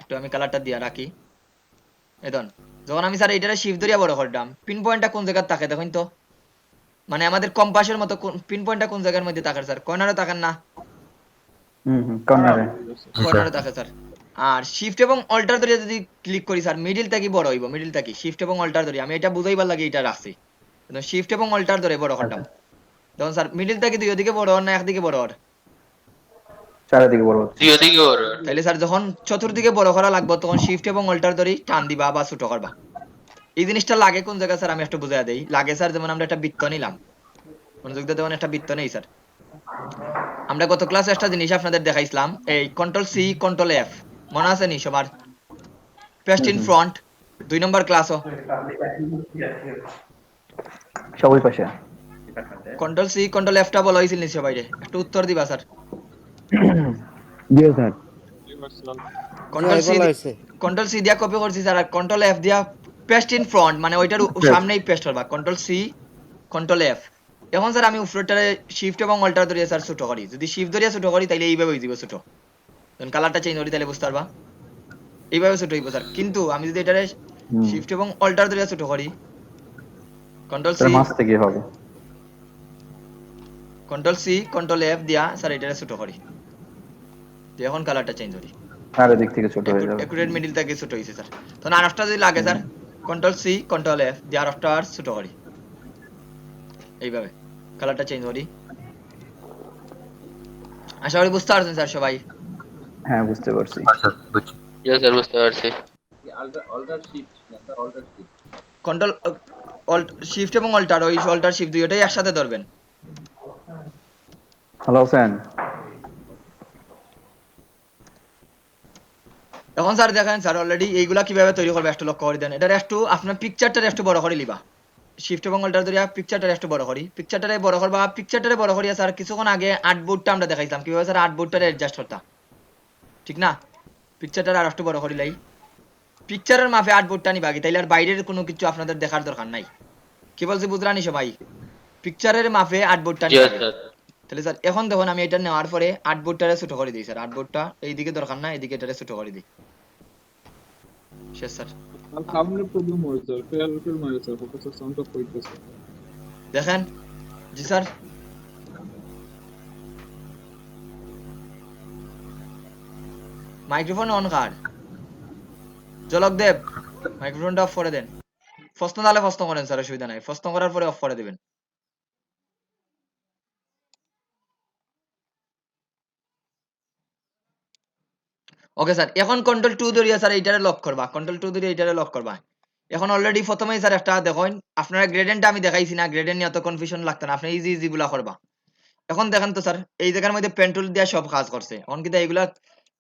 একটু আমি কালারটা দিয়া রাখি এখন যখন আমি স্যার এইটারে শিফট ধরিয়া বড় করলাম পিন পয়েন্টটা কোন জায়গায় থাকে দেখুন তো মানে আমাদের কম্পাসের মতো পিন পয়েন্টটা কোন জায়গার মধ্যে থাকে স্যার কর্নারে থাকেন না কর্নারে থাকে স্যার আর শিফট এবং অল্টার ধরে যদি ক্লিক করি স্যার মিডল থেকে বড় হইব মিডল থেকে শিফট এবং অল্টার ধরে আমি এটা বুঝাইবার লাগে এটা রাখছি শিফট এবং অল্টার ধরে বড় করলাম তখন স্যার মিডল থেকে দুই দিকে বড় হর না একদিকে বড় হর চারিদিকে বড় তাইলে স্যার যখন চতুর্দিকে বড় করা লাগবে তখন শিফট এবং অল্টার ধরে টান দিবা বা ছোট করবা এই জিনিসটা লাগে কোন জায়গায় স্যার আমি একটু বুঝাই দেই লাগে স্যার যেমন আমরা একটা বৃত্ত নিলাম মনোযোগ দিয়ে যেমন একটা বৃত্ত নেই স্যার আমরা গত ক্লাসে একটা জিনিস আপনাদের দেখাইছিলাম এই কন্ট্রোল সি কন্ট্রোল এফ মনে আছে নি সবার পেস্ট ইন ফ্রন্ট 2 নম্বর ক্লাসও সবই পাশে কন্ট্রোল সি কন্ট্রোল এফ টা বলা হয়েছিল নি সবাই রে একটু উত্তর দিবা স্যার জি স্যার কন্ট্রোল সি দিয়া কপি করছি স্যার আর কন্ট্রোল এফ দিয়া পেস্ট ইন ফ্রন্ট মানে ওইটার সামনেই পেস্ট করবা কন্ট্রোল সি কন্ট্রোল এফ এখন স্যার আমি উপরেরটারে শিফট এবং অল্টার ধরিয়া স্যার ছোট করি যদি শিফট ধরিয়া ছোট করি তাহলে এইভাবে হয়ে যাবে ছোট যখন কালারটা চেঞ্জ করি তাহলে বুঝতে পারবা এইভাবে ছোট হইব স্যার কিন্তু আমি যদি এটারে শিফট এবং অল্টার ধরিয়া ছোট করি কন্ট্রোল সি মাছ থেকে হবে কন্ট্রোল সি কন্ট্রোল এফ দিয়া স্যার এটারে ছোট করি এখন কালারটা চেঞ্জ করি আর দিক থেকে ছোট হয়ে যাবে একুরেট মিডল থেকে ছোট হইছে স্যার তখন আরেকটা যদি লাগে sir control C control F দিয়ে আরেকটা আর ছোট করি এইভাবে কালারটা চেঞ্জ করি আশা করি বুঝতে পারছেন স্যার সবাই হ্যাঁ বুঝতে পারছি আচ্ছা বুঝছি স্যার বুঝতে পারছি অল্টার শিফট না sir alt shift control shift এবং অল্টার ওই অল্টার শিফট দুইটাই একসাথে ধরবেন হ্যালো হোসেন এখন স্যার দেখেন স্যার অলরেডি এইগুলা কিভাবে তৈরি করবে একটু লক্ষ্য করে দেন এটার একটু আপনার পিকচারটারে একটু বড় করে লিবা শিফট এবং অল্টার ধরিয়া পিকচারটারে একটু বড় করি পিকচারটারে বড় করবা পিকচারটারে বড় করিয়া স্যার কিছুক্ষণ আগে আর্টবোর্ডটা আমরা দেখাইছিলাম কিভাবে স্যার আর্টবোর্ডটারে অ্যাডজাস্ট করতা ঠিক না পিকচারটারে আর একটু বড় করি লাই পিকচারের মাপে আর্টবোর্ডটা নিবা কি তাইলে আর বাইরের কোনো কিছু আপনাদের দেখার দরকার নাই কি বলছি বুঝরানি সবাই পিকচারের মাপে আর্টবোর্ডটা নিবা তাহলে স্যার এখন দেখুন আমি এটা নেওয়ার পরে আর্টবোর্ডটারে ছোট করে দিই স্যার আর্টবোর্ডটা এইদিকে দরকার না এইদিকে এটারে ছোট করে দিই শেষ স্যার সামনে প্রবলেম হয়েছে ফেল মারিছে প্রফেসর সাউন্ড অফ কইতেছে দেখেন জি স্যার মাইক্রোফোন অন কার জলক দেব মাইক্রোফোনটা অফ করে দেন প্রশ্ন তাহলে প্রশ্ন করেন স্যার অসুবিধা নাই প্রশ্ন করার পরে অফ করে দিবেন ওকে স্যার এখন কন্ট্রোল 2 ধরিয়া স্যার এইটারে লক করবা কন্ট্রোল 2 ধরিয়া এইটারে লক করবা এখন অলরেডি প্রথমেই স্যার একটা দেখুন আপনারা গ্রেডেন্টটা আমি দেখাইছি না গ্রেডেন্ট নিয়ে এত কনফিউশন লাগতো না আপনি ইজি ইজি গুলা করবা এখন দেখেন তো স্যার এই জায়গার মধ্যে পেন্টুল দিয়ে সব কাজ করছে এখন কিন্তু এইগুলা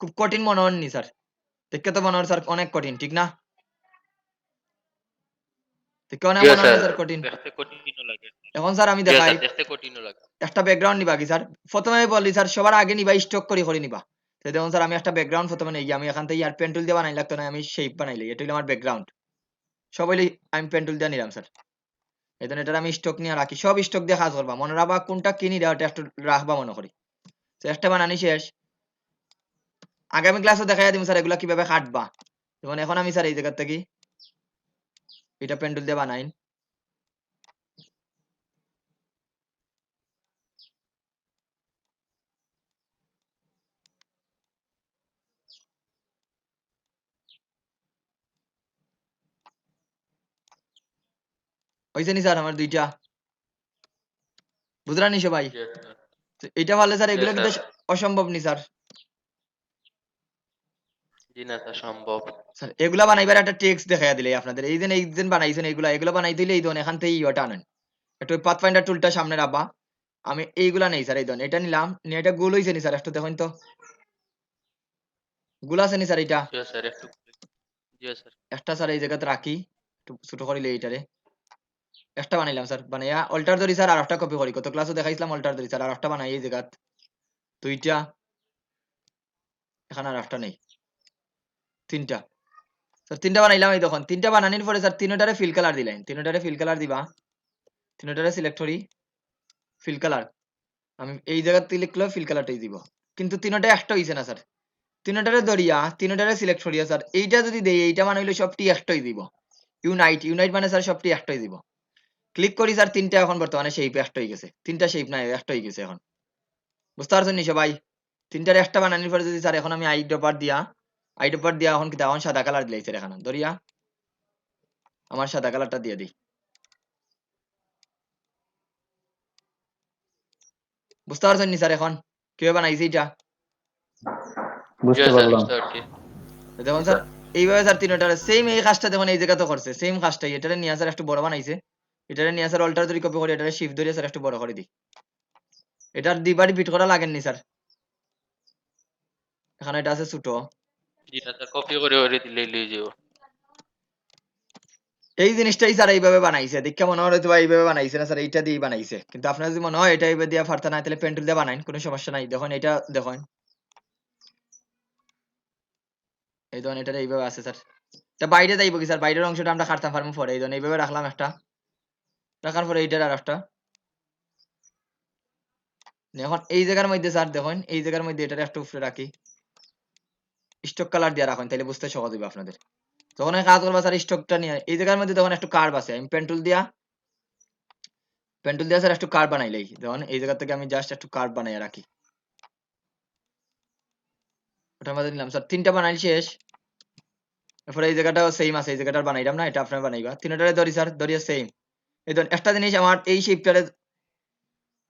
খুব কঠিন মনে হয়নি স্যার দেখতে তো মনে হয় স্যার অনেক কঠিন ঠিক না দেখতে অনেক জি মনে হয় স্যার না স্যার কঠিন দেখতে কঠিনও লাগে এখন স্যার আমি জি দেখাই স্যার দেখতে কঠিনও লাগে একটা ব্যাকগ্রাউন্ড নিবা কি স্যার প্রথমে বলি স্যার সবার আগে নিবা স্টক করে নিবা তো দেখুন স্যার আমি একটা ব্যাকগ্রাউন্ড প্রথমে নেই আমি এখান থেকে আর পেন্টুল দিয়ে বানাই লাগতো না আমি শেপ বানাইলি এটা হলো আমার ব্যাকগ্রাউন্ড সব হইলে আমি পেন্টুল দিয়ে নিলাম স্যার এই জন্য এটা আমি স্টক নিয়ে রাখি সব স্টক দিয়ে কাজ করবা মনে রাখবা কোনটা কিনি দেওয়া একটু রাখবা মনে করি চেষ্টা বানানি শেষ আগামী ক্লাসে দেখাই দিম স্যার এগুলা কিভাবে কাটবা যেমন এখন আমি স্যার এই জায়গা থেকে এটা পেন্টুল দিয়ে বানাই হয়েছে নি স্যার আমার দুইটা বুঝলা নি সবাই জি স্যার তো এটা ভালো স্যার জি এগুলো কিন্তু স্যার অসম্ভব নি স্যার জি না স্যার সম্ভব স্যার এগুলা বানাইবার একটা টেক্সট দেখাইয়া দিলে আপনাদের এই দিন বানাইছেন এগুলা বানাই দিলে এই ধরুন এখান থেকে ইয়েটা আনেন একটু পাথ ফাইন্ডার টুলটা সামনে রাখবা আমি এইগুলা নেই স্যার এই ধরুন এটা নিলাম নিয়ে এটা গোল হয়েছে নি স্যার একটু দেখুন তো গোল আছে নি স্যার এটা জি স্যার একটু জি স্যার একটা স্যার এই জায়গাতে রাখি একটু ছোট করিলে এইটারে একটা বানাইলাম স্যার বানাইয়া অল্টার ধরি স্যার আর একটা কপি করি কত ক্লাসও দেখাইছিলাম অল্টার ধরি স্যার আর একটা বানাই এই জায়গাত দুইটা এখানে আর একটা নেই তিনটা স্যার তিনটা বানাইলাম এই দেখুন তিনটা বানানোর পরে স্যার তিনটারে ফিল কালার দিলেন তিনটারে ফিল কালার দিবা তিনটারে সিলেক্ট করি ফিল কালার আমি এই জায়গাতে ক্লিক করলে ফিল কালারটাই দিব কিন্তু তিনটা একটা হইছে না স্যার তিনটারে ধরিয়া তিনটারে সিলেক্ট করিয়া স্যার এইটা যদি দেই এইটা মানে হইলো সবটি একটাই দিব ইউনাইট মানে স্যার সবটি একটাই দিব ক্লিক করি স্যার তিনটা এখন বর্তমানে শেপ একটা হয়ে গেছে তিনটা শেপ নাই একটা হয়ে গেছে এখন বুঝতে পারছেন নি সবাই তিনটার একটা বানানোর পরে যদি স্যার এখন আমি আইড্রপার দিয়া এখন কি এখন সাদা কালার দিলাই স্যার এখানে ধরিয়া আমার সাদা কালারটা দিয়ে দিই বুঝতে পারছেন নি স্যার এখন কিভাবে বানাইছি এটা জি স্যার বুঝতে পারছি তো দেখুন স্যার এইভাবে স্যার তিনটার সেম এই কাজটা দেখুন এই জায়গাতে করছে সেম কাজটাই এটারে নিয়ে স্যার একটু বড় বানাইছে এটারে নিয়ে স্যার অল্টার ধরে কপি করে এটারে শিফট ধরে স্যার একটু বড় করে দিই এটার দুইবার রিপিট করা লাগেননি স্যার এখানে এটা আছে ছোট জি না স্যার কপি করে দিলেই লই যাও এই জিনিসটাই স্যার এইভাবে বানাইছে দেখে মনে হয় হয়তো বা এইভাবে বানাইছে না স্যার এইটা দিয়ে বানাইছে কিন্তু আপনার যদি মনে হয় এটা এইভাবে দিয়ে পারতে না তাহলে পেন্টুল দিয়ে বানাইন কোনো সমস্যা নাই দেখুন এটা দেখুন এই ধরুন এটা এইভাবে আছে স্যার এটা বাইরে যাইব কি স্যার বাইরের অংশটা আমরা কাটতে পারবো পরে এই ধরুন এইভাবে রাখলাম একটা রাখার পরে এইটার আর একটা এখন এই জায়গার মধ্যে স্যার দেখুন এই জায়গার মধ্যে এটা একটু উপরে রাখি স্টক কালার দিয়ে রাখুন তাহলে বুঝতে সহজ হবে আপনাদের যখন কাজ করবা স্যার স্টকটা নিয়ে এই জায়গার মধ্যে তখন একটু কার্ভ আছে আমি পেন্টুল দিয়া স্যার একটু কার্ভ বানাইলেই দেখুন এই জায়গা থেকে আমি জাস্ট একটু কার্ভ বানাই রাখি ওটার মধ্যে নিলাম স্যার তিনটা বানাই শেষ এরপরে এই জায়গাটাও সেম আছে এই জায়গাটা বানাইলাম না এটা আপনার বানাইবা তিনটারে ধরি স্যার ধরিয়া সেম এই ধরুন একটা জিনিস আমার এই শেপটারে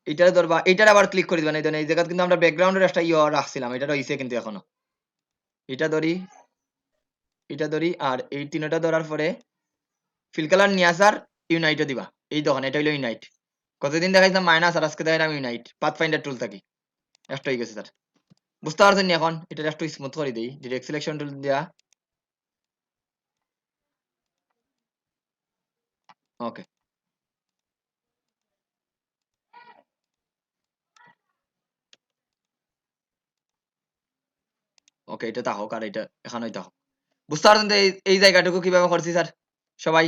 এইটারে ধরবা এইটারে আবার ক্লিক করে দিবেন এই ধরুন এই জায়গা কিন্তু আমরা ব্যাকগ্রাউন্ডের একটা রাখছিলাম এটা রইছে কিন্তু এখনো এটা ধরি আর এই তিনটা ধরার পরে ফিল কালার নিয়ে আসার ইউনাইটও দিবা এই দেখুন এটা হইলো ইউনাইট কতদিন দেখাইছিলাম মাইনাস আর আজকে দেখাইলাম ইউনাইট পাথ ফাইন্ডার টুল থাকি একটা হয়ে গেছে স্যার বুঝতে পারছেন নি এখন এটা একটু স্মুথ করে দিই ডিরেক্ট সিলেকশন টুল দিয়া ওকে ওকে এটা তাহোক আর এটা এখানেই তাহোক বুঝতে পারছেন তো এই জায়গাটুকু কিভাবে করছি স্যার সবাই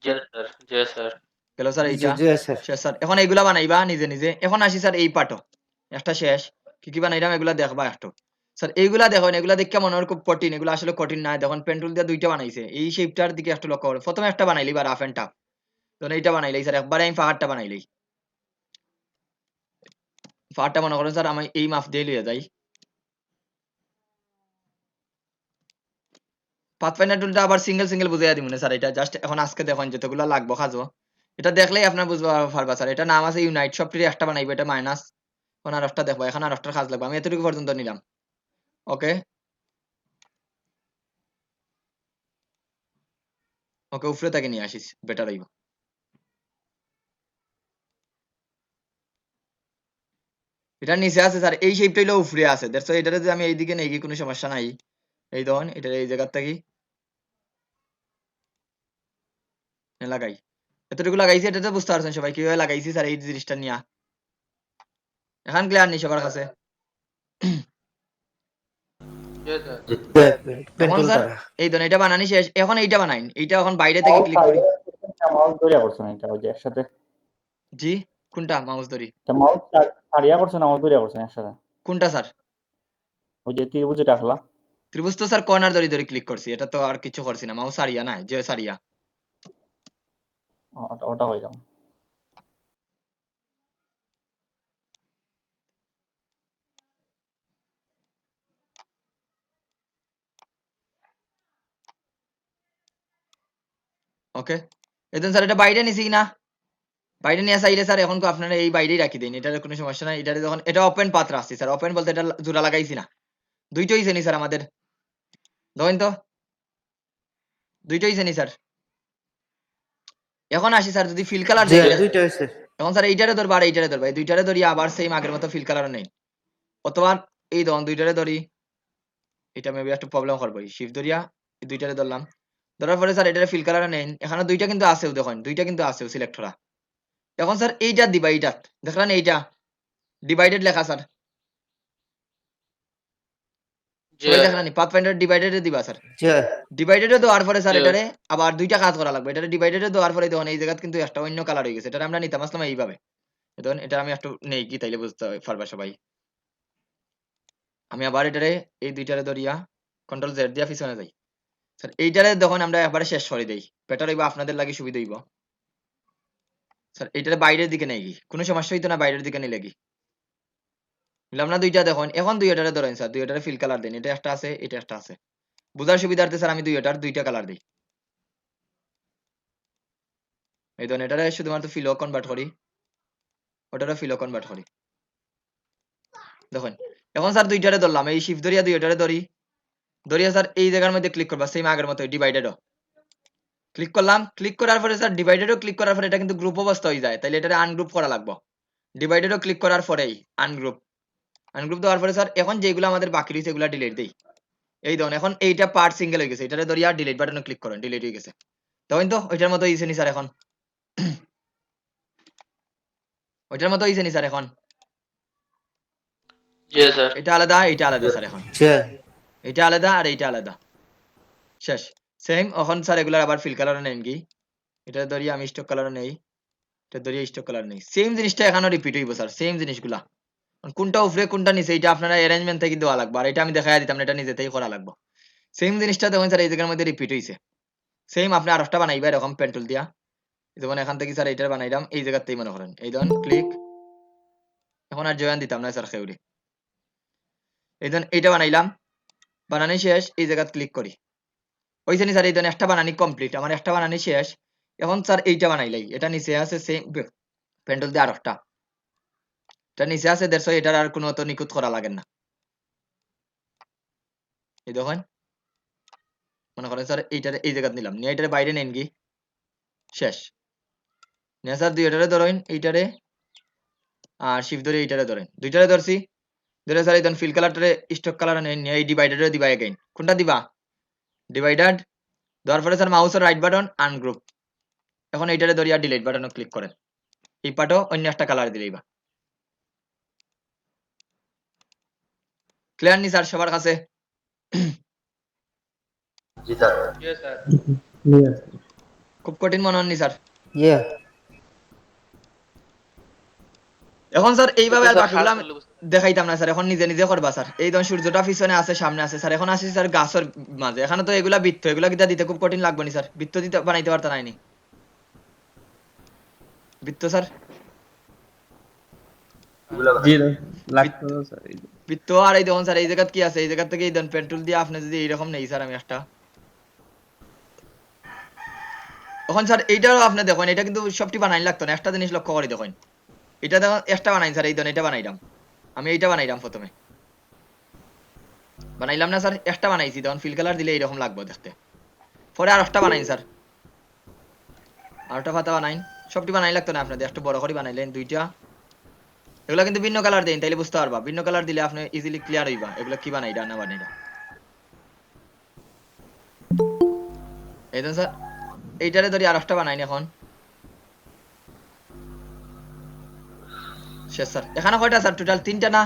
জি স্যার জি স্যার গেল স্যার জি এইটা জি স্যার শেষ স্যার এখন এইগুলা বানাইবা নিজে নিজে এখন আসি স্যার এই পার্টও একটা শেষ কি কি বানাইলাম এগুলা দেখবা একটু স্যার এইগুলা দেখুন এগুলা দেখে মনে হয় খুব কঠিন এগুলো আসলে কঠিন না দেখুন পেন্টুল দিয়ে দুইটা বানাইছে এই শেপটার দিকে একটু লক্ষ্য করো প্রথমে একটা বানাইলি বা রাফ এন্ড টাফ ধরুন এইটা বানাইলাই স্যার একবারে আমি পাহাড়টা বানাইলাই পাহাড়টা মনে করুন স্যার আমি এই মাপ দিয়ে লিয়ে যাই পাথফাইন্ডার টুলটা আবার সিঙ্গেল বুঝাইয়া দিমু না স্যার এটা জাস্ট এখন আজকে দেখুন যতগুলো লাগবো কাজও এটা দেখলেই আপনার বুঝতে পারবা স্যার এটা নাম আছে ইউনাইট সবটির একটা বানাইবো এটা মাইনাস এখন আর একটা দেখবো এখন আর একটা কাজ লাগবে আমি এতটুকু পর্যন্ত নিলাম ওকে ওকে উপরে তাকে নিয়ে আসিস বেটার হইব এটা নিচে আছে স্যার, এই শেপটা হইলো উপরে আছে, দ্যাটস ওয়াই এটারে যদি আমি এইদিকে নেই কোনো সমস্যা নাই। এই দেখুন এটা এই জায়গার থেকে লাগাই, এতটুকু লাগাইছি, এটা তো বুঝতে পারছেন সবাই কিভাবে লাগাইছি স্যার এই জিনিসটা নিয়ে। এখন ক্লিয়ার নেই সবার কাছে? এখন স্যার এই ধরুন এটা বানানি শেষ, এখন এইটা বানাইন, এইটা এখন বাইরে থেকে ক্লিক করি। মাউস ধরিয়া করছ না এটা ওই যে একসাথে জি কোনটা মাউস ধরি? এটা মাউস ছাড়িয়া করছ না মাউস ধরিয়া করছ না একসাথে কোনটা স্যার? ওই যে ত্রিভুজ যেটা আসলা ত্রিভুজ তো স্যার কর্নার ধরি ধরি ক্লিক করছি, এটা তো আর কিছু করছি না, মাউস সারিয়া না যে সারিয়া। ওটা ওটা হয়ে যাও। ওকে এখন স্যার এটা বাইরে নিছি না, বাইরে নিয়ে চাইলে স্যার এখন আপনারা এই বাইরেই রাখি দিন, এটার কোনো সমস্যা নাই। এটা যখন এটা ওপেন পাথ রাখছি স্যার, ওপেন বলতে এটা জোড়া লাগাইছি না, দুইটাই হইছে নি স্যার আমাদের, দেখেন তো দুইটাই হইছে নি স্যার। এখন আসি স্যার যদি ফিল কালার দেই, এখন স্যার এইটারে ধরবা আর এইটারে ধরবা, এই দুইটারে ধরি আবার সেম আগের মতো ফিল কালার নেই, অথবা এই ধরুন দুইটারে ধরি, এটা মেবি একটু প্রবলেম করবো, শিফট ধরিয়া এই দুইটারে ধরলাম, ধরার পরে স্যার এটারে ফিল কালার নেই, এখানে দুইটা কিন্তু আছেও, দেখেন দুইটা কিন্তু আছেও সিলেক্টরা। এখন স্যার এইটা দিবা, এইটা দেখলেন এইটা ডিভাইডেড লেখা স্যার, সবাই দেখলেন পাথফাইন্ডার ডিভাইডেড দিবা স্যার, ডিভাইডেড দেওয়ার পরে স্যার এটারে আবার দুইটা কাজ করা লাগবে, এটারে ডিভাইডেড দেওয়ার পরে দেখুন এই জায়গা কিন্তু একটা অন্য কালার হয়ে গেছে, এটা আমরা নিতাম আসলাম এইভাবে, দেখুন এটা আমি একটু নেই কি তাইলে বুঝতে পারবা সবাই। আমি আবার এটারে এই দুইটারে ধরিয়া কন্ট্রোল জেড দিয়া পিছনে যাই স্যার, এইটারে দেখুন আমরা একবারে শেষ করে দেই, বেটার হইবা আপনাদের লাগে সুবিধা হইব স্যার। এইটারে বাইরের দিকে নেই কি কোনো সমস্যা হইতো না, বাইরের দিকে নিলে কি বুঝলাম না, দুইটা দেখুন এখন দুইটারে ধরেন স্যার, দুইটারে ফিল কালার দেন, এটা একটা আছে এটা একটা আছে, বুঝার সুবিধার্থে স্যার আমি দুইটা কালার দিই, এই ধরুন এটারে শুধুমাত্র ফিলো কনভার্ট করি, ওটারে ফিলো কনভার্ট করি, দেখুন এখন স্যার দুইটারে ধরলাম, এই শিফট ধরিয়া দুইটারে ধরি, ধরিয়া স্যার এই জায়গার মধ্যে ক্লিক করবা সেম আগের মতো ডিভাইডেডও ক্লিক করলাম, ক্লিক করার পরে স্যার ডিভাইডেডও ক্লিক করার পরে এটা কিন্তু গ্রুপ অবস্থা হয়ে যায়, তাইলে এটারে আনগ্রুপ করা লাগবে, ডিভাইডেডও ক্লিক করার পরেই আনগ্রুপ দেওয়ার পরে স্যার এখন যেগুলো আমাদের বাকি রয়েছে এগুলো ডিলিট দেই, এই ধরুন এখন এইটা পার্ট সিঙ্গেল হয়ে গেছে, এটারে ধরিয়া ডিলিট বাটনে ক্লিক করেন, ডিলিট হয়ে গেছে, তখন তো ওইটার মতো হয়েছে নি স্যার, এখন ওইটার মতো হয়েছে নি স্যার, এখন এটা আলাদা এটা আলাদা স্যার, এখন এটা আলাদা আর এইটা আলাদা, শেষ সেম। এখন স্যার এগুলার আবার ফিল কালার নেন কি, এটা ধরিয়া আমি স্টক কালার নেই, এটা ধরিয়া স্টক কালার নেই, সেম জিনিসটা এখানেও রিপিট হইব স্যার, সেম জিনিসগুলা কোনটা উপরে কোনটা নিচে এটা আপনারা অ্যারেঞ্জমেন্ট থেকে দেওয়া লাগবে, আর এটা আমি দেখাই দিতাম না, এটা নিজে থেকে করা লাগবে, সেম জিনিসটা দেখুন স্যার এই জায়গার মধ্যে রিপিট হইছে, সেম আপনি আরেকটা বানাইবা এরকম পেন্টুল দিয়া, যেমন এখান থেকে স্যার এইটার বানাইলাম এই জায়গাতেই মনে করেন, এই ধরুন ক্লিক, এখন আর জয়েন দিতাম না স্যার খেউরি, এই ধরুন এইটা বানাইলাম, বানানি শেষ, এই জায়গাত ক্লিক করি, ওইখানে স্যার এই ধরুন একটা বানানি কমপ্লিট, আমার একটা বানানি শেষ, এখন স্যার এইটা বানাইলাই, এটা নিচে আছে সেম পেন্টুল দিয়ে আরেকটা, এটা নিচে আছে দেড়শো, এটার আর কোনো অত নিখুঁত করা লাগে না, এই দেখেন মনে করেন স্যার এইটারে এই জায়গাতে নিলাম, নিয়ে এইটারে বাইরে নেন কি শেষ, নিয়ে স্যার দুইটারে ধরেন এইটারে আর শিফট ধরে এইটারে ধরেন, দুইটারে ধরছি ধরে স্যার এই ফিল কালারটারে স্টক কালার নেন, নিয়ে এই ডিভাইডারে দিবা এগেইন, কোনটা দিবা ডিভাইডার দেওয়ার পরে স্যার মাউসের রাইট বাটন আনগ্রুপ, এখন এইটারে ধরিয়া ডিলিট বাটনে ক্লিক করেন, এই পার্টও অন্য একটা কালার দিলেইবা, ক্লিয়ার নি স্যার সবার কাছে? খুব কঠিন মনে হননি স্যার? এখন স্যার এইভাবে আর বাকিগুলো আমি দেখাইতাম না স্যার, এখন নিজে নিজে করবা স্যার, এই ধরুন সূর্যটা পিছনে আছে সামনে আছে স্যার, এখন আসি স্যার গাছের মাঝে, এখানে তো এগুলা বৃত্ত, এগুলা কিটা দিতে খুব কঠিন লাগবে নি স্যার, বৃত্ত দিতে বানাইতে পারতা নাইনি বৃত্ত স্যার, বৃত্ত আর এই দেখুন স্যার এই জায়গা কি আছে, এই জায়গা থেকে এই ধরুন পেন্টুল দিয়ে আপনি যদি এইরকম নেই স্যার আমি একটা, এখন স্যার এইটারও আপনি দেখুন এটা কিন্তু সবটি বানাই লাগতো না, একটা জিনিস লক্ষ্য করে দেখুন এটা দেখুন একটা বানাই স্যার, এই ধরুন এটা বানাইলাম আমি, এইটা বানাইলাম প্রথমে বানাইলাম না স্যার, একটা বানাইছি তখন ফিল কালার দিলে এইরকম লাগবে দেখতে, পরে আর একটা বানাইন স্যার, আর একটা পাতা বানাইন, সবটি বানাই লাগতো না আপনাদের, একটু বড় করে বানাইলেন দুইটা, এগুলা কিন্তু ভিন্ন কালার দেন তাইলে বুঝতে পারবা, ভিন্ন কালার দিলে আপনি ইজিলি ক্লিয়ার হইবা এগুলা কি বানাইরা না বানাইরা। এই দেন স্যার, এইটারে ধরি আর একটা বানাইনি এখন। শেষ স্যার। এখানে কয়টা স্যার টোটাল? 3টা না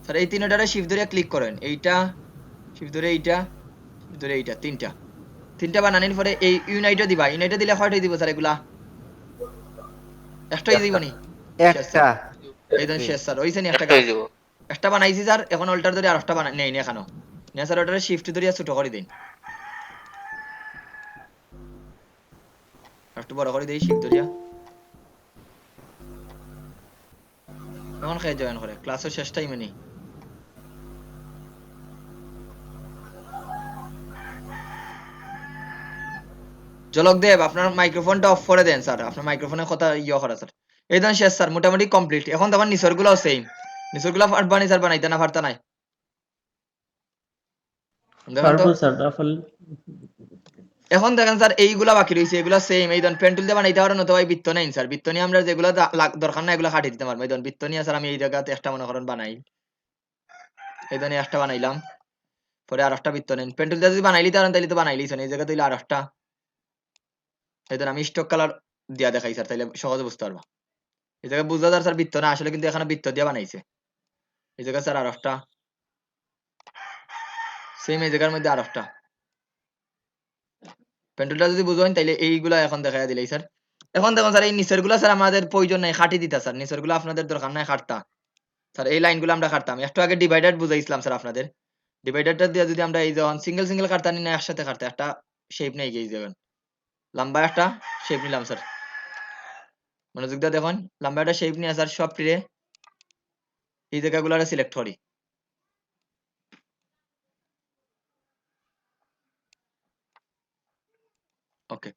স্যার? এই 3টারে শিফট ধরে ক্লিক করেন, এইটা শিফট ধরে, এইটা শিফট ধরে, এইটা 3টা বানানোর পরে এই ইউনাইটে দিবা। ইউনাইটে দিলে কয়টা দিব স্যার? এগুলা একটাই দিব নি? শেষ স্যার। এই দেন শেষ স্যার, হইছে নি একটা একটাই কাজ? দিব। একটা বানাইছি স্যার, এখন অল্টার ধরে আরেকটা বানাই নেই এখানে নিয়ে স্যার ওটারে শিফট ধরিয়া ছোট করে দিন, একটু বড় করে দেই শিফট ধরিয়া। এখন খেয়ে জয়েন করে ক্লাসের শেষ টাইমে নেই। জলক দেব আপনার মাইক্রোফোনটা অফ করে দেন স্যার, আপনার মাইক্রোফোনের কথা করা স্যার। এই ধরুন শেষ স্যার, মোটামুটি কমপ্লিট। এখন তখন নিচের গুলাও সেম, নিচের গুলা পারবানি স্যার বানাইতে না পারতা নাই? দেখেন তো পারবো স্যার, না পারলে এখন দেখেন স্যার এইগুলা বাকি রয়েছে, এগুলা সেম। এই ধরুন পেন্টুল দিয়ে বানাইতে পারেন, অথবা বৃত্ত নেই স্যার, বৃত্ত নিয়ে আমরা যেগুলো দরকার না এগুলো কাটিয়ে দিতে পারবো। এই ধরুন বৃত্ত নিয়ে স্যার আমি এই জায়গাতে একটা মনে করেন বানাই, এই ধরনের একটা বানাইলাম, পরে আর একটা বৃত্ত নেন। পেন্টুল দিয়ে যদি বানাইলি তাহলে তাইলে তো বানাইলিস, এই জায়গাতে হইলে আর একটা। এই ধরুন আমি স্টক কালার দিয়া দেখাই স্যার, তাইলে সহজে বুঝতে পারবা। এই জায়গায় বুঝা যার স্যার বৃত্ত না, আসলে কিন্তু এখানে বৃত্ত দিয়ে বানাইছে। এই জায়গায় স্যার আর একটা সেম, এই জায়গার মধ্যে আর একটা। পেন্টুলটা যদি বুঝেন তাইলে এইগুলা এখন দেখাই দিলেই স্যার। এখন দেখুন স্যার এই নিচের গুলা স্যার আমাদের প্রয়োজন নাই, খাটি দিতা স্যার। নিচের গুলা আপনাদের দরকার নাই খাটতা স্যার, এই লাইনগুলো আমরা কাটতাম। একটু আগে ডিভাইডার বুঝাইছিলাম স্যার আপনাদের। ডিভাইডারটা দিয়ে যদি আমরা এই যখন সিঙ্গেল সিঙ্গেল কাটতাম না, একসাথে কাটতে একটা শেপ নেই গিয়ে যখন লম্বা একটা শেপ নিলাম স্যার, মনোযোগ দিয়ে দেখুন। লম্বা একটা শেপ নিয়ে স্যার সব ফিরে এই জায়গাগুলো সিলেক্ট করি। ওকে,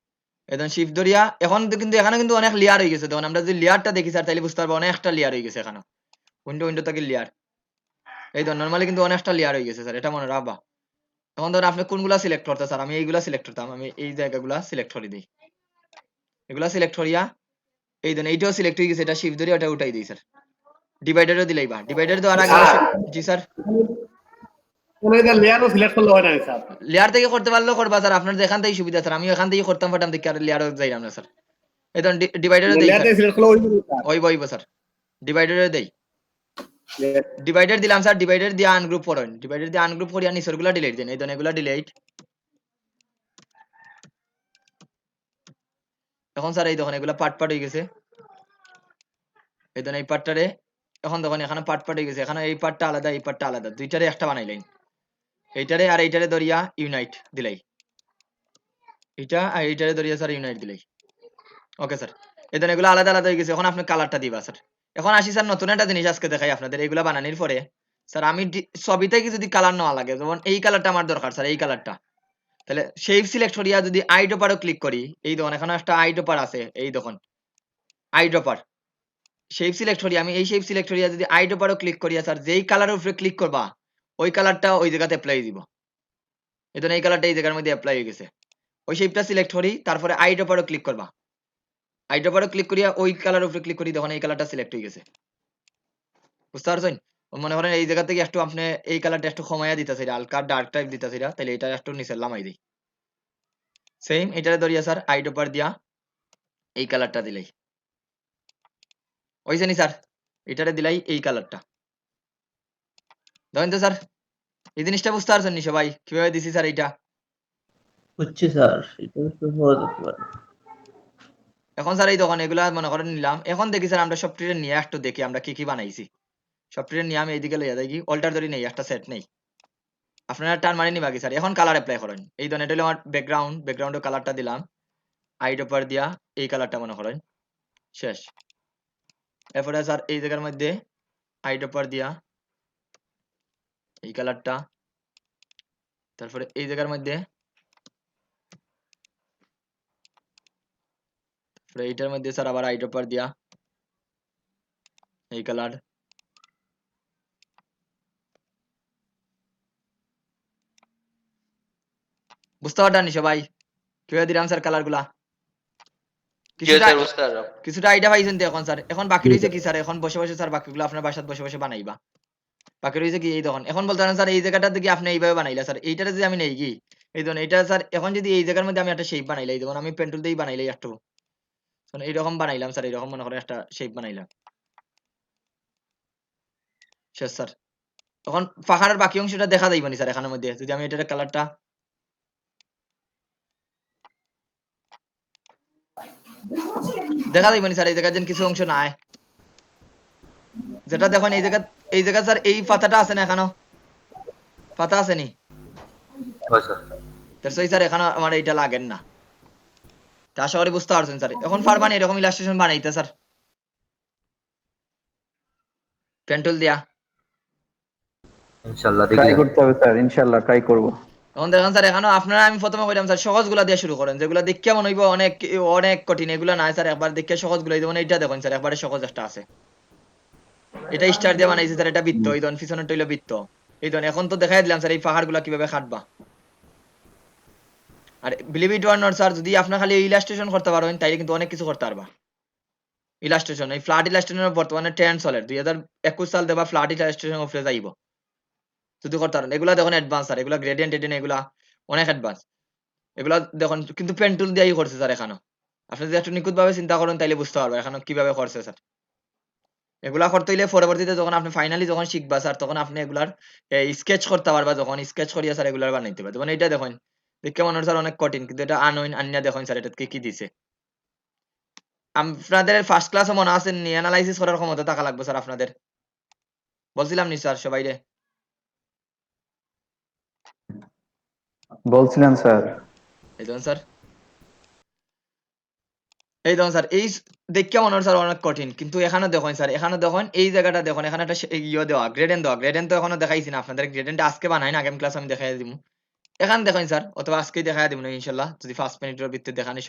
এখন শিফট ধরিয়া এখন কিন্তু এখানে কিন্তু অনেক লেয়ার হয়ে গেছে। তখন আমরা যদি লেয়ারটা দেখি স্যার তাহলে বুঝতে পারবো অনেকটা লেয়ার হয়ে গেছে এখানে। উইন্ডো থেকে লেয়ার, এই ধর নর্মালি কিন্তু অনেকটা লেয়ার হয়ে গেছে স্যার, এটা মনে রাখবা। এখন ধরুন আপনি কোনগুলা সিলেক্ট করতে স্যার? আমি এইগুলা সিলেক্ট করতাম, আমি এই জায়গাগুলা সিলেক্ট করে দিই। এগুলা সিলেক্ট করিয়া এই ধরুন এইটাও সিলেক্ট হয়ে গেছে, এটা শিফট ধরে ওটা উঠাই দিই স্যার। ডিভাইডারও দিলেই বা ডিভাইডার দেওয়ার আগে জি স্যার লেয়ারও সিলেক্ট করলে হয় না স্যার? লেয়ার থেকে করতে পারলেও করবা স্যার, আপনার যেখান থেকে সুবিধা স্যার। আমি এখান থেকে করতাম ফাটাম দেখি আর লেয়ারও যাইলাম না স্যার। এই ধরুন ডিভাইডারও দেই লেয়ার স্যার, থেকে সিলেক্ট করলে ওই বইব স্যার। ডিভাইডারও দেই, ডিভাইডার দিলাম স্যার। ডিভাইডার দিয়ে আনগ্রুপ করেন, ডিভাইডার দিয়ে আনগ্রুপ করিয়া নিচেরগুলা ডিলিট দেন। এই ধরুন এগুলা ডিলিট। এখন স্যার এই দেখুন এগুলা পার্ট পার্ট হয়ে গেছে। এই ধরুন এই পার্টটারে এখন দেখুন এখানে পার্ট পার্ট হয়ে গেছে, এখানে এই পার্টটা আলাদা, এই পার্টটা আলাদা, দুইটারে একটা বানাইলেন। এইটারে আর এইটারে ধরিয়া ইউনাইট দিলাই, এইটা আর এইটারে ধরিয়া স্যার ইউনাইট দিলাই। ওকে স্যার, এই ধরুন এগুলো আলাদা আলাদা হয়ে গেছে। এখন আপনি কালারটা দিবা স্যার। এখন আসি স্যার নতুন একটা জিনিস আজকে দেখাই আপনাদের। এইগুলা বানানোর পরে স্যার আমি ছবি থেকে যদি কালার নেওয়া লাগে, যেমন এই কালারটা আমার দরকার স্যার, এই কালারটা, তাহলে শেপ সিলেক্ট করিয়া যদি আই ড্রপারও ক্লিক করি, এই দেখুন এখানে একটা আই ড্রপার আছে, এই দেখুন আই ড্রপার শেপ সিলেক্ট করি। আমি এই শেপ সিলেক্ট করিয়া যদি আই ড্রপারও ক্লিক করিয়া স্যার, যেই কালারের উপরে ক্লিক করবা ওই কালারটা ওই জায়গাতে অ্যাপ্লাই দিব। এই ধরুন এই কালারটা এই জায়গার মধ্যে অ্যাপ্লাই হয়ে গেছে। ওই শেপটা সিলেক্ট করি, তারপরে আই ড্রপারও ক্লিক করবা, আই ড্রপারও ক্লিক করিয়া ওই কালারের উপরে ক্লিক করি, দেখুন এই কালারটা সিলেক্ট হয়ে গেছে। বুঝতে পারছেন? মনে করেন এই জায়গা থেকে একটু আপনি এই কালারটা একটু কমাইয়া দিতেছে, হালকা ডার্ক টাইপ দিতেছে, তাহলে এটা একটু নিচে লামাই দিই। সেম এটারে ধরিয়া স্যার আই ড্রপার দিয়া এই কালারটা দিলাই, ওইখানে স্যার এটারে দিলাই এই কালারটা। দেখেন তো স্যার এই জিনিসটা বুঝতে পারছেন নি সবাই কিভাবে দিছি স্যার? এইটা বুঝছি স্যার, এটা একটু সহজ হতে পারে। এখন স্যার এই দোকানে এগুলা মনে করেন নিলাম। এখন দেখি স্যার আমরা সফটওয়্যার নিয়ে একটু দেখি আমরা কি কি বানাইছি। সফটওয়্যার নিয়ে আমি এইদিকে লইয়া দেখি, অল্টার ধরি নেই, একটা সেট নেই, আপনারা টান মারি নিবা কি স্যার? এখন কালার অ্যাপ্লাই করেন। এই ধরেন এটা হলো আমার ব্যাকগ্রাউন্ডের কালারটা দিলাম, আই ড্রপার দিয়া এই কালারটা মনে করেন শেষ। এরপরে স্যার এই জায়গার মধ্যে আই ড্রপার দিয়া এই কালারটা, তারপরে এই জায়গার মধ্যে এইটার মধ্যে স্যার আবার আই ড্রপার দিয়া এই কালার, বুঝতে পারছেন সবাই কিভাবে দিলাম স্যার কালার গুলা? কিছুটা স্যার বুঝতে পারলাম। কিছুটা আইডিয়া পাইছেন তো এখন স্যার। এখন বাকি রইছে কি স্যার? এখন বসে বসে স্যার বাকিগুলো আপনার বাসাত বসে বসে বানাইবা। বাকি রইছে কি এই দেখুন। এখন বলতে পারেন স্যার এই জায়গাটা থেকে আপনি এইভাবে বানাইলা স্যার। এইটারে যদি আমি নেই কি এই দেখুন এটা স্যার এখন যদি এই জায়গার মধ্যে আমি একটা শেপ বানাইলাই, এই দেখুন আমি পেন টুল দিয়েই বানাইলাই একটু। এইরকম বানাইলাম স্যার, এইরকম মনে করেন একটা শেপ বানাইলাম। শেষ স্যার। এখন পাহাড়ের বাকি অংশটা দেখা যাইবনি স্যার এখানের মধ্যে যদি আমি এটার কালারটা দেখা যাইবনি স্যার এই জায়গায় যেন কিছু অংশ নাই। যেটা দেখুন এই জায়গা স্যার এই পাতাটা আছে না এখানো পাতা আছে নি হয় স্যার। তারপরে স্যার এখানে আমার এইটা লাগেন না। তা আশা করি বুঝতে পারছেন স্যার। এখন পারবানি এরকম ইলাস্ট্রেশন বানাইতে স্যার পেন টুল দিয়া। ইনশাআল্লাহ ট্রাই দেখি। করতে হবে স্যার, ইনশাআল্লাহ ট্রাই করব। এখন দেখেন স্যার এখানে আপনারা আমি প্রথমে কইলাম স্যার সহজগুলা দিয়ে শুরু করেন, যেগুলা দেখিয়া মনে হইব অনেক অনেক কঠিন এগুলা নাই স্যার। একবার দেখিয়া সহজগুলা যেমন এইটা দেখুন স্যার একবারে সহজ একটা আছে। এটা স্টার দিয়ে বানাইছে স্যার, এটা বৃত্ত, এই ধরুন পিছনের টইলো বৃত্ত। এই ধরুন এখন তো দেখাই দিলাম স্যার এই পাহাড়গুলা কিভাবে কাটবা। আর believe it or not sir যদি আপনার খালি ইলাস্ট্রেশন করতে পারেন তাইলে কিন্তু অনেক কিছু করতে পারবা। ইলাস্ট্রেশন এই ফ্ল্যাট ইলাস্ট্রেশনের বর্তমানে ট্রেন্ড চলে 2021 সাল দেবা ফ্ল্যাট ইলাস্ট্রেশন উপরে যাইব যদি করতে পারেন। এগুলা দেখুন অ্যাডভান্স স্যার, এগুলা গ্রেডিয়েন্ট এগুলা অনেক অ্যাডভান্স। এগুলা দেখুন কিন্তু পেন টুল দিয়েই করছে স্যার এখানে। আপনি যদি একটু নিখুঁত ভাবে চিন্তা করেন তাইলে বুঝতে পারবেন এখানে কিভাবে করছে স্যার। এগুলা করতে হইলে পরবর্তীতে যখন আপনি ফাইনালি যখন শিখবা স্যার তখন আপনি এগুলার স্কেচ করতে পারবা, যখন স্কেচ করিয়া স্যার এগুলার বানাইতে পারবে। যেমন এইটা দেখুন দেখে মনে হয় স্যার অনেক কঠিন কিন্তু এটা আনইন আনিয়া দেখুন স্যার এটা কি দিছে। আপনাদের ফার্স্ট ক্লাসে মনে আছে নি অ্যানালাইসিস করার ক্ষমতা থাকা লাগবে স্যার আপনাদের, বলছিলাম নি স্যার সবাই রে? বলছিলেন স্যার। এই দেখুন স্যার এই দেখুন স্যার এই দেখে মনে হয় স্যার অনেক কঠিন কিন্তু এখানে দেখুন স্যার, এখানে দেখুন এই জায়গাটা দেখুন এখানে একটা ইয়ে দেওয়া গ্রেডেন্ট দেওয়া। গ্রেডেন্ট তো এখনো দেখাইছি না আপনাদের, গ্রেডেন্ট আজকে বানাই না আগামী ক্লাস আমি দেখাই দিব। এখানে দেখুন স্যার অথবা আজকেই দেখাই দিব না ইনশাল্লাহ যদি 5 মিনিটের ভিতরে দেখানি।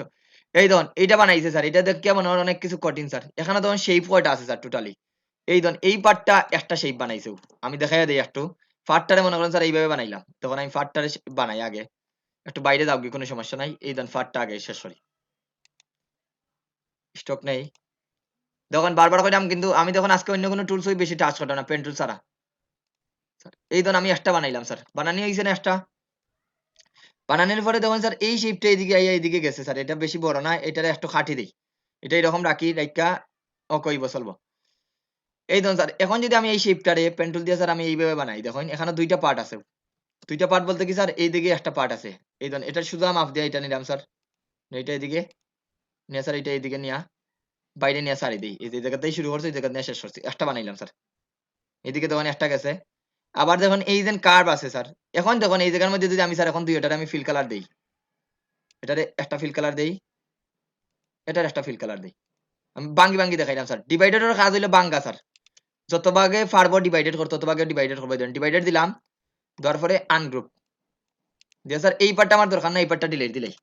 এই দেখুন এইটা বানাইছে স্যার, এটা দেখে মনে হয় অনেক কিছু কঠিন স্যার। এখানে দেখুন শেপ কয়টা আছে স্যার টোটালি। এই দেখুন এই পার্টটা একটা শেপ বানাইছে, আমি দেখাই দিই একটু। ফাটটারে মনে করেন স্যার এইভাবে বানাইলাম, তখন আমি ফাটটারে বানাই আগে একটু বাইরে যাও কি কোনো সমস্যা নাই। এই দেখুন ফাটটা আগে শেষ করি, স্টক নেই দেখুন বারবার কইলাম কিন্তু আমি দেখুন আজকে অন্য কোনো টুলস বেশি টাচ করতাম না পেন টুল ছাড়া। এই ধরুন আমি একটা বানাইলাম স্যার, বানানি হয়েছে না একটা। বানানোর পরে দেখুন স্যার এই শেপটা এইদিকে এইদিকে গেছে স্যার, এটা বেশি বড় না, এটারে একটু খাটি দিই, এটা এরকম রাখি রাইকা ও কইব চলবো। এই দেখুন স্যার এখন যদি আমি এই শেপটারে পেন টুল দিয়ে স্যার আমি এইভাবে বানাই, দেখুন এখানে দুইটা পার্ট আছে। দুইটা পার্ট বলতে কি স্যার এইদিকে একটা পার্ট আছে, এই দেখুন এটা শুধু মাপ দিয়ে এটা নিলাম স্যার, এটা এইদিকে নিয়ে স্যার এটা এইদিকে নিয়ে বাইরে নিয়ে সারি দিই। এই জায়গাতেই শুরু করছি, এই জায়গা নিয়ে শেষ করছি, একটা বানাইলাম স্যার। এদিকে দেখুন একটা গেছে। আবার দেখুন এই যে কার্ভ আছে স্যার, এখন দেখুন এই জায়গার মধ্যে যদি আমি স্যার এখন দুইটারে আমি ফিল কালার দেই, এটারে একটা ফিল কালার দেই, এটার একটা ফিল কালার দেই, আমি বাঙ্গি বাঙ্গি দেখাইলাম স্যার। ডিভাইডেডের কাজ হইলো বাঙ্গা স্যার, যত ভাগে পারবো ডিভাইডেড করতে তত ভাগে ডিভাইডেড করবো। দেন ডিভাইডেড দিলাম, দেওয়ার পরে আনগ্রুপ দিয়ে স্যার এই পার্টটা আমার দরকার না, এই পার্টটা ডিলিট দিলেই।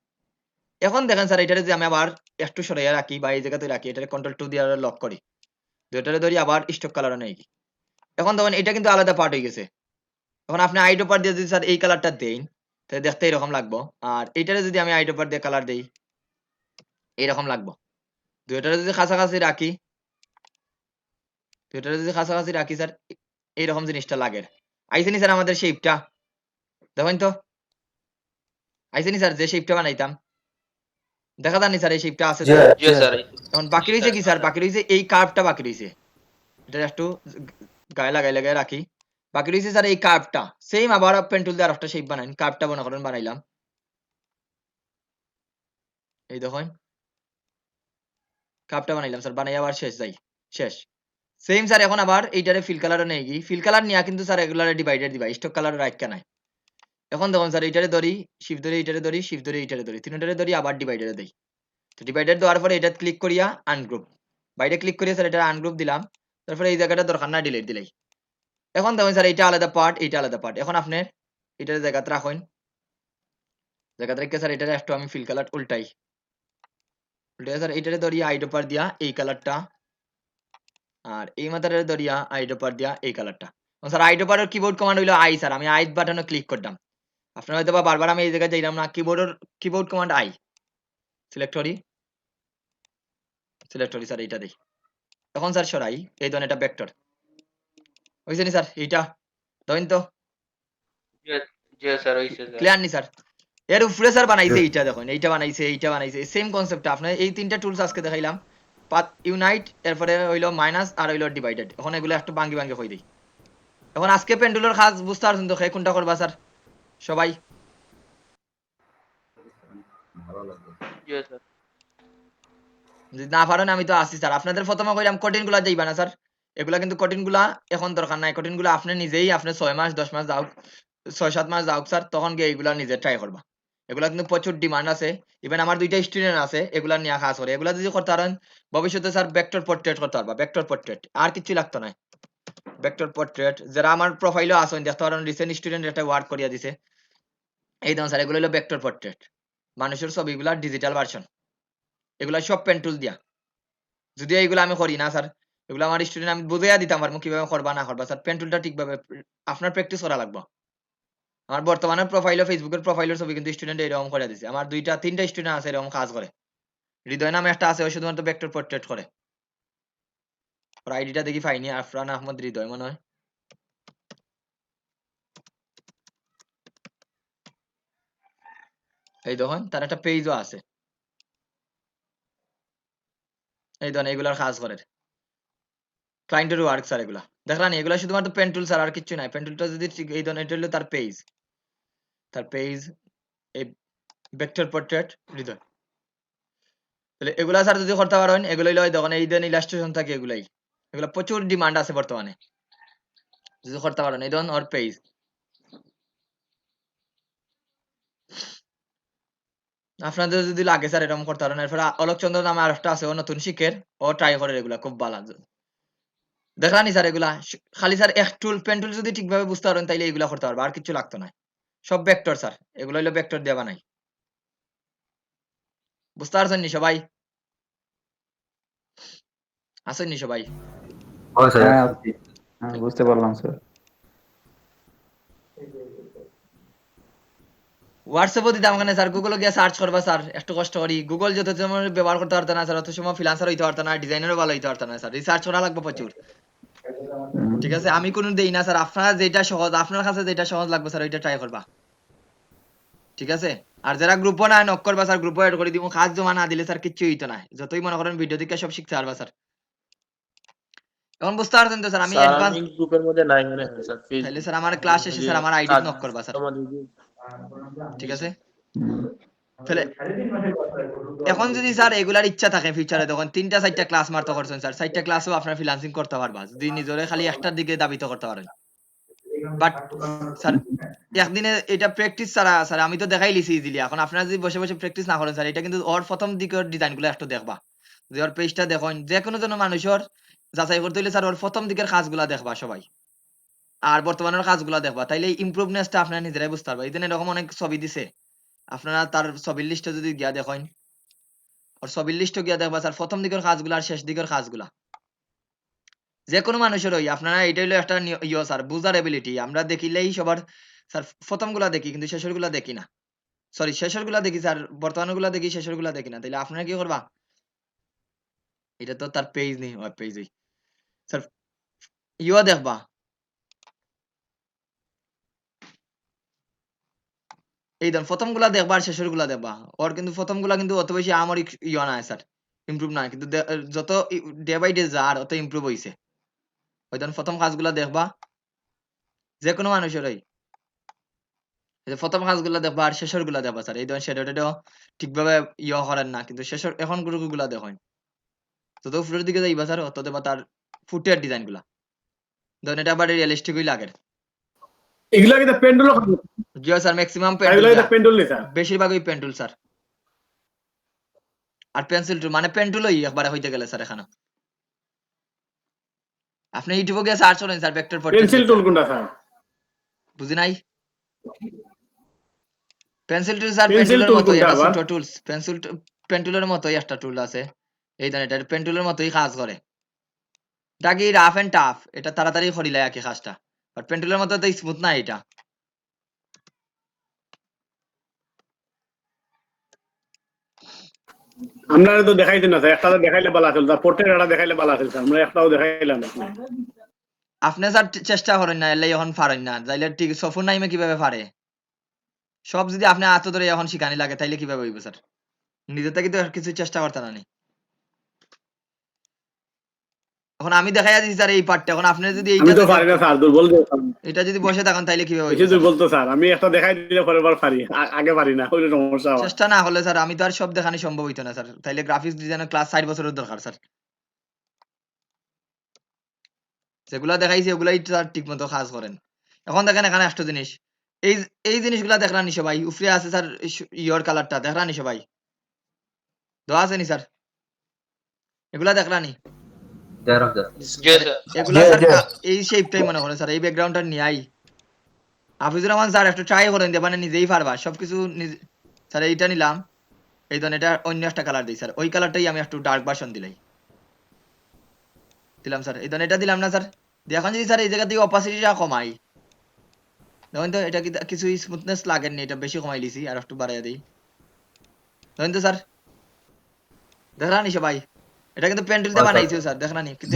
এখন দেখেন স্যার এটারে যে আমি আবার একটু সরাইয়া রাখি বা এই জায়গাতে রাখি, এটারে কন্ট্রোল 2 দিয়ে লক করি, দুইটারে ধরি আবার স্টক কালার নেই। এখন দেখুন এটা কিন্তু আলাদা পার্ট হয়ে গেছে। এখন আপনি আইডোপার দিয়ে যদি স্যার এই কালারটা দেন তাহলে দেখতে এরকম লাগবো, আর এইটারে যদি আমি আইডোপার দিয়ে কালার দেই এইরকম লাগবো। দুইটারে যদি কাছাকাছি রাখি, দুইটারে যদি কাছাকাছি রাখি স্যার এইরকম জিনিসটা লাগে। আইসেনি স্যার আমাদের শেপটা দেখেন তো, আইসেনি স্যার যে শেপটা বানাইতাম দেখা যাননি স্যার এই শেপটা আছে স্যার। জি স্যার। এখন বাকি রয়েছে কি স্যার, বাকি রয়েছে এই কার্ভটা বাকি রয়েছে, এটা একটু গায়ে লাগাই রাখি। বাকি রয়েছে স্যার এই কার্ভটা, সেম আবার পেন টুল দিয়ে আরেকটা শেপ বানাই, কার্ভটা মনে করেন বানাইলাম, এই দেখুন কার্ভটা বানাইলাম স্যার, বানাই আবার শেষ যাই শেষ। সেম স্যার এখন আবার এইটারে ফিল কালারও নেই কি, ফিল কালার নিয়া কিন্তু স্যার এগুলারে ডিভাইডেড দিবা, স্টক কালার রাখা নাই। এখন দেখুন স্যার এইটারে ধরি শিফট ধরে, এইটারে ধরি শিফট ধরে, এইটারে ধরি, তিনটারে ধরি আবার ডিভাইডেডে দেই। তো ডিভাইডেড দেওয়ার পরে এটা ক্লিক করিয়া আনগ্রুপ, বাইরে ক্লিক করিয়া স্যার এটা আনগ্রুপ দিলাম, তারপরে এই জায়গাটা দরকার না ডিলিট দিলেই। এখন দেখুন স্যার এইটা আলাদা পার্ট, এইটা আলাদা পার্ট। এখন আপনি এটার জায়গাতে রাখুন, জায়গাতে রেখে স্যার এটারে একটু আমি ফিল কালার উল্টাই স্যার, এইটারে ধরিয়া আইডোপার দিয়া এই কালারটা, আর এই মাথারে ধরিয়া আইডোপার দিয়া এই কালারটা। স্যার আইডোপারের কিবোর্ড কমান্ড হইলো আই স্যার, আমি আই বাটনে ক্লিক করলাম। আপনারা হয়তো বারবার আমি এই জায়গায় যাইলাম না, কিবোর্ড কমান্ড আই সিলেক্ট করি, সিলেক্ট করি স্যার এইটা দেই এখন স্যার সরাই এই ধরনের এটা ভেক্টর হইছে নি স্যার এইটা ধরেন তো জি স্যার হইছে স্যার ক্লিয়ার নি স্যার এর উপরে স্যার বানাইছে এইটা দেখুন এইটা বানাইছে সেম কনসেপ্ট আপনার এই তিনটা টুলস আজকে দেখাইলাম পাথ ইউনাইট এরপরে হইলো মাইনাস আর হইলো ডিভাইডেড এখন এগুলো একটু ভাঙ্গি ভাঙ্গি হই দেই এখন আজকে পেন্ডুলার কাজ বুঝতে পারছেন তো কোনটা করবা স্যার সবাই ভালো লাগবে। জি স্যার যদি না পারেন আমি তো আসি স্যার আপনাদের প্রথমে কইলাম কঠিন গুলা যাইবা না স্যার এগুলা কিন্তু কঠিন গুলা এখন দরকার নাই কঠিন গুলা আপনি নিজেই আপনি 6 মাস 10 মাস যাও 6-7 মাস যাও স্যার তখন গিয়ে এগুলা নিজে ট্রাই করবা এগুলা কিন্তু প্রচুর ডিমান্ড আছে ইভেন আমার দুইটা স্টুডেন্ট আছে এগুলা নিয়ে কাজ করে এগুলা যদি করতে পারেন ভবিষ্যতে স্যার ভেক্টর পোর্ট্রেট করতে পারবা ভেক্টর পোর্ট্রেট আর কিছু লাগতো না ভেক্টর পোর্ট্রেট যারা আমার প্রোফাইলও আছেন দেখতে পারেন রিসেন্ট স্টুডেন্ট একটা ওয়ার্ক করিয়া দিছে এই দাম স্যার এগুলো হলো ভেক্টর পোর্ট্রেট মানুষের ছবিগুলা ডিজিটাল ভার্সন এগুলা সব পেন টুল দিয়া যদিও এইগুলো আমি করি না স্যার এগুলো আমার স্টুডেন্ট আমি বুঝাইয়া দিতাম পারবো কিভাবে করবা না করবা স্যার পেন টুলটা ঠিকভাবে আপনার প্র্যাকটিস করা লাগবে আমার বর্তমানে প্রোফাইলও ফেসবুকের প্রোফাইলের ছবি কিন্তু স্টুডেন্ট এরকম করে দিছে আমার 2-3টা স্টুডেন্ট আছে এরকম কাজ করে হৃদয় নামে একটা আছে ও শুধুমাত্র ভেক্টর পোর্ট্রেট করে ওর আইডিটা দেখি পাইনি আফরান আহমদ হৃদয় মনে হয় এই দেখুন তার একটা পেজও আছে এই ধরেন এগুলার কাজ করে ক্লায়েন্টের ওয়ার্ক স্যার এগুলা দেখলাম এগুলা শুধুমাত্র পেন টুল স্যার আর কিছু নাই পেন টুলটা যদি ঠিক এই ধরনের এটা হলো তার পেজ এই ভেক্টর পোর্ট্রেট হৃদয় তাহলে এগুলা স্যার যদি করতে পারেন এগুলাই লয় দেখুন এই ধরনের ইলাস্ট্রেশন থাকে এগুলা প্রচুর ডিমান্ড আছে বর্তমানে যদি করতে পারেন এই ধরুন ওর পেজ আপনাদের যদি লাগে স্যার এরকম করতে পারেন এরপরে অলোক চন্দ্র নামে আরেকটা আছে ও নতুন শিখের ও ট্রাই করে এগুলা খুব ভালো দেখলানি স্যার এগুলা খালি স্যার এক টুল পেন টুল যদি ঠিকভাবে বুঝতে পারেন তাইলে এগুলা করতে পারবে আর কিছু লাগতো না সব ভেক্টর স্যার এগুলো হলো ভেক্টর দেওয়া নাই বুঝতে পারছেন নি সবাই আসেন নি সবাই হয় স্যার হ্যাঁ আছি। হ্যাঁ বুঝতে পারলাম স্যার হোয়াটসঅ্যাপও দিতাম ওখানে স্যার গুগলে গিয়ে সার্চ করবা স্যার একটু কষ্ট করি গুগল যত সময় ব্যবহার করতে পারতো না স্যার অত সময় ফ্রিল্যান্সার হইতে পারতো না ডিজাইনারও ভালো হইতে পারতো না স্যার রিসার্চ করা লাগবে প্রচুর ঠিক আছে আমি কোনো দেই না স্যার আপনার যেটা সহজ আপনার কাছে যেটা সহজ লাগবে স্যার ওইটা ট্রাই করবা ঠিক আছে আর যারা গ্রুপও না নক করবা স্যার গ্রুপও এড করে দিব কাজ জমা না দিলে স্যার কিচ্ছু হইতো না যতই মনে করেন ভিডিও দেখে সব শিখতে পারবা স্যার এখন বুঝতে পারছেন তো স্যার আমি অ্যাডভান্স গ্রুপের মধ্যে নাই মনে হয় স্যার তাহলে স্যার আমার ক্লাস শেষে স্যার আমার আইডি নক করবা স্যার ঠিক আছে তাহলে এখন যদি স্যার এগুলার ইচ্ছা থাকে ফিউচারে তখন 3টা-4টা ক্লাস মারতে করছেন স্যার 4টা ক্লাসও আপনার ফ্রিল্যান্সিং করতে পারবা যদি নিজরে খালি একটার দিকে দাবিত করতে পারেন বাট স্যার একদিনে এটা প্র্যাকটিস ছাড়া স্যার আমি তো দেখাই লিছি ইজিলি এখন আপনারা যদি বসে বসে প্র্যাকটিস না করেন স্যার এটা কিন্তু ওর প্রথম দিকের ডিজাইনগুলো একটু দেখবা যে ওর পেজটা দেখুন যে কোনো জন মানুষের যাচাই করতে হইলে স্যার ওর প্রথম দিকের কাজগুলা দেখবা সবাই আর বর্তমানের কাজগুলা দেখবা তাইলে ইমপ্রুভনেসটা আপনারা নিজেরাই বুঝতে পারবা এই দিন এরকম অনেক ছবি দিছে আপনারা তার ছবির লিস্টে যদি গিয়া দেখেন আর ছবির লিস্টে গিয়া দেখবা স্যার প্রথম দিকের কাজগুলা আর শেষ দিকের কাজগুলা যে কোনো মানুষের ওই আপনারা এটা হলো একটা ইয়ে স্যার বুঝার এবিলিটি আমরা দেখিলেই সবার স্যার প্রথম গুলা দেখি কিন্তু শেষের গুলা দেখি না সরি শেষের গুলা দেখি স্যার বর্তমানের গুলা দেখি শেষের গুলা দেখি না তাইলে আপনারা কি করবা এটা তো তার পেজ নেই পেজই স্যার ইয়ে দেখবা এই ধর প্রথম গুলা দেখবা আর শেষের গুলা দেখবা ওর কিন্তু প্রথম গুলা কিন্তু অত বেশি আমার ইয়ে না স্যার ইমপ্রুভ না কিন্তু যত ডে বাই ডে যার অত ইমপ্রুভ হইছে ওই ধর প্রথম কাজগুলা দেখবা যে কোনো মানুষেরই প্রথম কাজগুলা দেখবা আর শেষের গুলা দেখবা স্যার এই ধরেন সেটা ঠিকভাবে ইয়ে করেন না কিন্তু শেষের এখন গুলা দেখেন যত উপরের দিকে যাইবা স্যার অত দেবা তার ফুটের ডিজাইন গুলা ধরেন এটা আবার রিয়েলিস্টিকই লাগে এগুলা কিন্তু পেন্ডুল জিও স্যার ম্যাক্সিমাম এগুলা কিন্তু পেন্ডুল নেই স্যার বেশিরভাগই পেন্টুল স্যার আর পেন্সিল টুল মানে পেন্টুলই একবারে হইতে গেলে স্যার এখানে আপনি ইউটিউবে গিয়ে সার্চ করেন স্যার ভেক্টর পোর্ট্রেট পেন্সিল টুল কোনটা স্যার বুঝি নাই পেন্সিল টুল স্যার পেন্সিল পেন্টুলের টুল মতোই কোনটা এটা আবার? ছোট টুলস পেন্সিল পেন্টুলের মতোই একটা টুল আছে এই ধরনের এটা পেন্টুলের মতোই কাজ করে এটা কি রাফ এন্ড টাফ এটা তাড়াতাড়ি করিলে একই কাজটা বাট পেন্টুলের মতো তো স্মুথ না এটা আমরা তো দেখাইছেন না স্যার, একটা তো দেখাইলে ভালো আছিল, তার পোর্ট্রেট একটা দেখাইলে ভালো আছিল স্যার, আমরা একটাও দেখাইলাম না। আপনি স্যার চেষ্টা করেন না, এলে এখন পারেন না, যাইলে ঠিক সফর নাইমে কিভাবে পারে? সব যদি আপনি আত ধরে এখন শিখানি লাগে তাইলে কিভাবে হইব স্যার? নিজে থেকে তো আর কিছু চেষ্টা করতে না নি। এখন আমি দেখাই দিছি স্যার এই পার্টটা, এখন আপনি যদি আমি এইটা তো পারি না স্যার, দুর্বল তো স্যার। এটা যদি বসে থাকেন তাইলে কিভাবে হইব বেশি স্যার? দুর্বল তো স্যার, আমি একটা দেখাই দিলে পরের বার পারি, আগে পারি না, ওই সমস্যা আমার। চেষ্টা না হলে স্যার আমি তো আর সব দেখানি সম্ভব হইতো না স্যার, তাইলে গ্রাফিক্স ডিজাইনের ক্লাস 4 বছরের দরকার স্যার। যেগুলা দেখাইছি ওগুলাই স্যার ঠিক মতো কাজ করেন। এখন দেখেন এখানে একটা জিনিস, এই এই জিনিসগুলা দেখলানি সবাই, উপরে আছে স্যার ইয়র কালারটা দেখলানি সবাই, দেওয়া আছে নি স্যার? এগুলা দেখলানি? জি স্যার। এগুলা স্যার এই শেপটাই মনে করেন স্যার, এই ব্যাকগ্রাউন্ডটা নিয়াই হাফিজুর রহমান স্যার একটু ট্রাই করেন যে মানে নিজেই পারবা সবকিছু স্যার। এইটা নিলাম, এই ধরনের এটা অন্য একটা কালার দিই স্যার, ওই কালারটাই আমি একটু ডার্ক ভার্সন দিলাম স্যার। এই ধরনের এটা দিলাম না স্যার, দিয়ে এখন যদি স্যার এই জায়গা থেকে অপাসিটিটা কমাই, দেখুন তো এটা কি কিছু স্মুথনেস লাগেনি, এটা বেশি কমাই লিছি, আর একটু বাড়াইয়া দিই, দেখুন তো স্যার দেখলানি সবাই? এটা কিন্তু পেন্টুল দিয়ে বানাইছি স্যার, দেখলানি? কিন্তু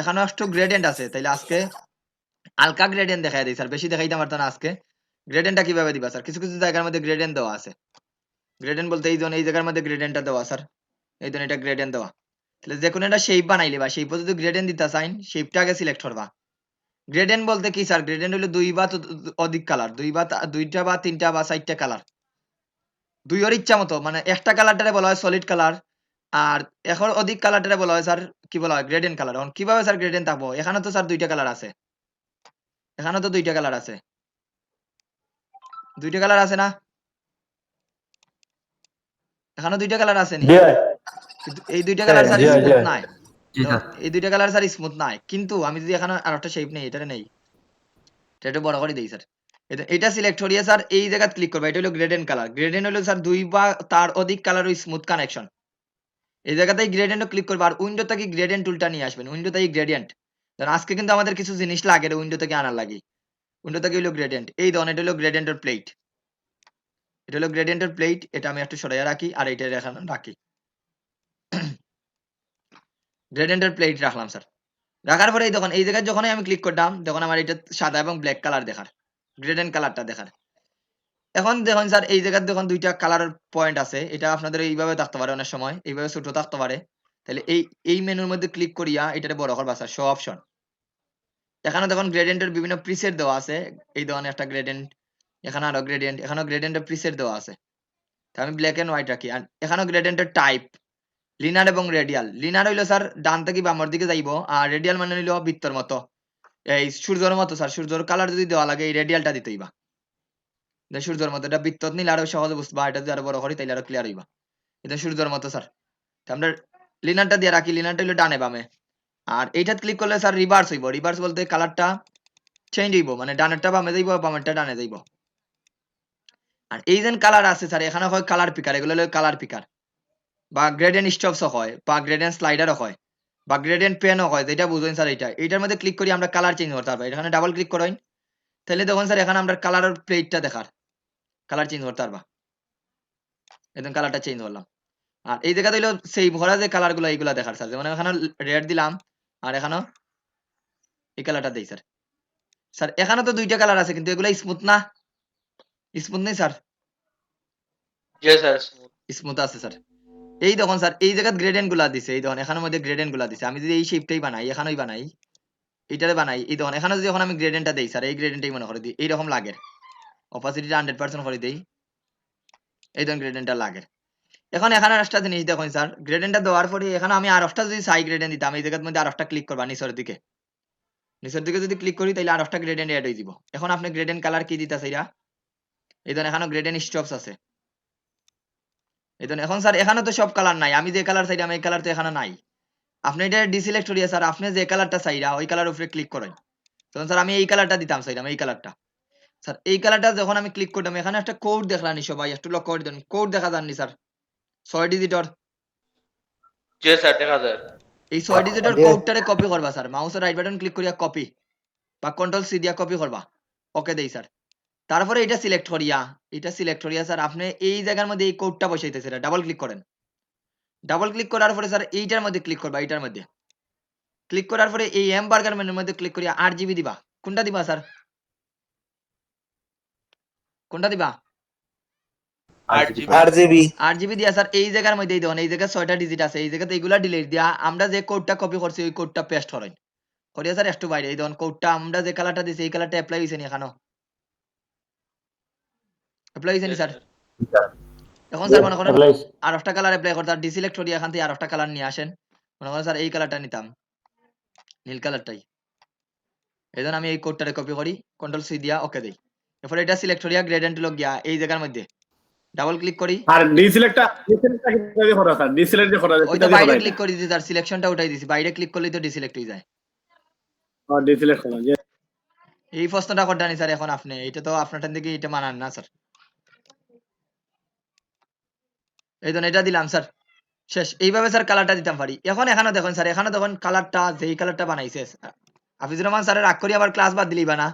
এখানে একটু গ্রেডিয়েন্ট আছে, তাইলে আজকে হালকা গ্রেডিয়েন্ট দেখাই দিই স্যার, বেশি দেখাইতে পারতো না আজকে। গ্রেডিয়েন্টটা কিভাবে দিবা স্যার? কিছু কিছু জায়গার মধ্যে গ্রেডিয়েন্ট দেওয়া আছে, গ্রেডিয়েন্ট বলতে এই এই জায়গার মধ্যে গ্রেডিয়েন্টটা দেওয়া স্যার, এই ধরনের এটা গ্রেডিয়েন্ট দেওয়া। তাহলে যে কোনো একটা শেপ বানাইলে বা শেপও যদি গ্রেডিয়েন্ট দিতে চাইন, শেপটা আগে সিলেক্ট করবা। গ্রেডিয়েন্ট বলতে কি স্যার? গ্রেডিয়েন্ট হলো দুই বা অধিক কালার, দুইটা বা তিনটা বা চারটা কালার, দুইয়ের ইচ্ছা মতো, মানে একটা কালারটারে বলা হয় সলিড কালার, আর এখন অধিক কালারটারে বলা হয় স্যার কি বলা হয়? Gradient colour. এখন কিভাবে স্যার গ্রেডিয়েন্ট থাকবো? এখানে তো স্যার দুইটা কালার আছে, এখানে তো দুইটা কালার আছে, দুইটা কালার আছে না? এখানে দুইটা কালার আছে নি? কিন্তু এই দুইটা কালার স্যার স্মুথ নাই, এই দুইটা কালার স্যার স্মুথ নাই। কিন্তু আমি যদি এখানে আর একটা শেপ নেই, এটা নেই, এটা বড় করে দিই স্যার, এটা সিলেক্ট করিয়ে স্যার এই জায়গায় ক্লিক করবে, এটা হলো গ্রেডিয়েন্ট কালার। গ্রেডিয়েন্ট হলো স্যার দুই বা তার অধিক কালার স্মুথ কানেকশন, এই জায়গাতেই গ্রেডিয়েন্ট ক্লিক করবে, আর উইন্ডো থেকে গ্রেডিয়েন্ট টুলটা নিয়ে আসবেন, উইন্ডো থেকে গ্রেডিয়েন্ট। আজকে কিন্তু আমাদের কিছু জিনিস লাগে উইন্ডো থেকে আনার লাগে, উইন্ডো থেকে হলো গ্রেডিয়েন্ট, এই ধরনের এটা হলো গ্রেডিয়েন্টের প্লেট, এটা হলো গ্রেডিয়েন্টের প্লেট, এটা আমি একটু সরাইয়া রাখি, আর এটা এখানে রাখি, গ্রেডিয়েন্টের প্লেট রাখলাম স্যার। রাখার পরে এই দেখুন এই জায়গায় যখনই আমি ক্লিক করলাম, তখন আমার এটা সাদা এবং ব্ল্যাক কালার দেখার, গ্রেডিয়েন্ট কালারটা দেখার। এখন দেখুন স্যার এই জায়গায় দেখুন দুইটা কালারের পয়েন্ট আছে, এটা আপনাদের এইভাবে থাকতে পারে, অনেক সময় এইভাবে ছোট থাকতে পারে। তাহলে এই মেনুর মধ্যে ক্লিক করিয়া এটারে বড় করবা স্যার, শো অপশন। এখানে দেখুন গ্রেডিয়েন্টের বিভিন্ন প্রিসেট দেওয়া আছে, এই ধরনের একটা গ্রেডিয়েন্ট, এখানে আরো গ্রেডিয়েন্ট, এখানেও গ্রেডিয়েন্টের প্রিসেট দেওয়া আছে। তো আমি ব্ল্যাক এন্ড হোয়াইট রাখি, আর এখানেও গ্রেডিয়েন্টের টাইপ লিনার এবং রেডিয়াল। লিনার হইলো স্যার ডান থেকে বামর দিকে যাইবো, আর রেডিয়াল মানে হইলো বৃত্তর মতো, এই সূর্যের মতো স্যার। সূর্যের কালার যদি দেওয়া লাগে এই রেডিয়ালটা দিতে হইবা, সূর্যের মতো, এটা বৃত্ত নিলে আরো সহজে বুঝবা, এটা যদি আরো বড় করি তাইলে আরো ক্লিয়ার হইবা। এটা সূর্যের মতো স্যার। তো আমরা লিনারটা দিয়ে রাখি, লিনারটা হইলো ডানে বামে। আর এইটাত ক্লিক করলে স্যার রিভার্স হইব, রিভার্স বলতে কালারটা চেঞ্জ হইব, মানে ডানেরটা বামে যাইব, বামেরটা ডানে যাইব। আর এই যে কালার আছে স্যার, এখানে হয় কালার পিকার, এগুলো হলো কালার পিকার, বা গ্রেডিয়েন্ট স্টপসও হয়, বা গ্রেডিয়েন্ট স্লাইডারও হয়, বা গ্রেডিয়েন্ট পেনও হয়, যেটা বুঝেন স্যার। এইটার মধ্যে ক্লিক করি আমরা কালার চেঞ্জ করতে পারবো, এখানে ডাবল ক্লিক করেন, তাহলে দেখুন স্যার এখানে আমরা কালারের প্লেটটা দেখার, কালার চেঞ্জ করতে পারবা, একদম কালারটা চেঞ্জ করলাম। আর এই জায়গাতে হইলো সেই ভরা যে কালার গুলো এইগুলা দেখার স্যার, যেমন এখানে রেড দিলাম, আর এখানেও এই কালারটা দেই স্যার। স্যার এখানে তো দুইটা কালার আছে, কিন্তু এগুলা স্মুথ না, স্মুথ নেই স্যার? জি স্যার। স্মুথ আছে স্যার। এই দেখুন স্যার এই জায়গায় গ্রেডিয়েন্ট গুলা দিছে, এই দেখুন এখানের মধ্যে গ্রেডিয়েন্ট গুলা দিছে। আমি যদি এই শেপটাই বানাই, এখানেই বানাই, এইটারে বানাই, এই দেখুন এখানে যদি এখন আমি গ্রেডিয়েন্টটা দেই স্যার, এই গ্রেডিয়েন্টটাই মনে করে দিই এইরকম লাগের, অপাসিটিটা 100% করে দেই, এই দেখুন গ্রেডিয়েন্টটা লাগের। এখন এখানে একটা জিনিস দেখুন স্যার, গ্রেডিয়েন্টটা দেওয়ার পরে এখানে আমি আর একটা যদি সাই গ্রেডিয়েন্ট দিতাম, এই জায়গার মধ্যে আর একটা ক্লিক করবা নিচের দিকে, নিচের দিকে যদি ক্লিক করি তাহলে আর একটা গ্রেডিয়েন্ট অ্যাড হয়ে যাব। এখন আপনি গ্রেডিয়েন্ট কালার কি দিতেছে এরা, এই ধরুন এখানে গ্রেডিয়েন্ট স্টপস আছে, এই ধরুন। এখন স্যার এখানে তো সব কালার নাই, আমি যে কালার চাইলাম এই কালার তো এখানে নাই। আপনি এটা ডিসিলেক্ট করিয়া স্যার আপনি যে কালারটা চাইরা ওই কালার উপরে ক্লিক করেন, তখন স্যার আমি এই কালারটা দিতাম চাইলাম, এই কালারটা। স্যার এই কালারটা যখন আমি ক্লিক করতাম, এখানে একটা কোড দেখলানি সবাই, একটু লক্ষ্য করে দেন, কোড দেখা যাননি স্যার? 6 ডিজিটর। জি স্যার দেখা যায়। এই 6 ডিজিটের কোডটারে কপি করবা স্যার, মাউসের রাইট বাটন ক্লিক করিয়া কপি, বা কন্ট্রোল সি দিয়া কপি করবা, ওকে দেই স্যার। তারপরে এটা সিলেক্ট করিয়া স্যার আপনি এই জায়গার মধ্যে এই কোডটা বসাইতেছে, ডাবল ক্লিক করেন, ডাবল ক্লিক করার পরে স্যার এইটার মধ্যে ক্লিক করবা, এইটার মধ্যে ক্লিক করার পরে এই এম বার্গার মেনুর মধ্যে ক্লিক করিয়া 8 জিবি দিবা। কোনটা দিবা স্যার? কোনটা দিবা? 8 জিবি দিয়া স্যার এই জায়গার মধ্যেই দেখুন, এই জায়গায় 6টা ডিজিট আছে, এই জায়গাতে এগুলা ডিলিট দিয়া আমরা যে কোডটা কপি করছি ওই কোডটা পেস্ট করেন করিয়া স্যার একটু বাইরে এই দেখুন কোডটা আমরা যে কালারটা দিছি এই কালারটা অ্যাপ্লাই হইছে নি এখানেও? অ্যাপ্লাই হইছে নি স্যার? এখন স্যার মনে করেন Apply. আর একটা কালার অ্যাপ্লাই করতে ডিসিলেক্ট করিয়া এখান থেকে আর একটা কালার নিয়ে আসেন। মনে করেন স্যার এই কালারটা নিতাম, নীল কালারটাই। এই জন্য আমি এই কোডটারে কপি করি, কন্ট্রোল সি দিয়া ওকে দেই। এরপর এটা সিলেক্ট করিয়া গ্রেডিয়েন্ট লগ গিয়া এই জায়গার মধ্যে ডাবল ক্লিক করি। আর ডিসিলেক্টটা কিভাবে দিয়ে করা স্যার? ডিসিলেক্ট দিয়ে করা যায়, ওই সেটা তো দিয়ে বাইরে করা ক্লিক করে দিছি স্যার, সিলেকশনটা উঠাই দিছি, বাইরে ক্লিক করলেই তো ডিসিলেক্ট হয়ে যায়। আর ডিসিলেক্ট করা যায়। এই প্রশ্নটা করতে নি স্যার এখন আপনি, এটা তো আপনার থেকে এটা মানান না স্যার। এই জন্য এটা দিলাম স্যার, শেষ। এইভাবে স্যার কালারটা দিতাম পারি। এখন এখানে দেখুন স্যার, এখানে দেখুন কালারটা যেই কালারটা বানাইছে হাফিজুর রহমান স্যারের রাগ করি আবার ক্লাস বাদ দিলিবা না?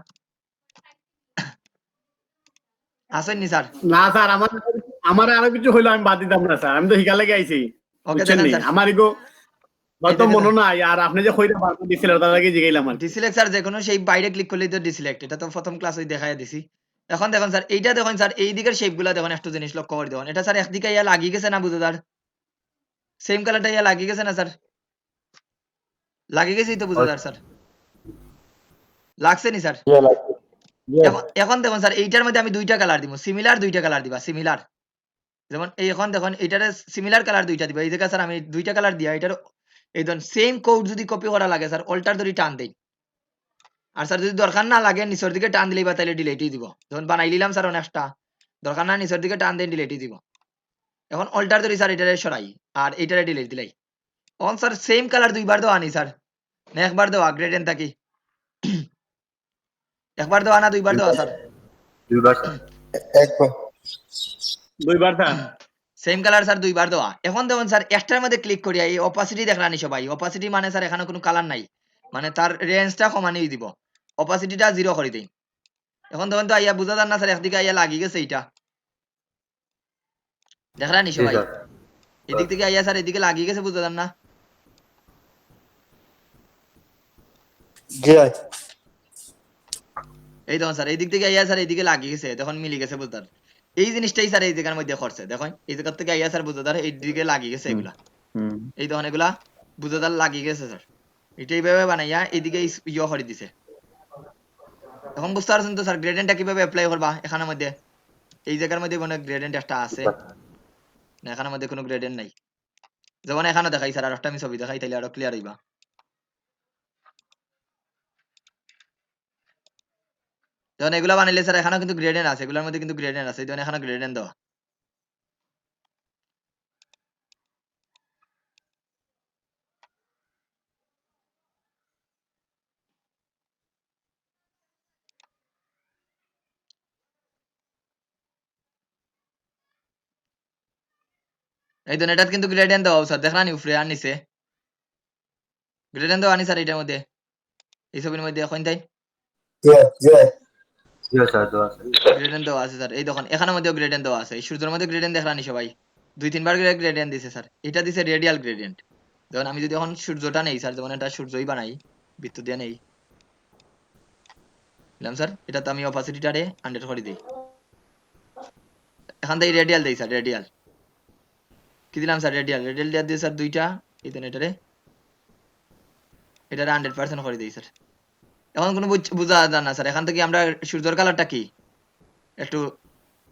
আসেননি স্যার? না স্যার, আমার আরো কিছু হইলো আমি বাদ দিতাম না স্যার, আমি তো হিকা লেগে আইছি। ওকে বুঝছেন দেখেন নি? স্যার, আমার ইগো হয়তো মনে নাই, আর আপনি যে কইরা বাদ দিছিলেন তার আগে জিগাইলাম আর কি। ডিসিলেক্ট স্যার যে কোনো সেই বাইরে ক্লিক করলেই তো ডিসিলেক্ট, এটা তো প্রথম ক্লাসে দেখাই দিছি। এখন দেখুন স্যার এইটা দেখুন স্যার এই দিকের শেপগুলা দেখুন, একটু জিনিস লক্ষ্য করে দেখুন, এটা স্যার একদিকে ইয়া লাগিয়ে গেছে না বুঝো স্যার? সেম কালারটা ইয়া লাগিয়ে গেছে না স্যার? লাগিয়ে গেছেই তো বুঝো স্যার? লাগছে নি sir? Yeah, like it. Yeah. এখন দেখুন স্যার এইটার মধ্যে আমি দুইটা কালার দিব, সিমিলার দুইটা কালার দিবা, সিমিলার। যেমন এই এখন দেখুন এটারে সিমিলার কালার দুইটা দিবা, এই জায়গায় স্যার আমি দুইটা কালার দিয়া এটার এই ধরুন সেম কোড যদি কপি করা লাগে স্যার অল্টার ধরে টান দেই। আর স্যার যদি দরকার না লাগে নিচের দিকে টান দিলেই বা তাহলে ডিলিটই দিব। যখন বানাই নিলাম স্যার অনেকটা দরকার না নিচের দিকে টান দেন ডিলিটই দিব। এখন অল্টার ধরি স্যার এটারে সরাই আর এটারে ডিলিট দিলাই। এখন স্যার সেম কালার দুইবার দেওয়া নি স্যার না একবার দেওয়া? গ্রেডিয়েন্ট থাকি একবার দেওয়া না দুইবার দেওয়া স্যার? দুইবার স্যার। সেম কালার স্যার দুইবার দেওয়া। এখন দেখুন স্যার একটার মধ্যে ক্লিক করিয়া এই অপাসিটি দেখলানি সবাই? অপাসিটি মানে স্যার এখানে কোনো কালার নাই, মানে তার রেঞ্জটা কমানোই দিব, অপাসিটিটা 0 করে দেই। এখন দেখুন তো আইয়া বুঝা যান না স্যার একদিকে আইয়া লাগি গেছে এইটা, দেখলানি সবাই? এদিক থেকে আইয়া স্যার এদিকে লাগিয়ে গেছে, বুঝা যান না? এই দেখুন স্যার এইদিক থেকে আইয়া স্যার এইদিকে লাগিয়ে গেছে, তখন মিলি গেছে বুঝতার। এই জিনিসটাই স্যার এই জায়গার মধ্যে করছে দেখুন, এই জায়গা থেকে আইয়া স্যার বুঝাদার এইদিকে লাগিয়ে গেছে এগুলা, এই দেখুন এগুলা বুঝাদার লাগিয়ে গেছে স্যার। এটা এইভাবে বানাইয়া এইদিকে ইয়ে করে দিছে। এখন বুঝতে পারছেন তো স্যার গ্রেডিয়েন্টটা কিভাবে অ্যাপ্লাই করবা? এখানের মধ্যে এই জায়গার মধ্যে কোনো গ্রেডিয়েন্ট একটা আছে না? এখানের মধ্যে কোনো গ্রেডিয়েন্ট নাই। যেমন এখানে দেখাই স্যার, আর একটা আমি ছবি দেখাই তাইলে আরো ক্লিয়ার হইবা। যেমন এগুলা বানাইলে স্যার এখানেও কিন্তু গ্রেডিয়েন্ট আছে, এগুলোর মধ্যে কিন্তু গ্রেডিয়েন্ট আছে, যেমন এখানে গ্রেডিয়েন্ট দেওয়া। এই ধরুন এটাত কিন্তু গ্রেডিয়েন্ট দেওয়া স্যার, দেখলাম উপরে আর নিচে গ্রেডিয়েন্ট দেওয়া নি স্যার এটার মধ্যে, এই ছবির মধ্যে এখন তাই গ্রেডিয়েন্ট দেওয়া আছে স্যার। এই দেখুন এখানের মধ্যেও গ্রেডিয়েন্ট দেওয়া আছে, এই সূর্যের মধ্যে গ্রেডিয়েন্ট দেখলাম সবাই? 2-3 বার গ্রেডিয়েন্ট দিছে স্যার, এটা দিছে রেডিয়াল গ্রেডিয়েন্ট। যেমন আমি যদি এখন সূর্যটা নেই স্যার, যেমন এটা সূর্যই বানাই, বৃত্ত দিয়ে নেই দিলাম স্যার, এটা তো আমি অপাসিটিটারে 100 করে দিই, এখান থেকে রেডিয়াল দেই স্যার, রেডিয়াল কি দিলাম স্যার? রেডিয়াল দেওয়া দিয়ে স্যার দুইটা, এই দেন এটারে 100% করে দিই স্যার। এখন কোনো বুঝা যায় না স্যার, এখান থেকে আমরা সূর্যের কালারটা কি একটু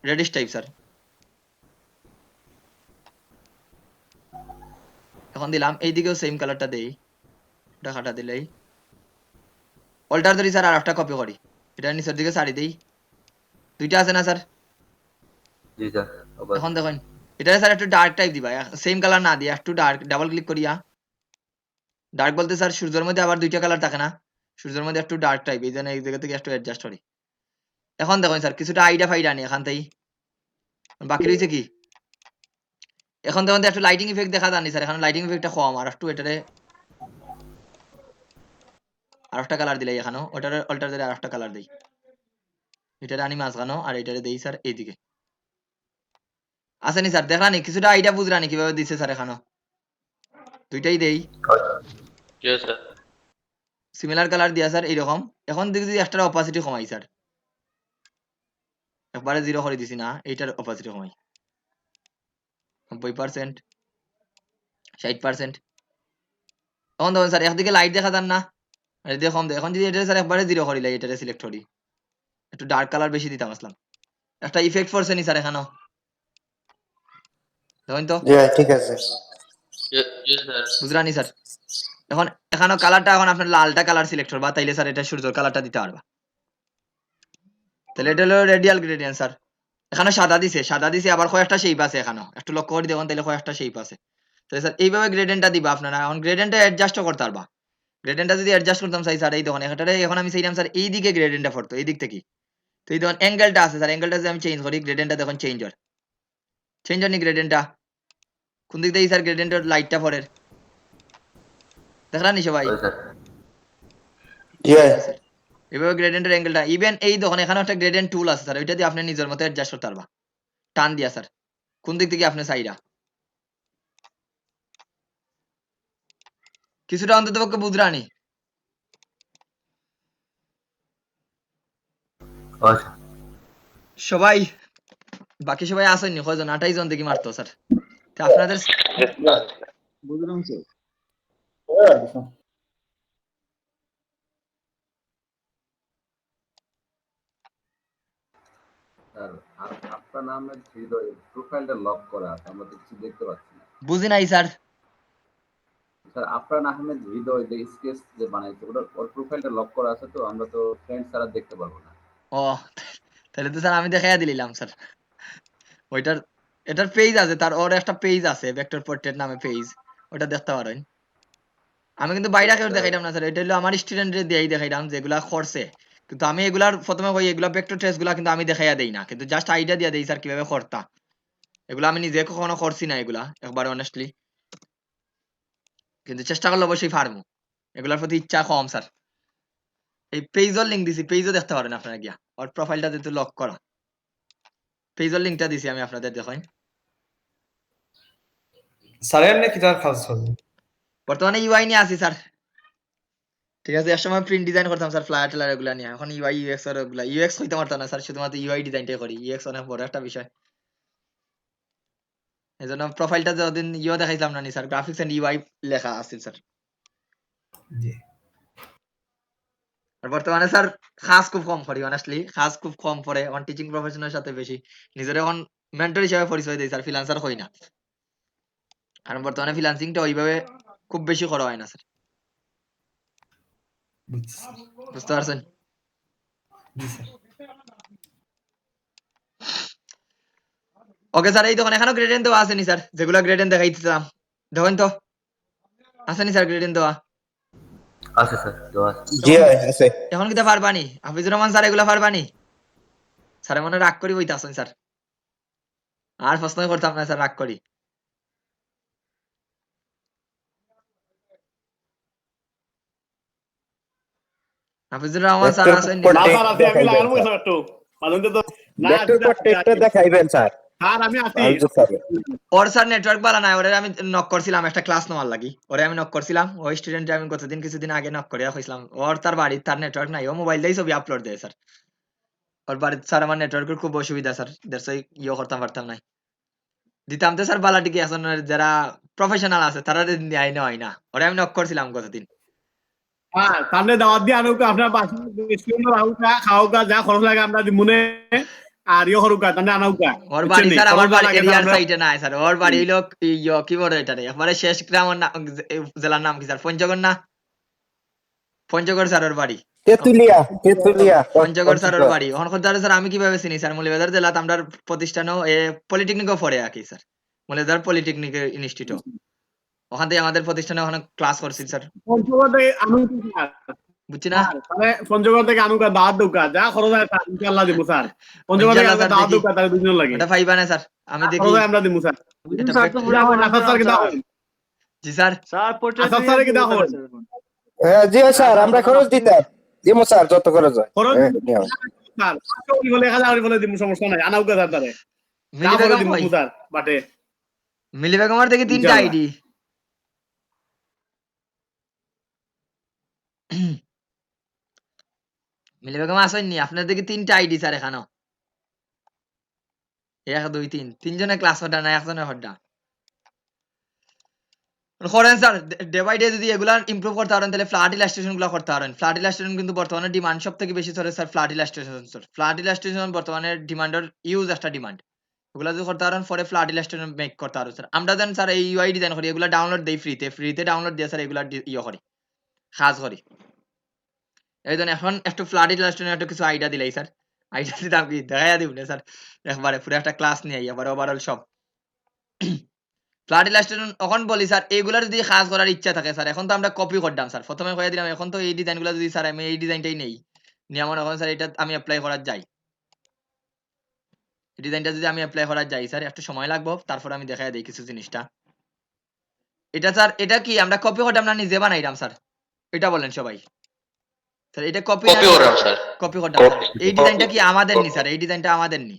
রেডিশ টাইপ স্যার। এখন দিলাম এইদিকেও সেম কালারটা দেই, এটা কাটা দিলেই অল্টার ধরি স্যার আর একটা কপি করি, এটা নিচের দিকে সারি দেই, দুইটা আছে না স্যার? এখন দেখুন এটা স্যার একটু ডার্ক টাইপ দিবা, সেম কালার না দিয়া একটু ডার্ক, ডাবল ক্লিক করিয়া ডার্ক বলতে স্যার সূর্যের মধ্যে আবার দুইটা কালার থাকে না? সূর্যের মধ্যে একটু ডার্ক টাইপ, এই জন্য এই জায়গা থেকে একটু অ্যাডজাস্ট করি। এখন দেখুন স্যার কিছুটা আইডিয়া ফাইডা নি এখান থেকে, বাকি রয়েছে কি? এখন দেখুন একটু লাইটিং ইফেক্ট দেখা যায়নি স্যার, এখন লাইটিং ইফেক্টটা কম, আর একটু এটারে আর একটা কালার দিলাই, এখানেও ওটারে অল্টার দিলে আর একটা কালার দেই, এটারে আনি মাঝখানো আর এটারে দেই স্যার এইদিকে। আসেনি স্যার দেখলানি কিছুটা আইডিয়া বুঝলানি কিভাবে দিছে স্যার এখানেও? দুইটাই দেই ইয়েস স্যার সিমিলার কালার দিয়া স্যার এইরকম এখন দেখি যদি একটার অপাসিটি কমাই স্যার একবারে 0 করে দিছি না এইটার অপাসিটি কমাই 90% 60% এখন দেখুন স্যার একদিকে লাইট দেখা যান না এদিকে কম দেয় এখন যদি এটা স্যার একবারে 0 করি লাই এটারে সিলেক্ট করি একটু ডার্ক কালার বেশি দিতাম আসলাম একটা ইফেক্ট পড়ছে নি স্যার এখানেও দেখুন তো ঠিক আছে ইয়েস স্যার বুঝরানি স্যার এখন এখানেও কালারটা এখন আপনার লালটা কালার সিলেক্ট করবা তাইলে স্যার এটা সূর্যের কালারটা দিতে পারবা তাহলে এটা হলো রেডিয়াল গ্রেডিয়েন্ট স্যার এখানে সাদা দিছে আবার কয়েকটা শেপ আছে এখানেও একটু লক্ষ্য করে দেখুন তাহলে কয়েকটা শেপ আছে তাহলে স্যার এইভাবে গ্রেডিয়েন্টটা দিবা আপনারা এখন গ্রেডিয়েন্টটা অ্যাডজাস্টও করতে পারবা গ্রেডিয়েন্টটা যদি অ্যাডজাস্ট করতাম স্যার এই দেখুন এখানটারে এখন আমি চাইলাম স্যার এই দিকে গ্রেডিয়েন্টটা পড়তো এই দিক থেকে তো এই দেখুন অ্যাঙ্গেলটা আছে স্যার অ্যাঙ্গেলটা যদি আমি চেঞ্জ করি গ্রেডিয়েন্টটা দেখুন চেঞ্জ হয় নি গ্রেডিয়েন্টটা কোন দিক থেকে স্যার গ্রেডিয়েন্টের লাইটটা পড়ে দেখলাম নি সবাই এভাবে গ্রেডিয়েন্টের অ্যাঙ্গেলটা ইভেন এই দেখুন এখানে একটা গ্রেডিয়েন্ট টুল আছে স্যার ওইটা দিয়ে আপনি নিজের মতো অ্যাডজাস্ট করতে পারবা টান দিয়া স্যার কোন দিক থেকে আপনি চাইরা কিছুটা অন্তত পক্ষে বুঝরানি সবাই বাকি সবাই আসেননি কয়জন 28 জন থেকে মারতো স্যার তো আপনাদের বুঝলাম স্যার স্যার আপনার নামের হৃদয় প্রোফাইলটা লক করা আছে আমরা তো কিছু দেখতে পাচ্ছি না বুঝি নাই স্যার স্যার আফরান আহমেদ হৃদয় যে স্কেচ যে বানাইছে ওর প্রোফাইলটা লক করা আছে তো আমরা তো ফ্রেন্ড ছাড়া দেখতে পারবো না ও তাহলে তো স্যার আমি দেখাইয়া দিলাম স্যার ওইটার এটার পেজ আছে তার ওর একটা পেজ আছে ভেক্টর পোর্ট্রেট নামে পেজ ওটা দেখতে পারেন আমি কিন্তু বাইরে কেউ দেখাইলাম না স্যার এটা হলো আমার স্টুডেন্টদের দিয়েই দেখাইলাম যেগুলা করছে কিন্তু আমি এগুলার প্রথমে কই এগুলা ভেক্টর ট্রেস গুলা কিন্তু আমি দেখাইয়া দেই না কিন্তু জাস্ট আইডিয়া দিয়া দেই স্যার কিভাবে করতা এগুলা আমি নিজে কখনো করছি না এগুলা একবার অনেস্টলি কিন্তু চেষ্টা করলে অবশ্যই পারবো এগুলার প্রতি ইচ্ছা কম স্যার এই পেজের লিংক দিছি পেজও দেখতে পারেন আপনারা গিয়া ওর প্রোফাইলটা যেহেতু লক করা পেজের লিংকটা দিছি আমি আপনাদের দেখাই স্যারের নাকি তার কাজ হবে বর্তমানে ইউআই নিয়ে আছি স্যার ঠিক আছে একসময় প্রিন্ট ডিজাইন করতাম স্যার ফ্লায়ার টেলার এগুলা নিয়ে এখন ইউআই ইউএক্স আর এগুলা ইউএক্স হইতে পারতাম না স্যার শুধুমাত্র ইউআই ডিজাইনটাই করি ইউএক্স অনেক বড় একটা বিষয় এজন্য প্রোফাইলটা যতদিন ইউ দেখাইছিলাম না নি স্যার গ্রাফিক্স এন্ড ইউআই লেখা আছে স্যার জি আর বর্তমানে স্যার কাজ খুব কম করি অনেস্টলি কাজ খুব কম পড়ে এখন টিচিং প্রফেশনের সাথে বেশি নিজের এখন মেন্টর হিসেবে পরিচয় দিই স্যার ফ্রিল্যান্সার হই না কারণ বর্তমানে ফ্রিল্যান্সিংটা ওইভাবে খুব বেশি করা হয় না স্যার বুঝতে পারছেন ওকে স্যার এই দেখুন এখানেও গ্রেডিয়েন্ট দেওয়া আসেনি স্যার যেগুলো গ্রেডিয়েন্ট দেখাইছিলাম দেখুন তো আসেনি স্যার গ্রেডিয়েন্ট দেওয়া আছে স্যার দেওয়া আছে জি আছে এখন কিটা পারবানি হাফিজুর রহমান স্যার এগুলা পারবানি স্যার মনে রাগ করি বইতে আসেন স্যার আর প্রশ্ন করতাম না স্যার রাগ করি হাফিজুর রহমান স্যার আসেন না স্যার আছে আমি লাগানো স্যার একটু মাঝে তো না দেখাইবেন স্যার স্যার আমি আছি ওর স্যার নেটওয়ার্ক ভালো নাই ওরে আমি নক করছিলাম একটা ক্লাস নেওয়ার লাগি ওরে আমি নক করছিলাম ওই স্টুডেন্ট আমি গতদিন কিছুদিন আগে নক করে কইছিলাম ওর তার বাড়ি তার নেটওয়ার্ক নাই ও মোবাইল দিয়েই ছবি আপলোড দেয় স্যার ওর বাড়ি স্যার আমার নেটওয়ার্কের খুব অসুবিধা স্যার দেড়শো ইয়ে করতাম পারতাম নাই দিতাম তো স্যার বালাটিকে এখন যারা প্রফেশনাল আছে তারা নেয় না হয় না ওরে আমি নক করছিলাম গতদিন হ্যাঁ সামনে দাওয়াত দিয়ে আনুকা আপনার পাশে স্টুডেন্ট রাহুকা খাওকা যা খরচ লাগে আমরা দিমুনে আর ইয়ে হরুকা তানে আনাউকা ওর বাড়ি স্যার আমার বাড়ি এরিয়ার সাইডে নাই স্যার ওর বাড়ি হইলো ইয়ে কি বড় এটা রে একবারে শেষ গ্রামের জেলার নাম কি স্যার পঞ্চগড় না পঞ্চগড় স্যার ওর বাড়ি তেতুলিয়া পঞ্চগড় স্যার ওর বাড়ি এখন কথা স্যার আমি কিভাবে চিনি স্যার মৌলভীবাজার জেলাতে আমরা প্রতিষ্ঠানও পলিটেকনিকও পড়ে আর কি স্যার মৌলভীবাজার পলিটেকনিক ইনস্টিটিউট ওখান থেকে আমাদের প্রতিষ্ঠানে ওখানে ক্লাস করছি স্যার পঞ্চগড় থেকে আনুকা বুঝছি না মানে পঞ্চগড় থেকে আনুকা দাওয়াত দৌকা যা খরচ হয় ইনশাআল্লাহ দিমু স্যার পঞ্চগড় থেকে দাওয়াত দৌকা তার দুজন লাগে এটা পাইবা না স্যার আমি দেখি খরচ আমরা দিমু স্যার স্যার কি দাও জি স্যার স্যার পোর্ট্রেট স্যার কি দাও জি স্যার আমরা খরচ দিতাম দিমু স্যার যত খরচ হয় খরচ স্যার ওই বলে 1000 বলে দিমু সমস্যা নাই আনাউকা স্যার তারে মিলি বেগম দিমু স্যার বাটে মিলি বেগমের দেখি 3টা আইডি মিলি বেগম আসেননি আপনার দিকে 3টা আইডি স্যার এখানেও 1 2 3 তিনজনে ক্লাস হড্ডা না একজনের হড্ডা করেন স্যার ডে বাই ডে যদি এগুলা ইমপ্রুভ করতে পারেন তাহলে ফ্লাড ইলাস্ট্রেশন গুলো করতে পারেন ফ্লাড ইলাস্ট্রেশন কিন্তু বর্তমানে ডিমান্ড সব থেকে বেশি চলে sir flood illustration sir flood illustration বর্তমানে ডিমান্ডের ইউজ একটা ডিমান্ড এগুলা যদি করতে পারেন পরে ফ্লাড ইলাস্ট্রেশন মেক করতে পারো স্যার আমরা দেন স্যার এই ইউআই ডিজাইন করি এগুলা ডাউনলোড দেই ফ্রিতে ডাউনলোড দিয়ে স্যার এগুলা ইয়ে করি কাজ করি এই জন্য এখন একটু ফ্লাড ইলাস্ট্রেশন একটু কিছু আইডিয়া দিলাই স্যার আইডিয়া দিতাম কি দেখাইয়া দিব না স্যার একবারে পুরো একটা ক্লাস নিয়ে আবার ওভারঅল সব ফ্লাড ইলাস্ট্রেশন এখন বলি স্যার এইগুলা যদি কাজ করার ইচ্ছা থাকে স্যার এখন তো আমরা কপি করতাম স্যার প্রথমে কইয়া দিলাম এখন তো এই ডিজাইনগুলো যদি স্যার আমি এই ডিজাইনটাই নেই নিয়ে আমার এখন স্যার এটা আমি অ্যাপ্লাই করার যাই এই ডিজাইনটা যদি আমি অ্যাপ্লাই করার যাই স্যার একটু সময় লাগবে তারপর আমি দেখাই দেই কিছু জিনিসটা এটা স্যার এটা কি আমরা কপি করতাম না নিজে বানাইলাম স্যার এটা বলেন সবাই স্যার এটা কপি কপি করলাম স্যার কপি করতাম স্যার এই ডিজাইনটা কি আমাদের নি স্যার এই ডিজাইনটা আমাদের নি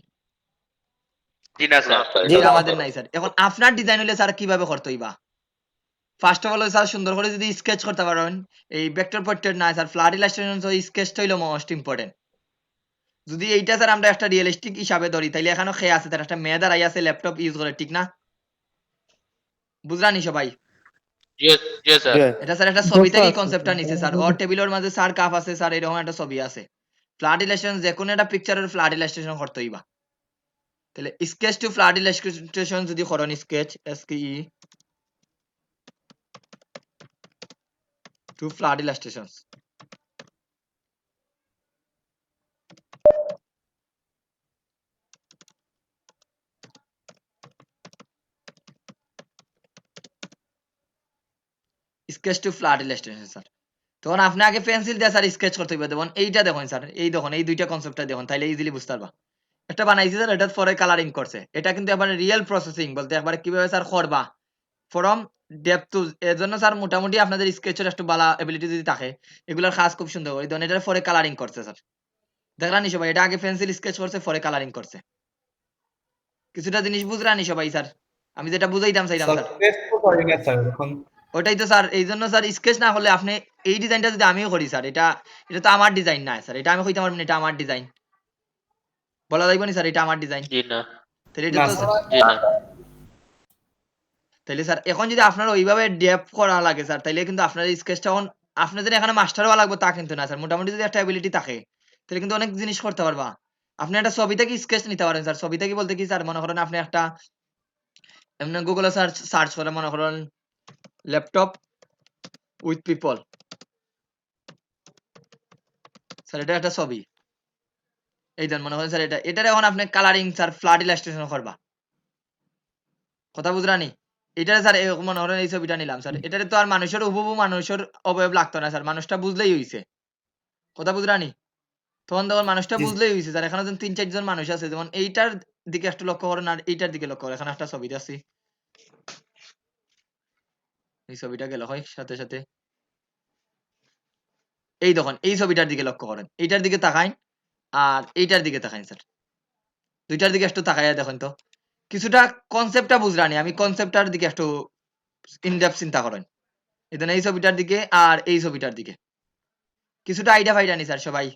জি না স্যার এটা আমাদের নাই স্যার এখন আপনার ডিজাইন হলে স্যার কিভাবে করতে হইবা ফার্স্ট অফ অল স্যার সুন্দর করে যদি স্কেচ করতে পারেন এই ভেক্টর পোর্ট্রেট না স্যার ফ্লাড ইলাস্ট্রেশন তো স্কেচটা হইলো মোস্ট ইম্পর্টেন্ট যদি এইটা স্যার আমরা একটা রিয়েলিস্টিক হিসাবে ধরি তাইলে এখানে খেয়ে আছে তার একটা মেয়েদার আই আছে ল্যাপটপ ইউজ করে ঠিক না বুঝলানি সবাই জি জি স্যার এটা স্যার একটা ছবি থেকে কনসেপ্টটা নিছে স্যার ওর টেবিলের মাঝে স্যার কাপ আছে স্যার এরকম একটা ছবি আছে ফ্লাড ইলাস্ট্রেশন যে কোনো একটা পিকচারের ফ্লাড ইলাস্ট্রেশন করতে হইবা তাহলে স্কেচ টু ফ্লাড ইলাস্ট্রেশন যদি করেন স্কেচ এসকেই to flood illustrations sketch to flood illustration sir তখন আপনি আগে পেন্সিল দিয়ে স্যার স্কেচ করতে হবে দেখুন এইটা দেখুন স্যার এই দেখুন এই দুইটা কনসেপ্টটা দেখুন তাইলে ইজিলি বুঝতে পারবা একটা বানাইছি স্যার এটা পরে কালারিং করছে এটা কিন্তু একবার রিয়েল প্রসেসিং বলতে একবার কিভাবে স্যার করবা ফ্রম ডেপথ টু এর জন্য স্যার মোটামুটি আপনাদের স্কেচের একটু ভালো এবিলিটি যদি থাকে এগুলোর কাজ খুব সুন্দর ওই ধরনের এটার পরে কালারিং করছে স্যার দেখলানি সবাই এটা আগে পেন্সিল স্কেচ করছে পরে কালারিং করছে কিছুটা জিনিস বুঝলানি সবাই স্যার আমি যেটা বুঝাইতাম চাইতাম স্যার ওটাই তো স্যার এই জন্য স্যার স্কেচ না হলে আপনি এই ডিজাইনটা যদি আমিও করি স্যার এটা এটা তো আমার ডিজাইন না স্যার এটা আমি কইতে পারবো না এটা আমার ডিজাইন বলা যাইব না স্যার এটা আমার ডিজাইন জি না তাহলে এটা তো জি না তাহলে স্যার এখন যদি আপনার ওইভাবে ডেপথ করা লাগে স্যার তাহলে কিন্তু আপনার স্কেচটা এখন আপনাদের এখানে মাস্টার হওয়া লাগবে তা কিন্তু না স্যার মোটামুটি যদি একটা এবিলিটি থাকে তাহলে কিন্তু অনেক জিনিস করতে পারবা আপনি একটা ছবি থেকে স্কেচ নিতে পারেন স্যার ছবি থেকে বলতে কি স্যার মনে করেন আপনি একটা এমনি গুগলে সার্চ করে মনে করেন ল্যাপটপ উইথ পিপল স্যার এটা একটা ছবি এই দেন মনে করেন স্যার এটার এখন আপনি কালারিং স্যার ফ্লাড ইলাস্ট্রেশন করবা কথা বুঝরানি এটারে স্যার মনে করেন এই ছবিটা নিলাম স্যার এটারে তো আর মানুষের হুবহু মানুষের অবয়ব লাগতো না স্যার মানুষটা বুঝলেই হইছে কথা বুঝরানি তখন মানুষটা বুঝলেই হইছে স্যার এখানে যখন 3-4 জন মানুষ আছে যেমন এইটার দিকে একটু লক্ষ্য করেন আর এইটার দিকে লক্ষ্য করেন এখানে একটা ছবি আছে এই ছবিটা গেল হয় সাথে সাথে এই দেখুন এই ছবিটার দিকে লক্ষ্য করেন এইটার দিকে তাকাইন আর এইটার দিকে তাকাইন স্যার দুইটার দিকে একটু তাকাইয়া দেখেন তো কিছুটা কনসেপ্টটা বুঝরানি আমি কনসেপ্টটার দিকে একটু ইনডেপথ চিন্তা করেন এখানে এই ছবিটার দিকে আর এই ছবিটার দিকে কিছুটা আইডিয়া ফাইডা নি স্যার সবাই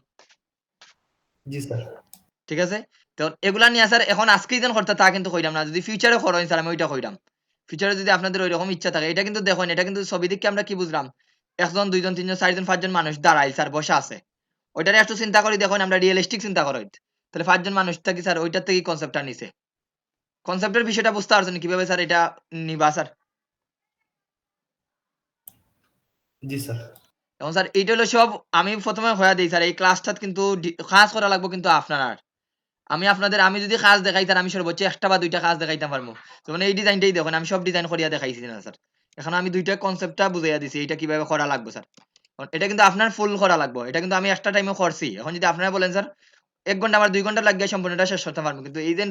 জি স্যার ঠিক আছে তো এগুলা নিয়ে স্যার এখন আজকেই যেন করতে তা কিন্তু কইরাম না যদি ফিউচারে করেন স্যার আমি ওইটা কইরাম ফিউচারে যদি আপনাদের ওই রকম ইচ্ছা থাকে এটা কিন্তু দেখুন এটা কিন্তু ছবি দেখে আমরা কি বুঝলাম একজন দুইজন তিনজন চারজন পাঁচজন মানুষ দাঁড়াই স্যার বসে আছে ওইটারে একটু চিন্তা করি দেখুন আমরা রিয়েলিস্টিক চিন্তা করি তাহলে পাঁচজন মানুষ থাকি স্যার ওইটার থেকে কনসেপ্টটা নিছে কনসেপ্টের বিষয়টা বুঝতে পারছেন কিভাবে স্যার এটা নিবা স্যার জি স্যার এখন স্যার এইটা হলো সব আমি প্রথমে হয়ে দিই স্যার এই ক্লাসটা কিন্তু কাজ করা লাগবে কিন্তু আপনার আমি আপনাদের আমি যদি কাজ দেখাই স্যার আমি সর্বোচ্চ একটা বা দুইটা কাজ দেখাইতে পারবো যেমন এই ডিজাইনটাই দেখুন আমি সব ডিজাইন করিয়া দেখাইছি না স্যার এখন আমি দুইটা কনসেপ্টটা বুঝাইয়া দিছি এটা কিভাবে করা লাগবে স্যার এটা কিন্তু আপনার ফুল করা লাগবে এটা কিন্তু আমি একটা টাইমে করছি এখন যদি আপনারা বলেন স্যার 1 ঘন্টা আমার 2 ঘন্টা লাগিয়ে সম্পূর্ণটা শেষ করতে পারবো কিন্তু এই দিন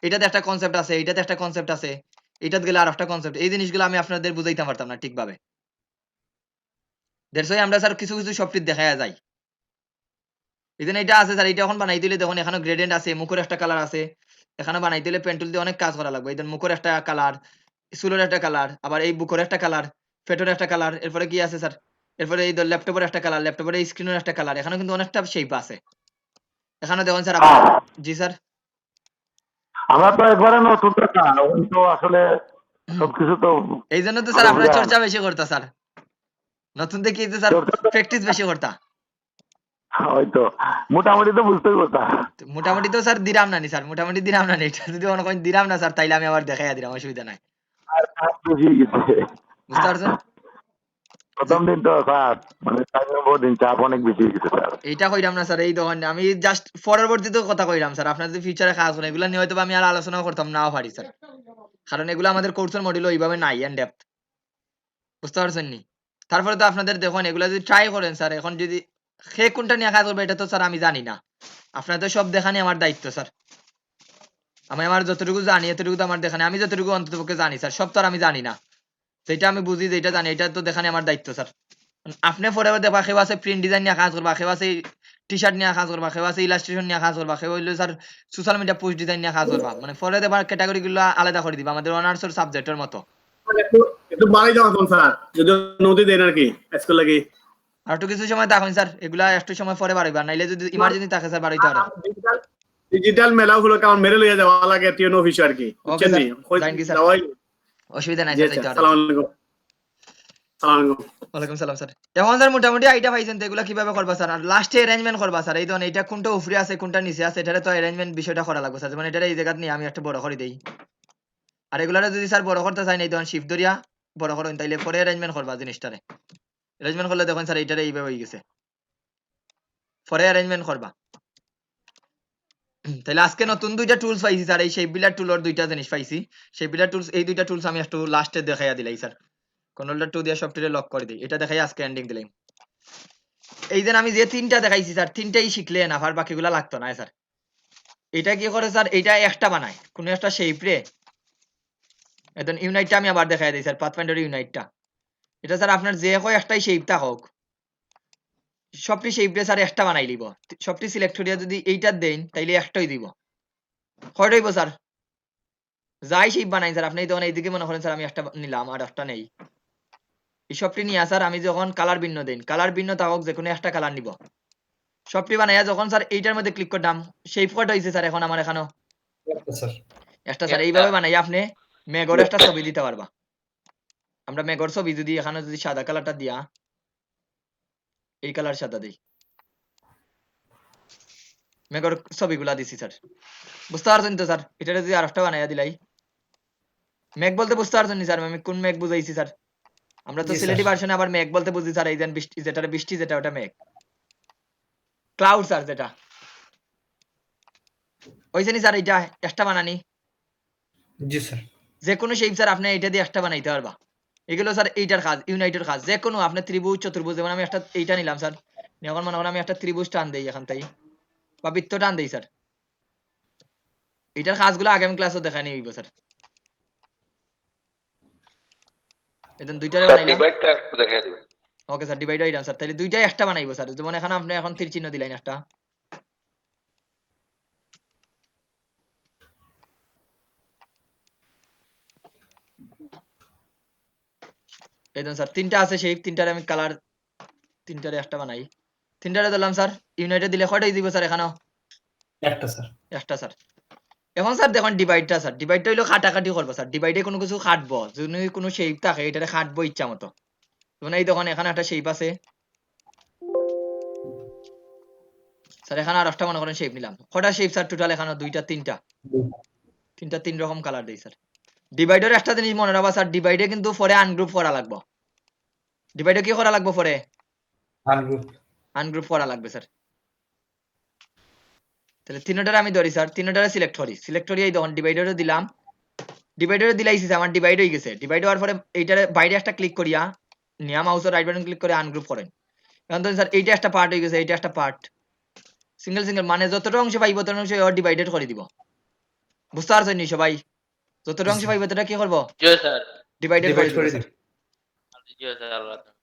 এটাতে একটা কনসেপ্ট আছে এটাতে একটা কনসেপ্ট আছে এটাতে গেলে আর একটা কনসেপ্ট এই জিনিসগুলো আমি আপনাদের বুঝাইতে পারতাম না ঠিকভাবে দ্যাটস ওয়াই আমরা স্যার কিছু কিছু সফটওয়্যার দেখায়া যাই এখানে এটা আছে স্যার এটা এখন বানাই দিলে দেখুন এখানে গ্রেডিয়েন্ট আছে মুখের একটা কালার আছে এখানে বানাই দিলে পেন্টুল দিয়ে অনেক কাজ করা লাগবে এই মুখের একটা কালার চুলের একটা কালার আবার এই বুকের একটা কালার পেটের একটা কালার এরপরে কি আছে স্যার এরপরে এই ল্যাপটপের একটা কালার, ল্যাপটপের স্ক্রিনের একটা কালার, এখানে কিন্তু অনেকটা শেপ আছে। এখানে দেখুন স্যার আবার, জি স্যার, আমরা তো একবারে নতুন না, এখন তো আসলে সবকিছু তো এই জন্য তো স্যার আপনার চর্চা বেশি করতা স্যার, নতুন থেকে স্যার প্র্যাকটিস বেশি করতা। হয়তো মোটামুটি তো বুঝতেই পারতা। মোটামুটি তো স্যার দিরাম না নি স্যার, মোটামুটি দিরাম না নি, এটা যদি মনে করেন দিরাম না স্যার তাইলে আমি আবার দেখাইয়া দিলাম, অসুবিধা নাই, আর কাজ বেশি গেছে। বুঝতে পারছেন? প্রথম দিন তো স্যার মানে 4 নম্বর দিন চাপ অনেক বেশি গেছে স্যার। এইটা কইরাম না স্যার, এই দোকান আমি জাস্ট পরবর্তীতে কথা কইরাম স্যার, আপনার যদি ফিউচারে কাজ করেন এগুলো নিয়ে হয়তো বা আমি আর আলোচনা করতাম নাও পারি স্যার, কারণ এগুলো আমাদের কোর্সের মডিউল ওইভাবে নাই এন্ড ডেপথ, বুঝতে পারছেন নি? তারপরে তো আপনাদের দেখুন এগুলো যদি ট্রাই করেন স্যার, এখন যদি সে কোনটা নিয়ে কাজ করবে এটা তো স্যার আমি জানি না, আপনার তো সব দেখানি আমার দায়িত্ব স্যার, আমি আমার যতটুকু জানি এতটুকু তো আমার দেখানি, আমি যতটুকু অন্ততপক্ষে জানি স্যার, সব তো আর আমি জানি না, যেটা আমি বুঝি যেটা জানি এটা তো দেখানি আমার দায়িত্ব স্যার। আপনি পরে দেখবা কেউ আছে প্রিন্ট ডিজাইন নিয়ে কাজ করবা, কেউ আছে টি শার্ট নিয়ে কাজ করবা, কেউ আছে ইলাস্ট্রেশন নিয়ে কাজ করবা, কেউ হইলো sir social media post design নিয়ে কাজ করবা, মানে পরে দেখবা ক্যাটাগরি গুলো আলাদা করে দিবা আমাদের অনার্সের সাবজেক্টের মতো। একটু একটু বাড়াই যাওয়া স্যার, যদি নদী দেন আর কি স্কুল লাগি। আর একটু কিছু সময় থাকুন স্যার, এগুলা একটু সময় পরে বাড়াইবা, নাইলে যদি ইমার্জেন্সি থাকে স্যার বাড়াইতে পারে। ডিজিটাল মেলা হলো কেমন মেরে লইয়া যাওয়া লাগে টিউন অফিস আর কি, ওকে বুঝছেন স্যার, নি? থ্যাংক ইউ স্যার, যাওয়াই অসুবিধা নাই জি স্যার, স্যার, যাইতে পারে। সালাম আলাইকুম। সালাম আলাইকুম। ওয়ালাইকুম সালাম স্যার। এখন স্যার মোটামুটি আইডিয়া পাইছেন তো এগুলা কিভাবে করবা স্যার, আর লাস্টে অ্যারেঞ্জমেন্ট করবা স্যার, এই ধরুন এটা কোনটা উপরে আছে কোনটা নিচে আছে এটারে তো অ্যারেঞ্জমেন্ট বিষয়টা করা লাগবে স্যার, মানে এটা এই জায়গা নিয়ে আমি একটা বড় করে দেই, আর এগুলারে যদি স্যার বড় করতে চাই না এই ধরুন শিফট ধরিয়া বড় করেন তাইলে পরে অ্যারেঞ্জমেন্ট করবা জিনিসটারে, অ্যারেঞ্জমেন্ট করলে দেখুন স্যার এইটারে এইভাবে হয়ে গেছে, পরে অ্যারেঞ্জমেন্ট করবা। তাহলে আজকে নতুন দুইটা টুলস পাইছি স্যার, এই শেপ বিলার টুলর দুইটা জিনিস পাইছি, শেপ বিলার টুলস এই দুইটা টুলস আমি একটু লাস্টে দেখাইয়া দিলাই স্যার, কন্ট্রোল 2 দিয়ে সফটওয়্যারে লক করে দিই, এটা দেখাই আজকে এন্ডিং দিলাম। এই যে আমি যে তিনটা দেখাইছি স্যার তিনটাই শিখলে না, আর বাকিগুলা লাগতো না স্যার। এটা কি করে স্যার, এটা একটা বানায় কোন একটা শেপ রে, এখন ইউনাইটটা আমি আবার দেখাই দিই স্যার, পাথফাইন্ডার ইউনাইটটা, এটা স্যার আপনার যে হয় একটাই শেপটা হোক, সবটি শেপ রে স্যার একটা বানাই লিব, সবটি সিলেক্ট করিয়া যদি এইটা দেন তাইলে একটাই দিব, কয়টা হইব স্যার? যাই শেপ বানাই স্যার, আপনি তখন এইদিকে মনে করেন স্যার আমি একটা নিলাম আর একটা নেই, এই সবটি নিয়ে স্যার আমি যখন কালার ভিন্ন দেন, কালার ভিন্ন থাকুক যে কোনো একটা কালার নিব, সবটি বানাইয়া যখন স্যার এইটার মধ্যে ক্লিক করলাম, শেপ কয়টা হইছে স্যার এখন আমার এখানেও একটা স্যার, এইভাবে বানাই আপনি মেঘর একটা ছবি দিতে পারবা, আমরা মেঘর ছবি যদি এখানে যদি সাদা কালারটা দিয়া এই কালার সাদা দিই, মেঘর ছবিগুলা দিছি স্যার, বুঝতে পারছেন তো স্যার? এটা যদি আরেকটা বানাইয়া দিলাই, মেঘ বলতে বুঝতে পারছেন নি স্যার আমি কোন মেঘ বুঝাইছি স্যার? আমরা তো সিলেটি ভার্সনে আবার মেঘ বলতে বুঝি স্যার এই যে বৃষ্টি, যেটা বৃষ্টি যেটা ওটা মেঘ, ক্লাউড স্যার যেটা হইছে নি স্যার, এটা একটা বানানি জি স্যার। যে কোনো শেপ স্যার আপনি এটা দিয়ে একটা বানাইতে পারবা, এগুলো স্যার এইটার কাজ, ইউনাইটের কাজ, যে কোনো আপনি ত্রিভুজ চতুর্ভুজ, যেমন আমি একটা এইটা নিলাম স্যার, এখন মনে করেন আমি একটা ত্রিভুজ টান দেই এখান থেকে বা বৃত্ত টান দেই স্যার, এটার কাজগুলো আগামী ক্লাসে দেখাই নিব স্যার। এখন দুইটারে বানাইলাম, ওকে স্যার ডিভাইড হইলাম স্যার, তাহলে দুইটাই একটা বানাইবো স্যার, যেমন এখানে আপনি এখন তীর চিহ্ন দিলেন একটা, এই দেখুন স্যার তিনটা আছে শেপ, তিনটারে আমি কালার, তিনটারে একটা বানাই, তিনটারে দিলাম স্যার, ইউনাইটেড দিলে কয়টাই দিব স্যার এখানেও? একটা স্যার। একটা স্যার। এখন স্যার দেখুন ডিভাইডটা স্যার, ডিভাইডটা হইলো কাটাকাটি করবো স্যার, ডিভাইডে কোনো কিছু কাটবো, যদি কোনো শেপ থাকে এটারে কাটবো ইচ্ছা মতো, যেমন এই দেখুন এখানে একটা শেপ আছে স্যার, এখানে আর একটা মনে করেন শেপ নিলাম, কটা শেপ স্যার টোটাল এখানে? দুইটা তিনটা, তিনটা তিন রকম কালার দেই স্যার। ডিভাইডের একটা জিনিস মনে রাখবা স্যার, ডিভাইডে কিন্তু পরে আনগ্রুপ করা লাগবে, ডিভাইডে কি করা লাগবে পরে? আনগ্রুপ করা লাগবে স্যার। তাহলে তিনটারে আমি ধরি স্যার, তিনটারে সিলেক্ট করি, সিলেক্ট করি এই দেখুন ডিভাইডারে দিলাম, ডিভাইডারে দিলাইছি আমার ডিভাইড হয়ে গেছে, ডিভাইড হওয়ার পরে এইটারে বাইরে একটা ক্লিক করিয়া নিয়া মাউসের রাইট বাটন ক্লিক করে আনগ্রুপ করেন, এখন ধরুন স্যার এইটা একটা পার্ট হয়ে গেছে, এইটা একটা পার্ট, সিঙ্গেল সিঙ্গেল মানে যতটা অংশ পাইব তত অংশ ডিভাইডেড করে দিব, বুঝতে পারছেন নি সবাই? যতটা অংশ পাইব ততটা কি করব? জি স্যার, ডিভাইডেড করে দিব স্যার। জি স্যার, আল্লাহ হাফেজ।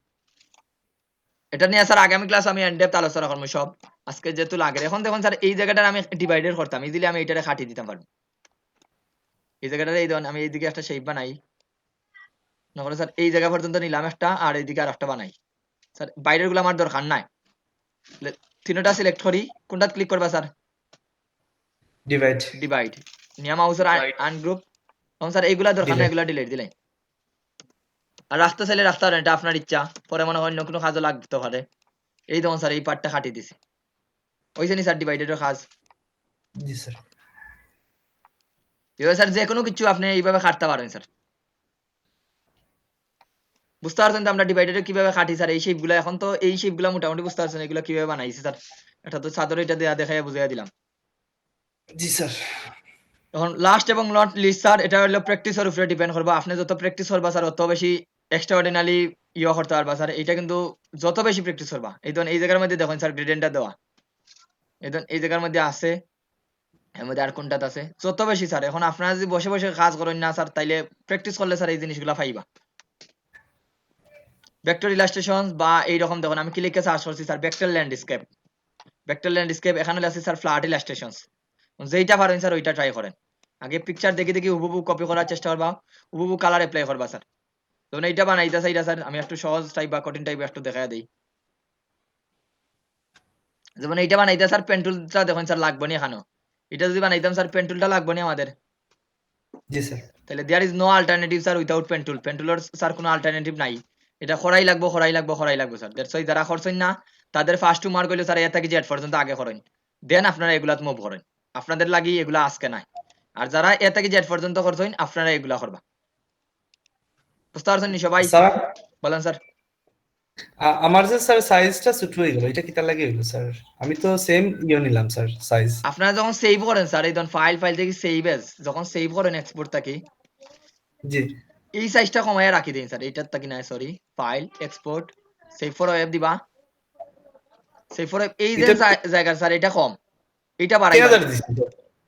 এটা নিয়ে স্যার আগামী ক্লাস আমি ইন ডেপথ আলোচনা করব সব, আজকে যেহেতু লাগে, এখন দেখুন স্যার এই জায়গাটা আমি ডিভাইডেড করতাম, ইজিলি আমি এইটারে কাটিয়ে দিতাম পারবো, এই জায়গাটা এই ধরুন আমি এইদিকে একটা শেপ বানাই, নকরে স্যার এই জায়গা পর্যন্ত নিলাম একটা, আর এইদিকে আর একটা বানাই, স্যার বাইরের গুলো আমার দরকার নাই তিনটা সিলেক্ট করি কোনটা ক্লিক করবা স্যার ডিভাইড ডিভাইড নিয়া মাউসের আনগ্রুপ তখন স্যার এইগুলা দরকার না এগুলা ডিলিট দিলেন আর রাস্তা চাইলে রাস্তা এটা আপনার ইচ্ছা পরে মনে হয় অন্য কোনো কাজও লাগতে পারে এই তখন স্যার এই পার্টটা কাটিয়ে দিছি ওইখানে স্যার ডিভাইডেডের কাজ জি স্যার এবার স্যার যে কোনো কিছু আপনি এইভাবে কাটতে পারেন স্যার বুঝতে পারছেন তো আমরা ডিভাইডেডে কিভাবে কাটি স্যার এই শেপগুলো এখন তো এই শেপগুলো মোটামুটি বুঝতে পারছেন এগুলো কিভাবে বানাইছি স্যার এটা তো চাদর এটা দেয়া দেখাই বুঝিয়ে দিলাম জি স্যার এখন লাস্ট এবং নট লিস্ট স্যার এটা হলো প্র্যাকটিসের উপরে ডিপেন্ড করবে আপনি যত প্র্যাকটিস করবা স্যার তত বেশি এক্সট্রাঅর্ডিনারি ইয়ে করতে পারবা স্যার এটা কিন্তু যত বেশি প্র্যাকটিস করবা এই ধরুন এই জায়গার মধ্যে দেখুন স্যার গ্রেডেন্টটা দেওয়া এই ধরুন এই জায়গার মধ্যে আছে এর মধ্যে আর কোনটাতে আছে যত বেশি স্যার এখন আপনারা যদি বসে বসে কাজ করেন না স্যার তাইলে প্র্যাকটিস করলে স্যার এই জিনিসগুলো পাইবা ভেক্টর ইলাস্ট্রেশন বা এইরকম দেখুন আমি কি লিখে সার্চ করছি স্যার ভেক্টর ল্যান্ডস্কেপ এখানে আছে স্যার ফ্ল্যাট ইলাস্ট্রেশনস যেইটা পারেন স্যার ওইটা ট্রাই করেন আগে পিকচার দেখে দেখে হুবহু কপি করার চেষ্টা করবা হুবহু কালার অ্যাপ্লাই করবা স্যার তখন এইটা বানাইতে চাইটা স্যার আমি একটু সহজ টাইপ বা কঠিন টাইপ একটু দেখা দেই যেমন এইটা বানাইতে স্যার পেন্টুলটা দেখুন স্যার লাগবে না এখানেও এটা যদি বানাইতাম স্যার পেন্টুলটা লাগবে না আমাদের জি স্যার তাহলে there is no alternative sir without পেন্টুলের স্যার কোনো অল্টারনেটিভ নাই এটা খরাই লাগবো স্যার দ্যাটস ওয়াই যারা করছেন না তাদের ফার্স্ট টু মার্ক হইলো স্যার এ থেকে জেড পর্যন্ত আগে করেন দেন আপনারা এগুলা মুভ করেন আপনাদের লাগি এগুলা আজকে নাই আর যারা এ থেকে জেড পর্যন্ত করছেন আপনারা এগুলা করবা বুঝতে পারছেন নি সবাই স্যার বলেন স্যার আমার যে স্যার সাইজটা ছোট হয়ে গেল এটা কিতা লাগে হইলো স্যার আমি তো সেম ইয়ে নিলাম স্যার সাইজ আপনারা যখন সেভ করেন স্যার এই ধরুন ফাইল থেকে সেভ এস যখন সেভ করেন এক্সপোর্ট থেকে জি এই সাইজটা কমায় রাখি দিন স্যার এইটার থেকে না sorry file export save for web দিবা সেভ ফর ওয়েব এই যে জায়গা স্যার এটা কম এটা বাড়াই 3000 দিছি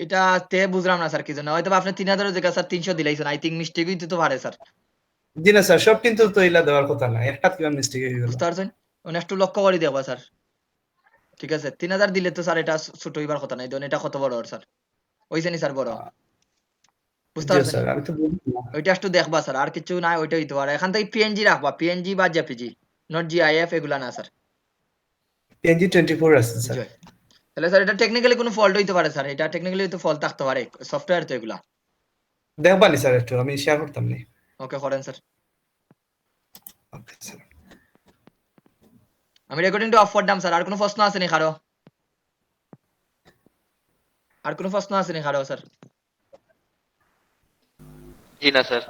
এটা তে বুঝলাম না স্যার কি জন্য হয়তো আপনি 3000 এর জায়গা স্যার 300 দিলাইছেন আই থিংক মিস্টেক হইতে তো পারে স্যার জি না স্যার সব কিন্তু তো ইলা দেওয়ার কথা না একটা কি মিস্টেক হয়ে গেল বুঝতে পারছেন ওনে একটু লক্ষ্য করে দেখবা স্যার ঠিক আছে 3000 দিলে তো স্যার এটা ছোট হইবার কথা নাই দেখুন এটা কত বড় স্যার ওইখানে স্যার বড় বুঝতে জি পারছেন স্যার আমি তো বুঝি না ওইটা একটু দেখবা স্যার আর কিছু নাই ওইটা হইতে পারে এখান থেকে পিএনজি রাখবা পিএনজি বা জেপিজি নট জিআইএফ এগুলা না স্যার পিএনজি 24 আছে স্যার তাহলে স্যার এটা টেকনিক্যালি কোনো ফল্ট হইতে পারে স্যার এটা টেকনিক্যালি তো ফল্ট থাকতে পারে সফটওয়্যার তো এগুলা দেখবানি স্যার একটু আমি শেয়ার করতাম নি ওকে করেন স্যার ওকে স্যার আমি রেকর্ডিংটা অফ করলাম স্যার আর কোনো প্রশ্ন আছে নি কারো আর কোনো প্রশ্ন আছে নি কারো স্যার জি না স্যার